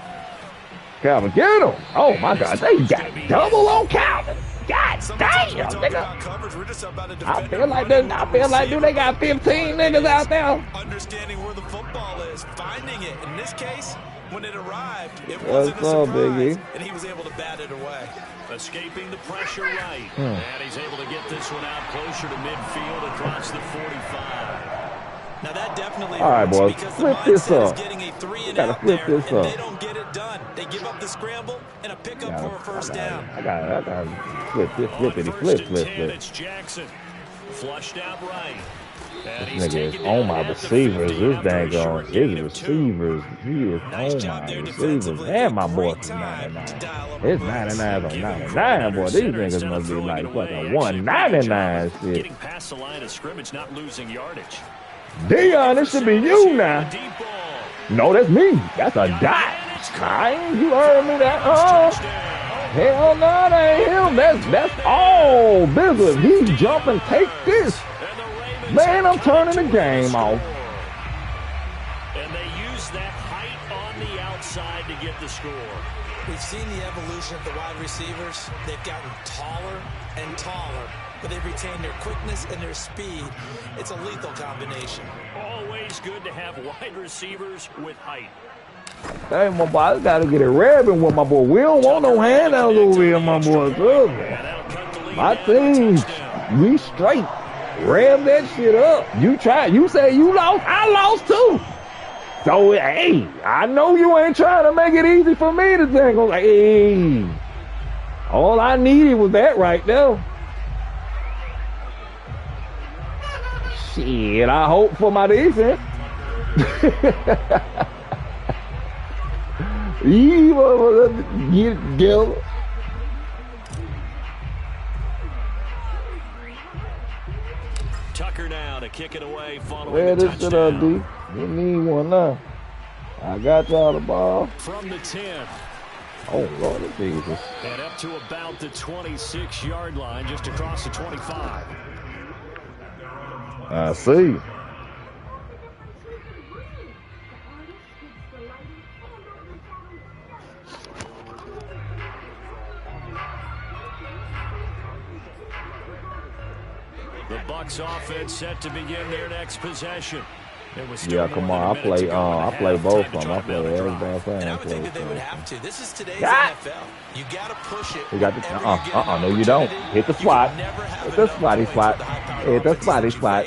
Calvin, get him! Oh my God, they got double on Calvin. God damn, nigga! I feel like dude, they got 15 niggas out there. Understanding where the football is, finding it. In this case, when it arrived, it wasn't a surprise, Biggie? And he was able to bat it away. Escaping the pressure right, and he's able to get this one out closer to midfield across the 45. Now that definitely all right, boys, flip this up. Gotta flip this up. They don't get it done. They give up the scramble and a pickup for a first down. I gotta flip this, flip. It's Jackson. Flushed out right. This nigga is on my receivers. This dang on his receivers. He is on my receivers. And my boy from 99. It's 99 on 99, boy. These niggas must be like fucking 199 shit. Getting past the line of scrimmage, not losing yardage. Dion, this should be you now. No, that's me. That's a dot. You heard me that? Hell no, that ain't him. That's all business. He jump and take this. Man, I'm turning the game off. And they use that height on the outside to get the score. We've seen the evolution of the wide receivers. They've gotten taller and taller, but they've retained their quickness and their speed. It's a lethal combination. Always good to have wide receivers with height. Hey, my boy, I gotta get it revving with my boy. We don't want no handouts over here, my boy. Good, man. My team, we straight. Rev that shit up. You say you lost, I lost too. So, hey, I know you ain't trying to make it easy for me to think. Like, hey, all I needed was that right there. Shit, I hope for my defense. Get it together. Tucker now to kick it away following Where the this shit up, D? We need one now. I got y'all the ball. From the 10. Oh, Lord of Jesus. And up to about the 26-yard line, just across the 25. I see. The Bucks offense set to begin their next possession. Yeah, come on. I play both of them. I play everybody. And I would think that they would have to. This is today's NFL. You got to push it. You got the no, you don't. Hit the spot. Hit the spotty spot. Hit the spotty spot.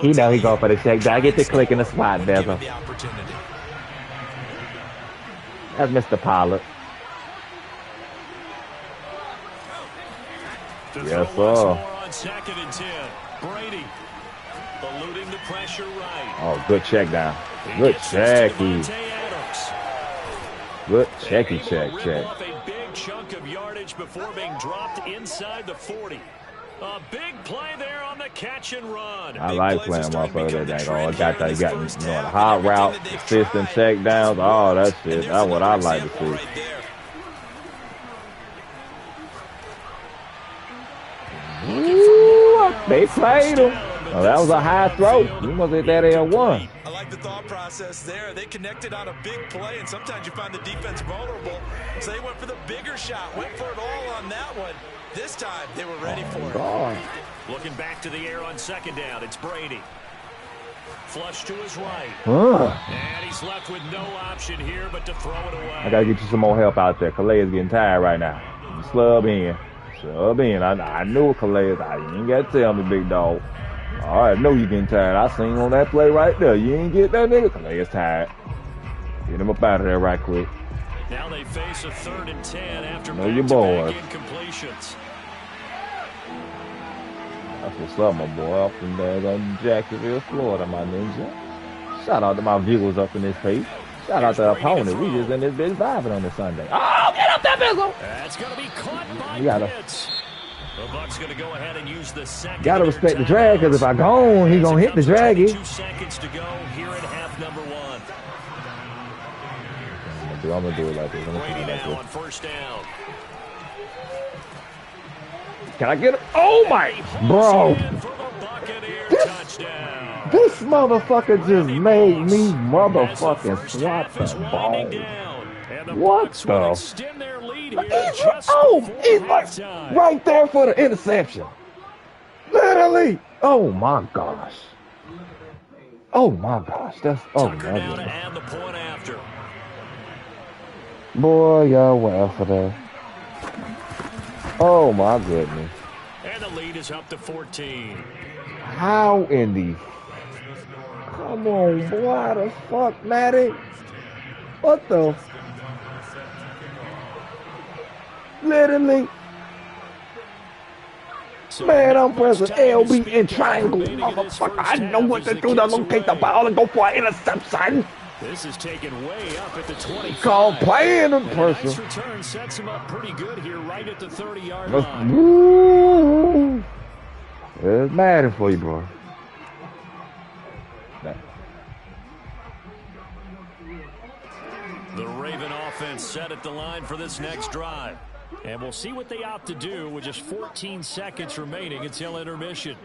He know he going for the check. I get the click in the spot, Bezel. That's Mr. Pollard. Yes, sir. On 2nd and 10. Brady eluding the pressure right. Oh, good check down. Good checky. Good checky check. Off a big chunk of yardage before being dropped inside the 40. A big play there on the catch and run. I like playing motherfucker that got the hot route, assistant check downs. Oh, that's it. That's what I like to see. Ooh, they played him. Oh, that was a high throw. You must hit that L1. I like the thought process there. They connected on a big play, and sometimes you find the defense vulnerable. So they went for the bigger shot, went for it all on that one. This time, they were ready for it. Looking back to the air on 2nd down, it's Brady. Flush to his right. And he's left with no option here but to throw it away. I got to get you some more help out there. Calais is getting tired right now. Slub in. I knew Calais. You ain't got to tell me, big dog. All right, I know you getting tired. I seen on that play right there. You ain't get that nigga. Calais is tired. Get him up out of there right quick. Now they face a 3rd and 10 after back-to-back incompletions. That's what's up, my boy. Up in there in Jacksonville, Florida, my ninja. Shout out to my viewers up in this page. Shout out to the opponent. We just in this bitch vibing on this Sunday. Oh, get up that Bizzle! That's going to be caught by Pitts. The Bucks going to go ahead and use the second. Gotta respect the drag, because if I go on, he gonna hit the draggy. 2 seconds to go here in half number 1. I'm gonna do it like this. Brady now on 1st down. Can I get it? Oh my, bro! This motherfucker just made me motherfucking swat the ball. What the? Oh, he's like right there for the interception. Literally. Oh my gosh. Oh my gosh. That's oh my goodness. Boy, y'all well for that. Oh my goodness. And the lead is up to 14. How in the... Come on, boy. How the fuck, Matty? What the... Literally. Man, I'm pressing LB and triangle. Motherfucker, I know what to do to locate the ball and go for an interception. This is taken way up at the 25. Called playing in person. Nice return sets him up pretty good here, right at the 30-yard line. It's Madden for you, bro. The Raven offense set at the line for this next drive. And we'll see what they opt to do with just 14 seconds remaining until intermission.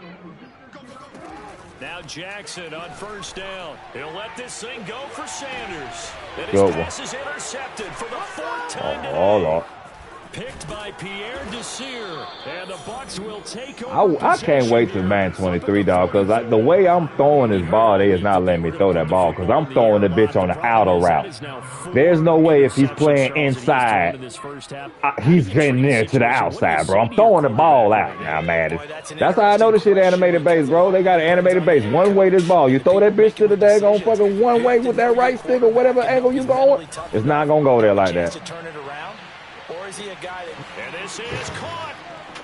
Now Jackson on 1st down. He'll let this thing go for Sanders. And his pass is intercepted for the 4th time today. Picked by Pierre Desir. And the Bucks will take over. I can't wait till man 23, dog, because the way I'm throwing this ball, they is not letting me throw that ball, because I'm throwing the bitch on the outer route. There's no way if he's playing inside, he's getting there to the outside, bro. I'm throwing the ball out now, man. That's how I know this shit animated base, bro. They got an animated base. One way this ball. You throw that bitch to the daggone fucking one way with that right stick or whatever angle you going, it's not going to go there like that. Or is he a guy that... And this is caught.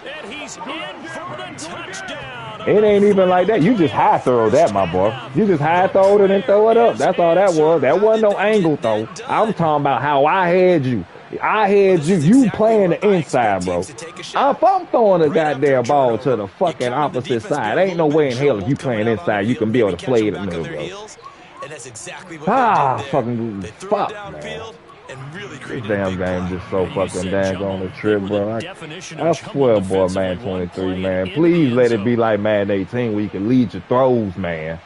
And he's in for the touchdown. It ain't even like that. You just high throw that, my boy. You just high throw it and throw it up. That's all that was. That wasn't no angle throw. I'm talking about how I had you. I had you. You playing the inside, bro. If I'm throwing a goddamn ball to the fucking opposite side, ain't no way in hell if you playing inside you can be able to play it in the middle, bro. Fucking fuck, man. This damn game just so fucking dang on the trip, bro. I swear, boy, man 23, man. Please let it be like Madden 18 where you can lead your throws, man.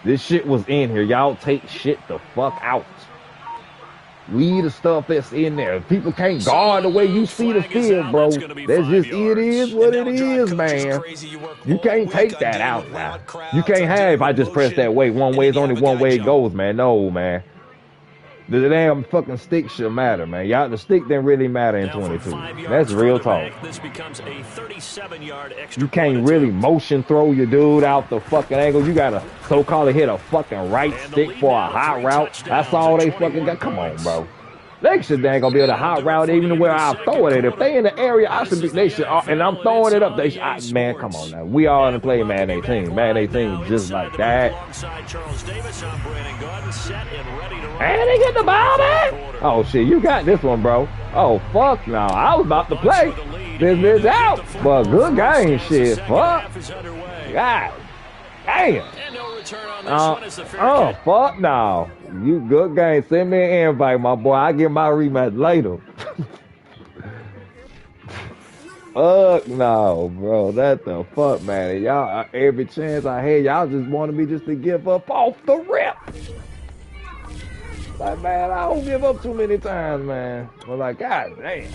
This shit was in here. Y'all take shit the fuck out. Leave the stuff that's in there. People can't guard the way you see the field, bro. That's just, it is what it is, man. You can't take that out now. You can't have, if I just press that way, one way, it's only one way it goes, man. No, man. The damn fucking stick should matter, man. Y'all, the stick didn't really matter in 22. That's real talk. This becomes a 37-yard extra. You can't really motion throw your dude out the fucking angle. You gotta so-called hit a fucking right stick for a hot route. That's all they fucking got. Come on, bro. They should ain't gonna be able to hot route even where I throw it at. If they in the area, I should be. They should, and I'm throwing it up. They should. Man, come on now. We all in the play Madden 18. Madden 18 just like that. And they get the ball back. Oh shit, you got this one, bro. Oh fuck no, I was about to play. This bitch out, but good game, shit. Fuck. God damn. Oh fuck no. You good game. Send me an invite, my boy. I get my rematch later. Fuck no, bro. That the fuck, man. Y'all, every chance I had, y'all just wanted me just to give up off the rip. Like, man, I don't give up too many times, man. But like, god damn.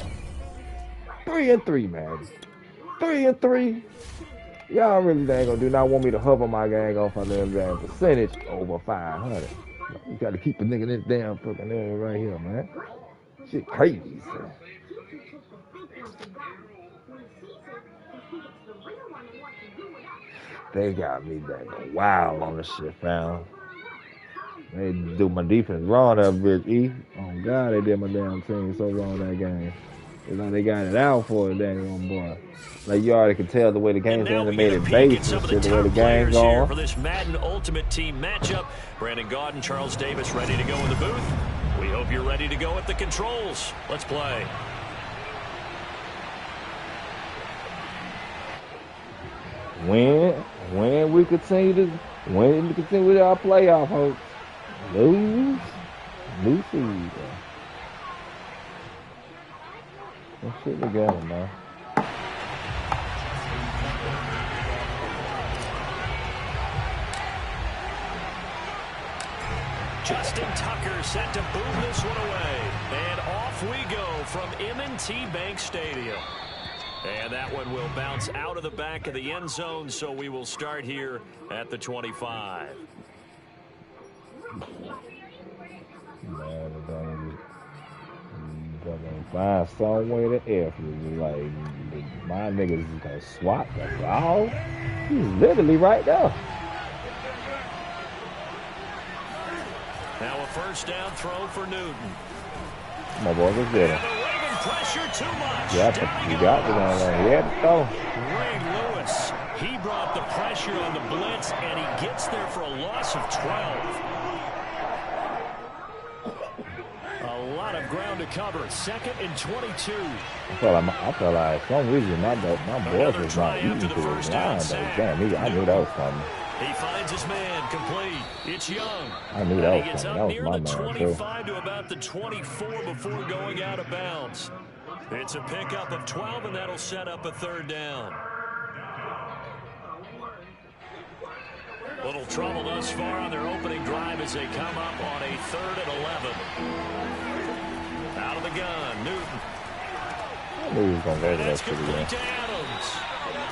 3-3, man. 3-3. Y'all really ain't gonna do not want me to hover my gang off on them damn percentage over 500. You gotta keep a nigga in this damn fucking area right here, man. Shit crazy, son. They got me that wild on this shit, fam. They do my defense wrong, that bitch, E. Oh, God, they did my damn team so wrong that game. It's like they got it out for a damn boy. Like, you already can tell the way the game's animated base and shit, the way the game's going. For this Madden Ultimate Team matchup, Brandon Gaudin, Charles Davis ready to go in the booth. We hope you're ready to go at the controls. Let's play. When we continue with our playoff hopes, lose season. That shit together, man. Justin Tucker set to boom this one away. And off we go from M&T Bank Stadium. And that one will bounce out of the back of the end zone, so we will start here at the 25. Man, gonna find some way to F you. Like, my niggas is gonna swat the ball. He's literally right there. Now a first down throw for Newton. Come on, boy, let's get him. Pressure too much. Yeah, you got it on there. He had to throw. Ray Lewis, he brought the pressure on the blitz, and he gets there for a loss of 12. A lot of ground to cover. 2nd and 22. I felt like for some reason my boys was not eating to his line, though. Damn, I knew that was coming. He finds his man complete. It's Young. I knew that was coming. That was my man, too. 25 to about the 24 before going out of bounds. It's a pickup of 12, and that'll set up a third down. Little trouble thus far on their opening drive as they come up on a 3rd and 11. Out of the gun, Newton. I knew he was going to go to that pretty well.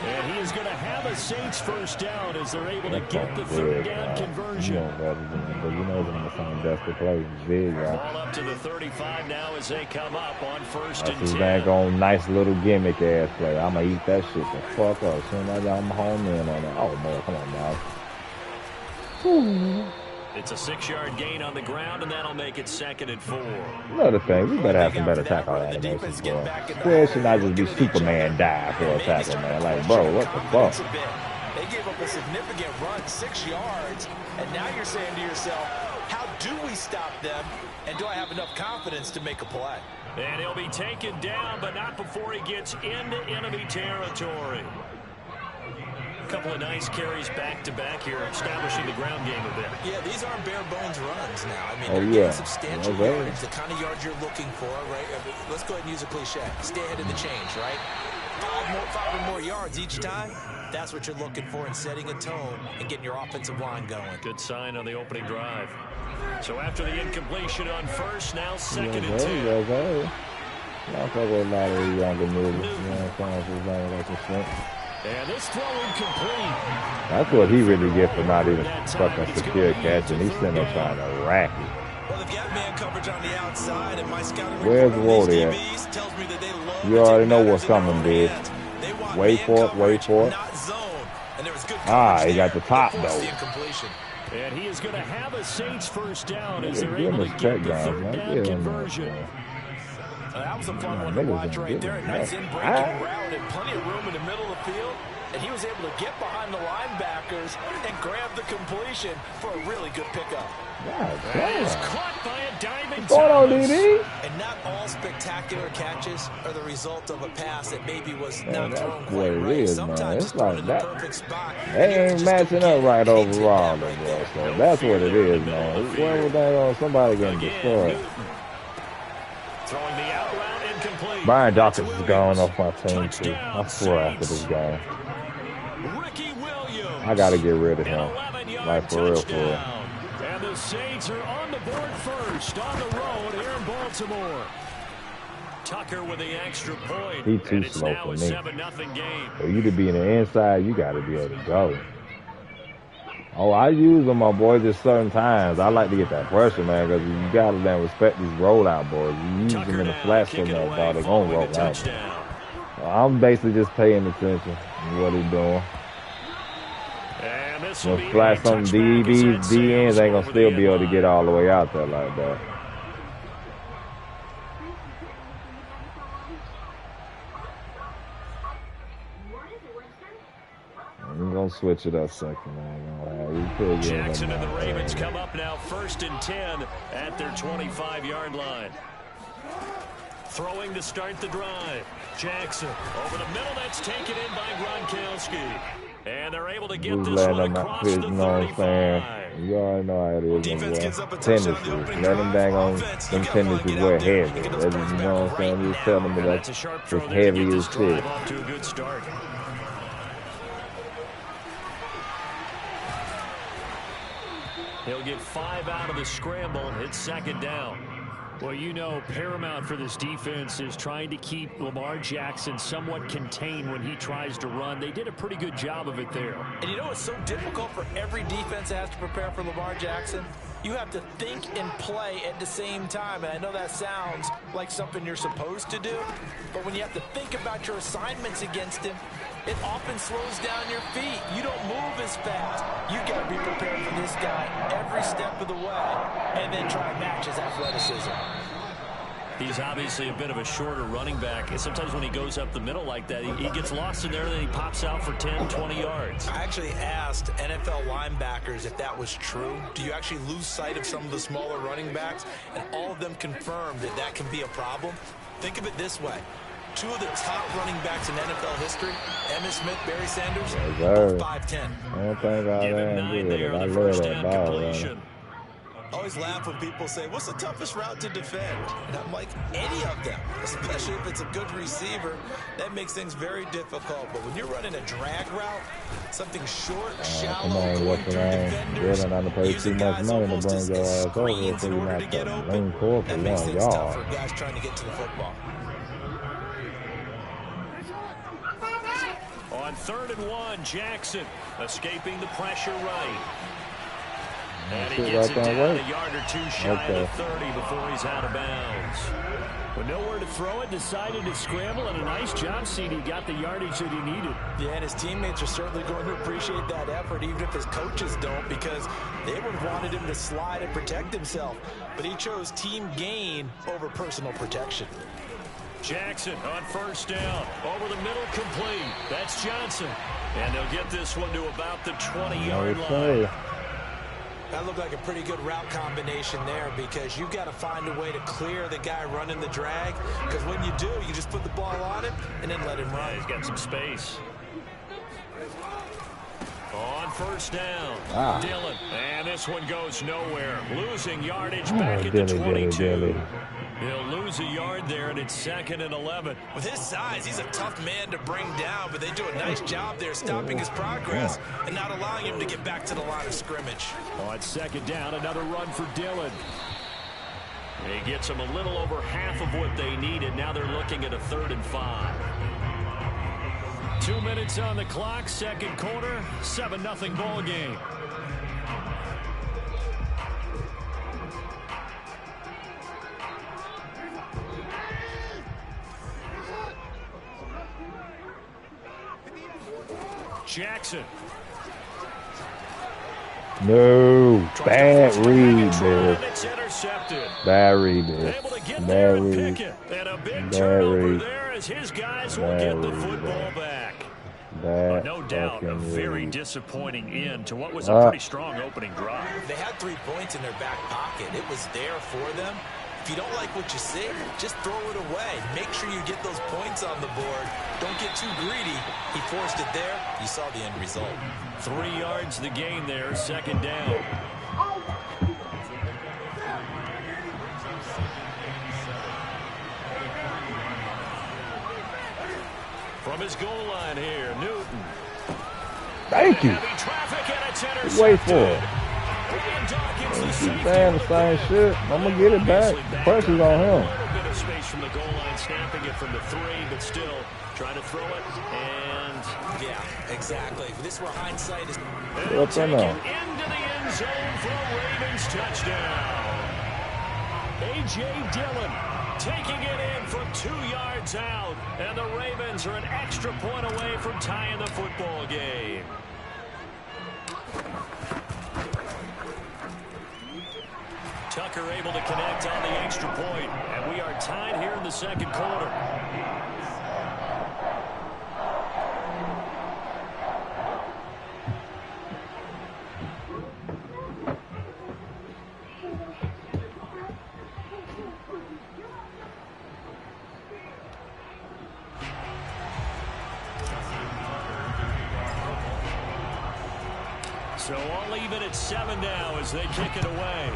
And he is going to have a Saints first down as they're able to get the third down conversion. You know better than him, but you know them the same desperate plays. Big, right? Ball up to the 35 now as they come up on 1st and 10. That's his daggone nice little gimmick ass play. I'm going to eat that shit the fuck up. As soon as I'm home in on that. Oh, man, come on, dog. It's a 6-yard gain on the ground, and that'll make it 2nd and 4. Another thing, we better have some better tackle animations, bro. Square should not just be Superman die for a tackle, man. Like, bro, what the fuck? They gave up a significant run, 6 yards, and now you're saying to yourself, how do we stop them, and do I have enough confidence to make a play? And he'll be taken down, but not before he gets into enemy territory. Couple of nice carries back-to-back here, establishing the ground game a bit. Yeah, these aren't bare-bones runs now. I mean, they're substantial yardage, the kind of yards you're looking for, right? I mean, let's go ahead and use a cliche. Stay ahead of the change, right? five or more yards each time. That's what you're looking for in setting a tone and getting your offensive line going. Good sign on the opening drive. So after the incompletion on first, now second and 2. Y'all fuck with a lot of these younger movies. You know what I'm saying? And this throw incomplete. That's what he really gets for not even fucking secure catching. He's sitting there trying to rack it. Well, they've got man coverage on the outside, and my scouting Where's Wody at? tells me that they love You already know what's coming, dude. Wait for it, wait for it. He got the top, though. And he is going to have a Saints first down as they're Give able him to his get the check third down. down conversion. That was a fun one to watch right there. A nice in-breaking route and plenty of room in the middle of the field. And he was able to get behind the linebackers and grab the completion for a really good pickup. That is caught by a diving DD. And not all spectacular catches are the result of a pass that maybe was not thrown quite what it right. is, Sometimes man. it's It's like in that. the perfect spot. They ain't matching up right overall, bro. So that's what it is, man. Where was that on? Somebody getting destroyed. Throwing the out route incomplete. Brian Dawkins is gone off my team, too. I swear after this game. I got to get rid of him. Like, for real, for real. And the Saints are on the board first on the road here in Baltimore. Tucker with the extra point. He too slow for me. For you to be in the inside, you got to be able to go. Oh, I use them, my boy, just certain times. I like to get that pressure, man, because you got to then respect these rollout boys. You use them in the flat so much, dog, they're going to roll out. So I'm basically just paying attention to what he's doing. When flat some DBs, DNs ain't going to still be able to get all the way out there like that. I'm going to switch it up second, man. Jackson and the Ravens come up now first and 10 at their 25-yard line. Throwing to start the drive. Jackson over the middle. That's taken in by Gronkowski. And they're able to get this one across the 35. You already know how it is. Tendencies. Let them bang on them tendencies wear heavy. You know what I'm saying? You tell them that it's heavy as shit. Off to a good start. He'll get 5 out of the scramble. It's second down. Well, you know, paramount for this defense is trying to keep Lamar Jackson somewhat contained when he tries to run. They did a pretty good job of it there. And you know it's so difficult for every defense that has to prepare for Lamar Jackson? You have to think and play at the same time. And I know that sounds like something you're supposed to do, but when you have to think about your assignments against him, it often slows down your feet. You don't move as fast. You got to be prepared for this guy every step of the way and then try and match his athleticism. He's obviously a bit of a shorter running back. And sometimes when he goes up the middle like that, he gets lost in there and then he pops out for 10, 20 yards. I actually asked NFL linebackers if that was true. Do you actually lose sight of some of the smaller running backs? And all of them confirmed that that can be a problem. Think of it this way. 2 of the top running backs in NFL history, Emmitt Smith, Barry Sanders, both 5'10". I don't think I love that ball, man. I always laugh when people say, what's the toughest route to defend? And I'm like, any of them, especially if it's a good receiver. That makes things very difficult. But when you're running a drag route, something short, shallow, going through defenders, using guys almost as screens in order to get open, that makes things tough for guys trying to get to the football. On 3rd and 1, Jackson escaping the pressure right. And he gets it down a yard or 2 shy of the 30 before he's out of bounds. With nowhere to throw it, decided to scramble, and a nice job seeing he got the yardage that he needed. Yeah, and his teammates are certainly going to appreciate that effort, even if his coaches don't, because they would have wanted him to slide and protect himself. But he chose team gain over personal protection. Jackson on 1st down. Over the middle, complete. That's Johnson. And they'll get this one to about the 20-yard line. That looked like a pretty good route combination there because you've got to find a way to clear the guy running the drag. Because when you do, you just put the ball on him and then let him run. He's got some space. On 1st down, Dillon. And this one goes nowhere. Losing yardage back at the 22. He'll lose a yard there, and it's 2nd and 11. With his size, he's a tough man to bring down, but they do a nice job there stopping his progress and not allowing him to get back to the line of scrimmage. On 2nd down, another run for Dillon. He gets them a little over half of what they needed. Now they're looking at a 3rd and 5. 2 minutes on the clock, 2nd quarter, 7-0 ball game. Jackson. No, bad read, Bill. It's intercepted. Bad read, Bill. Able to get Bad there and read. pick it. And a big Bad turnover read. there as his guys will Bad get the read, football back. Bad No doubt, a fucking very read. disappointing end to what was a pretty strong opening drive. They had 3 points in their back pocket. It was there for them. If you don't like what you see, just throw it away. Make sure you get those points on the board. Don't get too greedy. He forced it there. You saw the end result. 3 yards the gain there, 2nd down. From his goal line here, Newton. Thank you. Heavy traffic and it's intercepted. Wait for it. Ryan Dawkins, the Keep safety. saying the same shit. I'm going to get it back. Pressure's on him. A little bit of space from the goal line, snapping it from the 3, but still trying to throw it. And Yeah, exactly. This is where hindsight is. they'll What's take in it there? into the end zone for a Ravens touchdown. A.J. Dillon taking it in from 2 yards out. And the Ravens are an extra point away from tying the football game. Tucker able to connect on the extra point, and we are tied here in the 2nd quarter. So all even at 7 now as they kick it away.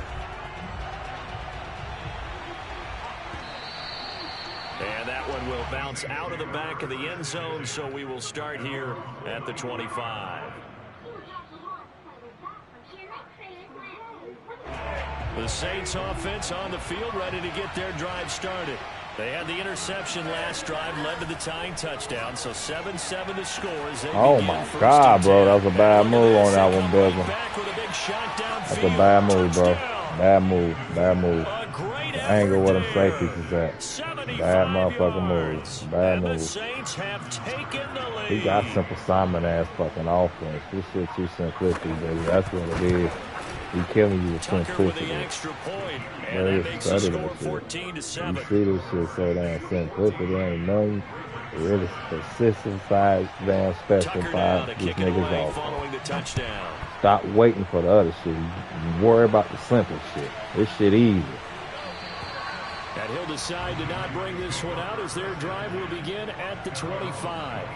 And that one will bounce out of the back of the end zone, so we will start here at the 25. The Saints offense on the field, ready to get their drive started. They had the interception last drive, led to the tying touchdown, so 7-7 to score as they Oh, begin my first God, and bro. 10. That was a bad move on that one, Bill. Back with a big shot That's a downfield. bad move, bro. Touchdown. Bad move. Bad move. A great The angle where them effort safeties is there. at. 75 Bad motherfucking yards. move. Bad And the move. Saints have taken the lead. He got Simple Simon ass fucking offense. This shit too simplistic, baby. That's what it is. He killing you with Tucker with the simplicity. extra point, Yeah, and that it's makes the studied score this shit. 14-7. You see this shit so damn simplicity. Ain't nothing really consistent side damn special Tucker now about to these kick it niggas away off. following the touchdown. Stop waiting for the other shit. You worry about the simple shit. This shit easy. And he'll decide to not bring this one out as their drive will begin at the 25.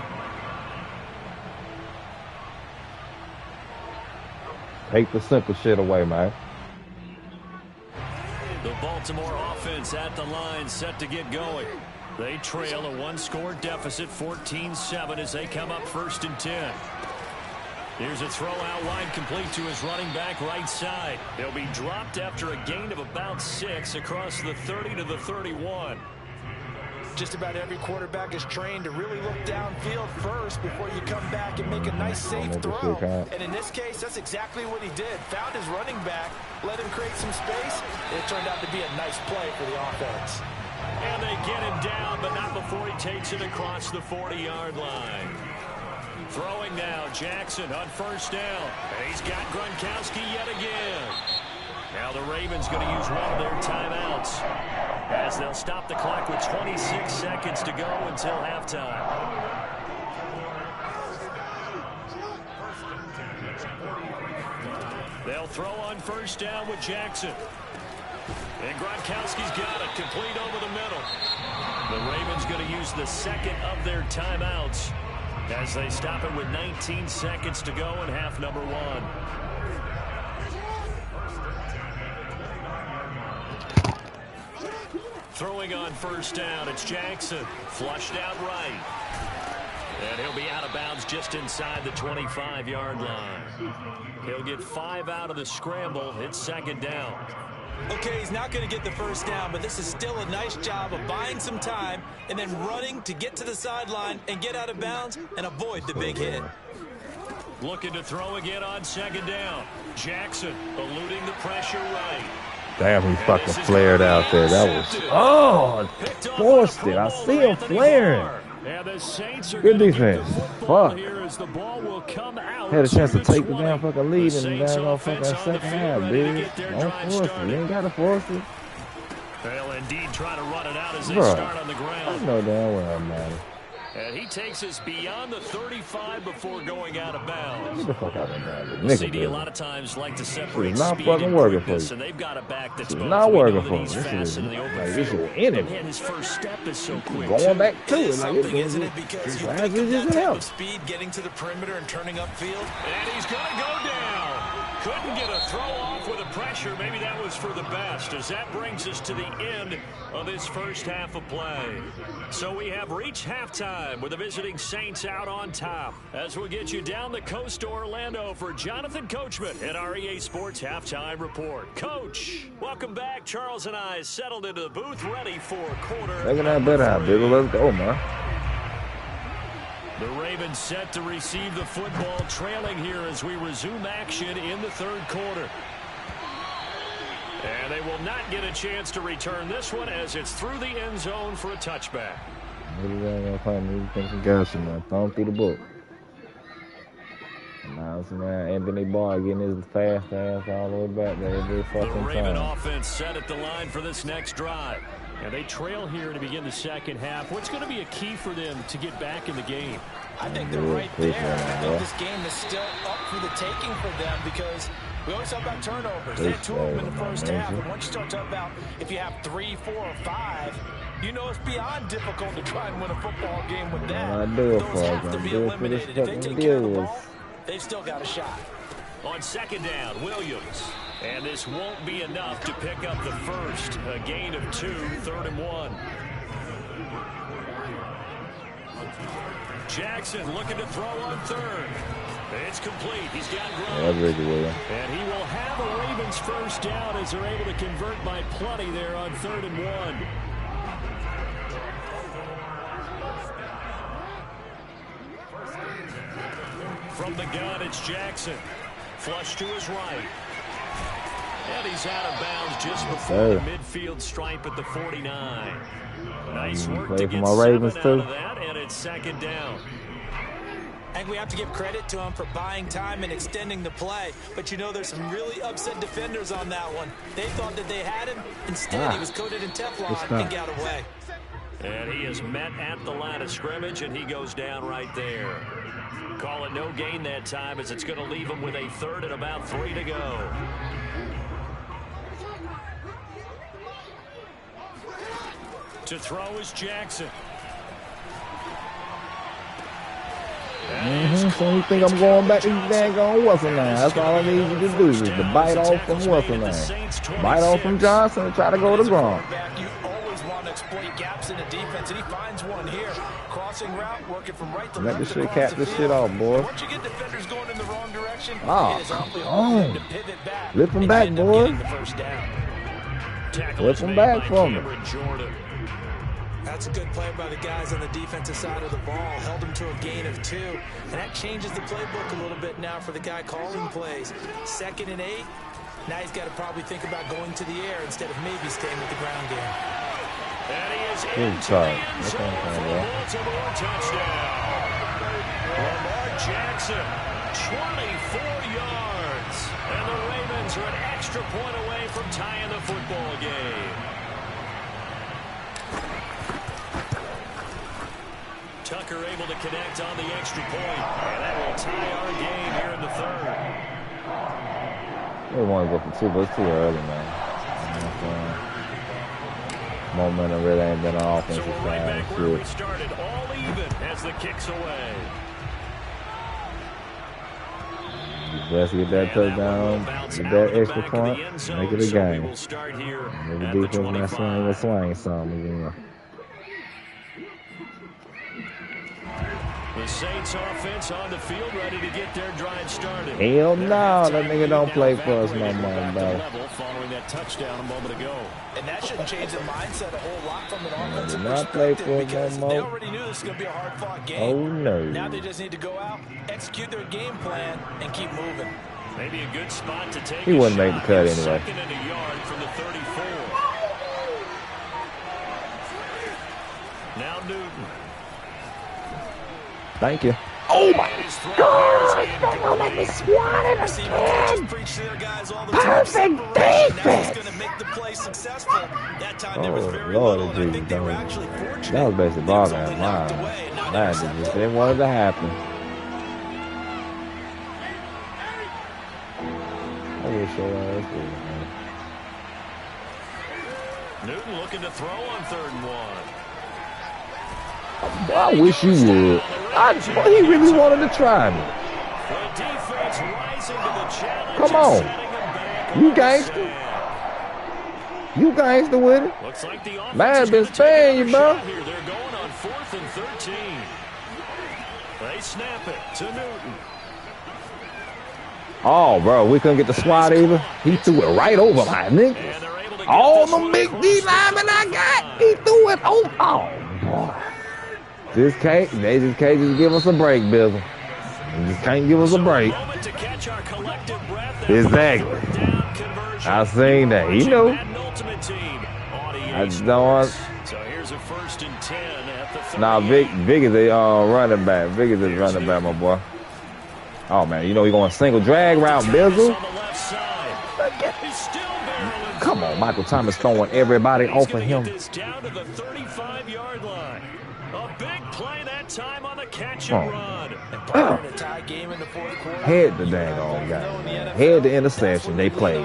Take the simple shit away, man. The Baltimore offense at the line, set to get going. They trail a 1-score deficit, 14-7, as they come up 1st and 10. Here's a throw out wide, complete to his running back right side. They'll be dropped after a gain of about 6 across the 30 to the 31. Just about every quarterback is trained to really look downfield first before you come back and make a nice, safe throw. And in this case, that's exactly what he did. Found his running back, let him create some space. It turned out to be a nice play for the offense. And they get him down, but not before he takes it across the 40-yard line. Throwing now, Jackson on 1st down. And he's got Gronkowski yet again. Now the Ravens going to use one of their timeouts as they'll stop the clock with 26 seconds to go until halftime. They'll throw on 1st down with Jackson. And Gronkowski's got it, complete over the middle. The Ravens going to use the 2nd of their timeouts as they stop it with 19 seconds to go in half number 1. Throwing on first down, it's Jackson. Flushed out right. And he'll be out of bounds just inside the 25-yard line. He'll get 5 out of the scramble. It's second down. Okay, he's not going to get the first down, but this is still a nice job of buying some time and then running to get to the sideline and get out of bounds and avoid the big hit. Looking to throw again on second down. Jackson eluding the pressure right. Damn, he fucking flared out there. That was, forced it. I see him flaring. Good defense. Fuck. Had a chance to take the damn fucking lead in the damn fucking second half, dude. Don't force it. You ain't got to force it. They'll indeed try to run it out as they start on the ground. I know damn well, man. And he takes us beyond the 35 before going out of bounds. Get the fuck out of there. CD a lot of times like to separate not speed fucking and working quickness, for you. and they've got a back that's It's both. not working for him. him. This is And enemy. his first step is so quick. Going back to it. Something, isn't it? Because you think of that type of speed, getting to the perimeter and turning upfield. And he's going to go down. Couldn't get a throw off with the pressure. Maybe that was for the best, as that brings us to the end of this first half of play. So we have reached halftime with the visiting Saints out on top. As we'll get you down the coast to Orlando for Jonathan Coachman at our EA Sports Halftime Report. Coach, welcome back. Charles and I settled into the booth ready for quarter. Taking that bet out, baby. Let's go, man. The Ravens set to receive the football, trailing here as we resume action in the third quarter. And they will not get a chance to return this one as it's through the end zone for a touchback. Maybe they're going to find me thinking Garrison, man. Throw him through the book. Now it's man Anthony Barr getting his fast ass all the way back there every fucking time. The Raven offense set at the line for this next drive. And they trail here to begin the second half. What's going to be a key for them to get back in the game? I think they're right there. I think this game is still up for the taking for them because we always talk about turnovers. They had 2 of them in the first half. And once you start talking about if you have 3, 4, or 5, you know it's beyond difficult to try and win a football game with that. Those have to be eliminated. If they take care of the ball, they've still got a shot. On second down, Williams. And this won't be enough to pick up the first. A gain of 2, 3rd and 1. Jackson looking to throw on third. It's complete. He's got Gronk. And he will have a Ravens first down as they're able to convert by plenty there on 3rd and 1. From the gun, it's Jackson. Flush to his right. And he's out of bounds just before the midfield stripe at the 49. Nice work to get 7 out of that, and it's second down. I think we have to give credit to him for buying time and extending the play. But, you know, there's some really upset defenders on that one. They thought that they had him. Instead, he was coated in Teflon and got away. And he is met at the line of scrimmage, and he goes down right there. Call it no gain that time as it's going to leave him with a 3rd and about 3 to go. To throw is Jackson. So you think I'm going back to these daggone what's-her-name? That's all I need you to do is to bite off from what's-her-name. Bite off from Johnson and try to go to Gronk. You always want to exploit gaps in the defense, and he finds one here. Crossing route, working from right to left. Let this shit cap this shit off, boy. Once you get defenders going in the wrong direction, it is awfully hard to pivot back. Lift him back, boy. Lift him back for me. That's a good play by the guys on the defensive side of the ball. Held him to a gain of 2. And that changes the playbook a little bit now for the guy calling plays. 2nd and 8. Now he's got to probably think about going to the air instead of maybe staying with the ground game. And he is into the end zone for a Baltimore touchdown. Lamar Jackson, 24 yards. And the Ravens are an extra point away from tying the football game. Tucker able to connect on the extra point, and that will tie our game here in the 3rd. We want to go for 2, but it's too early, man. Momentum really ain't been on offensive side. So we're right back where we started, all even as the kick's away. Let's get that touchdown, get that extra point, make it a game. Maybe defense might swing something again. The Saints offense on the field, ready to get their drive started. Hell no, that nigga don't play for us no more, bro. Following that touchdown a moment ago. And that shouldn't change the mindset a whole lot from an offensive not play for because no they more. already knew this was going to be a hard-fought game. Oh, no. Now they just need to go out, execute their game plan, and keep moving. Maybe a good spot to take. He wouldn't make the cut anyway. Second and a yard from the 34. Now Newton. Thank you. Oh my God! They're gonna make me swat it again. Perfect defense. Oh Lord, Jesus! That was basically ball game. That just didn't want it to happen. I wish your ass would, man. Newton looking to throw on 3rd and 1. I wish you would. He really wanted to try me. Come on. You gangster. You gangster with it. Man, been sparing you, bro. They're going on 4th and 13. They snap it to Newton. Oh, bro, we couldn't get the swat either. He threw it right over my niggas. All the big D linemen I got, he threw it over. Oh, boy. They just can't give us a break, Bizzle. They just can't give us a break. Exactly. I seen that. He knew. I just don't want. Nah, Vic is a running back. Vic is a running back, my boy. Oh man, you know he going single drag route, Bizzle. Come on, Michael Thomas throwing everybody off of him. Down to the 35-yard line. A big play that time on the catch and run. Head the dang on guy. Head the interception they played.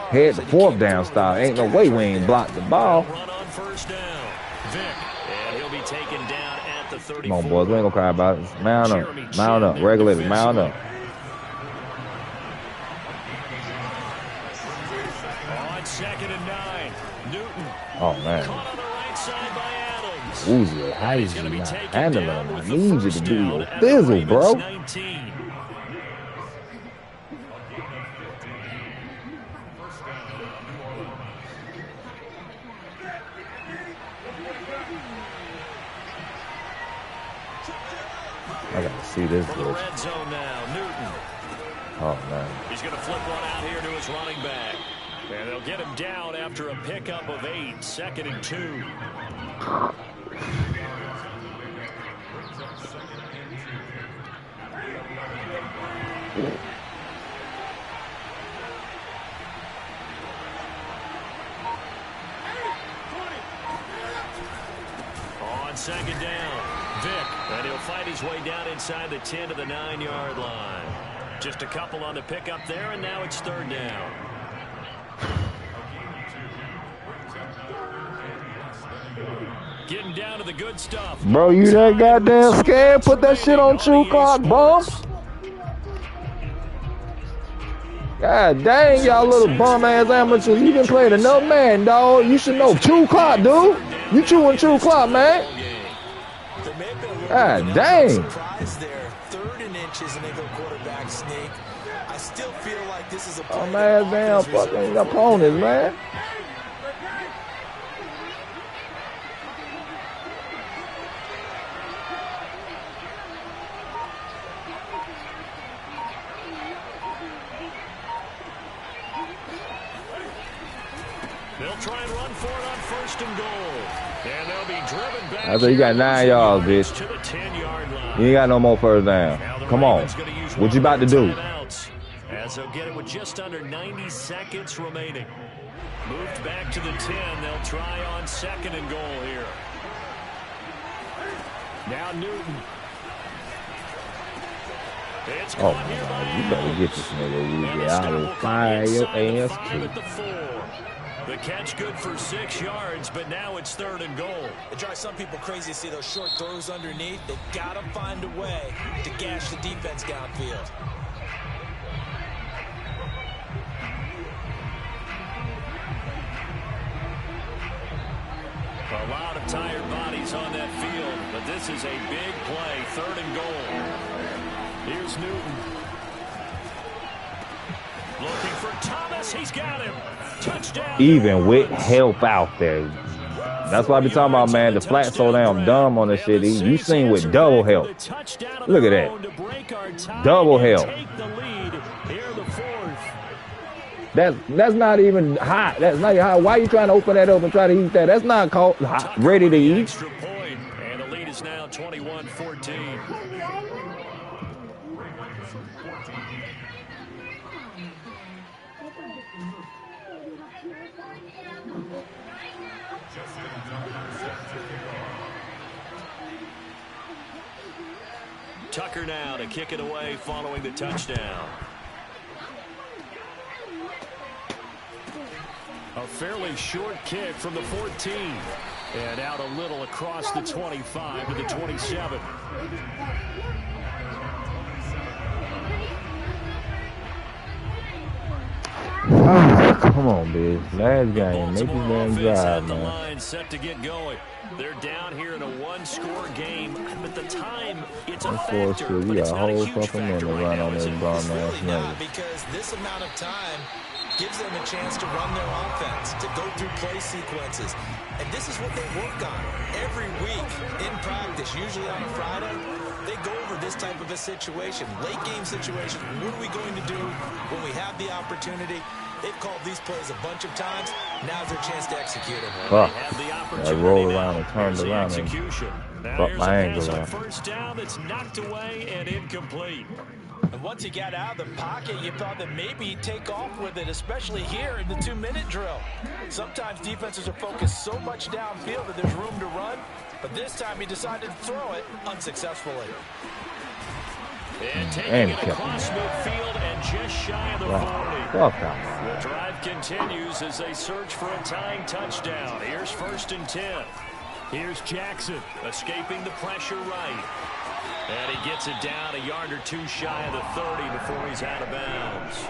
Head the 4th down style. Ain't no way we ain't blocked the ball. Run on 1st down. Vic, and he'll be taken down at the 34. Come on, boys. We ain't gonna cry about it. Mount up. Mount up. Regulators, mount up. On 2nd and 9. Newton. Oh, man. Caught on the right side by Adams. Uzi, how is you not handling them? I need you to do your thizzle, bro. 19. I gotta see this For the red zone now, Newton. Oh, man. He's going to flip one out here to his running back. And they'll get him down after a pickup of 8. 2nd and 2. On 2nd down, Vic, and he'll fight his way down inside the 10 to the 9-yard line. Just a couple on the pickup there, and now it's 3rd down. Getting down to the good stuff. Bro, you that goddamn scared? Put that shit on True Clock, bum. God dang, y'all little bum-ass amateurs. You been playing enough, man, dog. You should know True Clock, dude. You chewing True Clock, man. God dang. 3rd and inches, and they go quarterback sneak. I still feel like this is a play. Oh, man, damn fucking opponents, man. They'll try and run for it on 1st and goal. And they'll be driven back. I said you got 9 yards, bitch. To the 10-yard line. You ain't got no more 1st down. Come on. What you about to do? As they'll get it with just under 90 seconds remaining. Moved back to the 10. They'll try on 2nd and goal here. Now Newton. It's Oh, man, you better get this nigga. You get out of fire your ass, too. The catch good for 6 yards, but now it's 3rd and goal. It drives some people crazy to see those short throws underneath. They've got to find a way to gash the defense downfield. A lot of tired bodies on that field, but this is a big play, 3rd and goal. Here's Newton. Looking for Thomas. He's got him. Touchdown. Even with help out there. That's what I be talking about, man. The flat so damn dumb on this shit. You seen with double help. Look at that. Double help. That's not even hot. That's not hot. Why are you trying to open that up and try to eat that? That's not called hot, ready to eat. Extra point, and the lead is now 21-14. Tucker now to kick it away following the touchdown. A fairly short kick from the 14. And out a little across the 25 to the 27. Oh, come on, bitch. Last game. Make this damn drive, the man. line set to get going. They're down here in a one-score game, but the time, it's a factor, but it's not a huge factor right now. It's really not, because this amount of time gives them a chance to run their offense, to go through play sequences. And this is what they work on every week in practice, usually on a Friday. They go over this type of a situation, late game situation. What are we going to do when we have the opportunity? They've called these plays a bunch of times. Now's their chance to execute them. I rolled around and turned around and brought my ankle out. First down that's knocked away and incomplete. And once he got out of the pocket, you thought that maybe he'd take off with it, especially here in the 2-minute drill. Sometimes defenses are focused so much downfield that there's room to run, but this time he decided to throw it unsuccessfully. And taking it across midfield and just shy of the 40. The drive continues as they search for a tying touchdown. Here's 1st and 10. Here's Jackson escaping the pressure right. And he gets it down a yard or two shy of the 30 before he's out of bounds.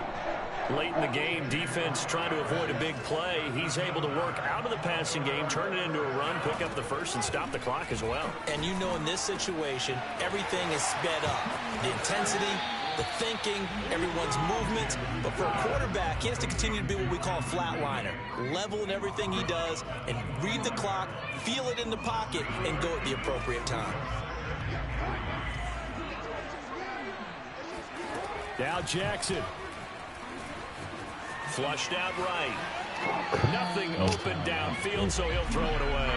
Late in the game, defense trying to avoid a big play. He's able to work out of the passing game, turn it into a run, pick up the first, and stop the clock as well. And you know in this situation, everything is sped up. The intensity, the thinking, everyone's movements. But for a quarterback, he has to continue to be what we call a flatliner. Level in everything he does and read the clock, feel it in the pocket, and go at the appropriate time. Now Jackson. Flushed out right. Nothing open downfield, so he'll throw it away.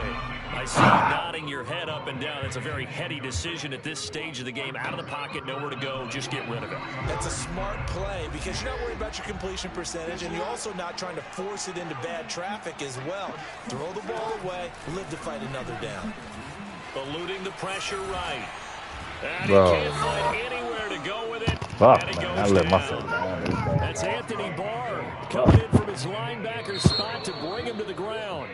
I see you nodding your head up and down. It's a very heady decision at this stage of the game. Out of the pocket, nowhere to go. Just get rid of it. That's a smart play because you're not worried about your completion percentage, and you're also not trying to force it into bad traffic as well. Throw the ball away, live to fight another down. Eluding the pressure right. And he can't find anywhere to go with it. Fuck, man, I let myself down. That's Anthony Barr coming in from his linebacker spot to bring him to the ground.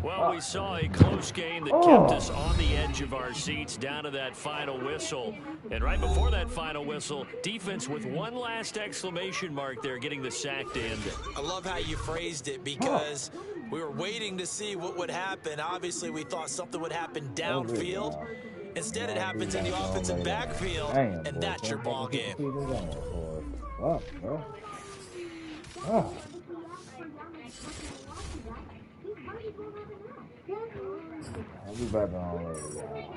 Well, we saw a close game that kept us on the edge of our seats down to that final whistle. And right before that final whistle, defense with one last exclamation mark there, getting the sack to end it. I love how you phrased it because we were waiting to see what would happen. Obviously, we thought something would happen downfield. Instead, it happens in the offensive backfield, and that's your ball game. I'll be back on later, y'all.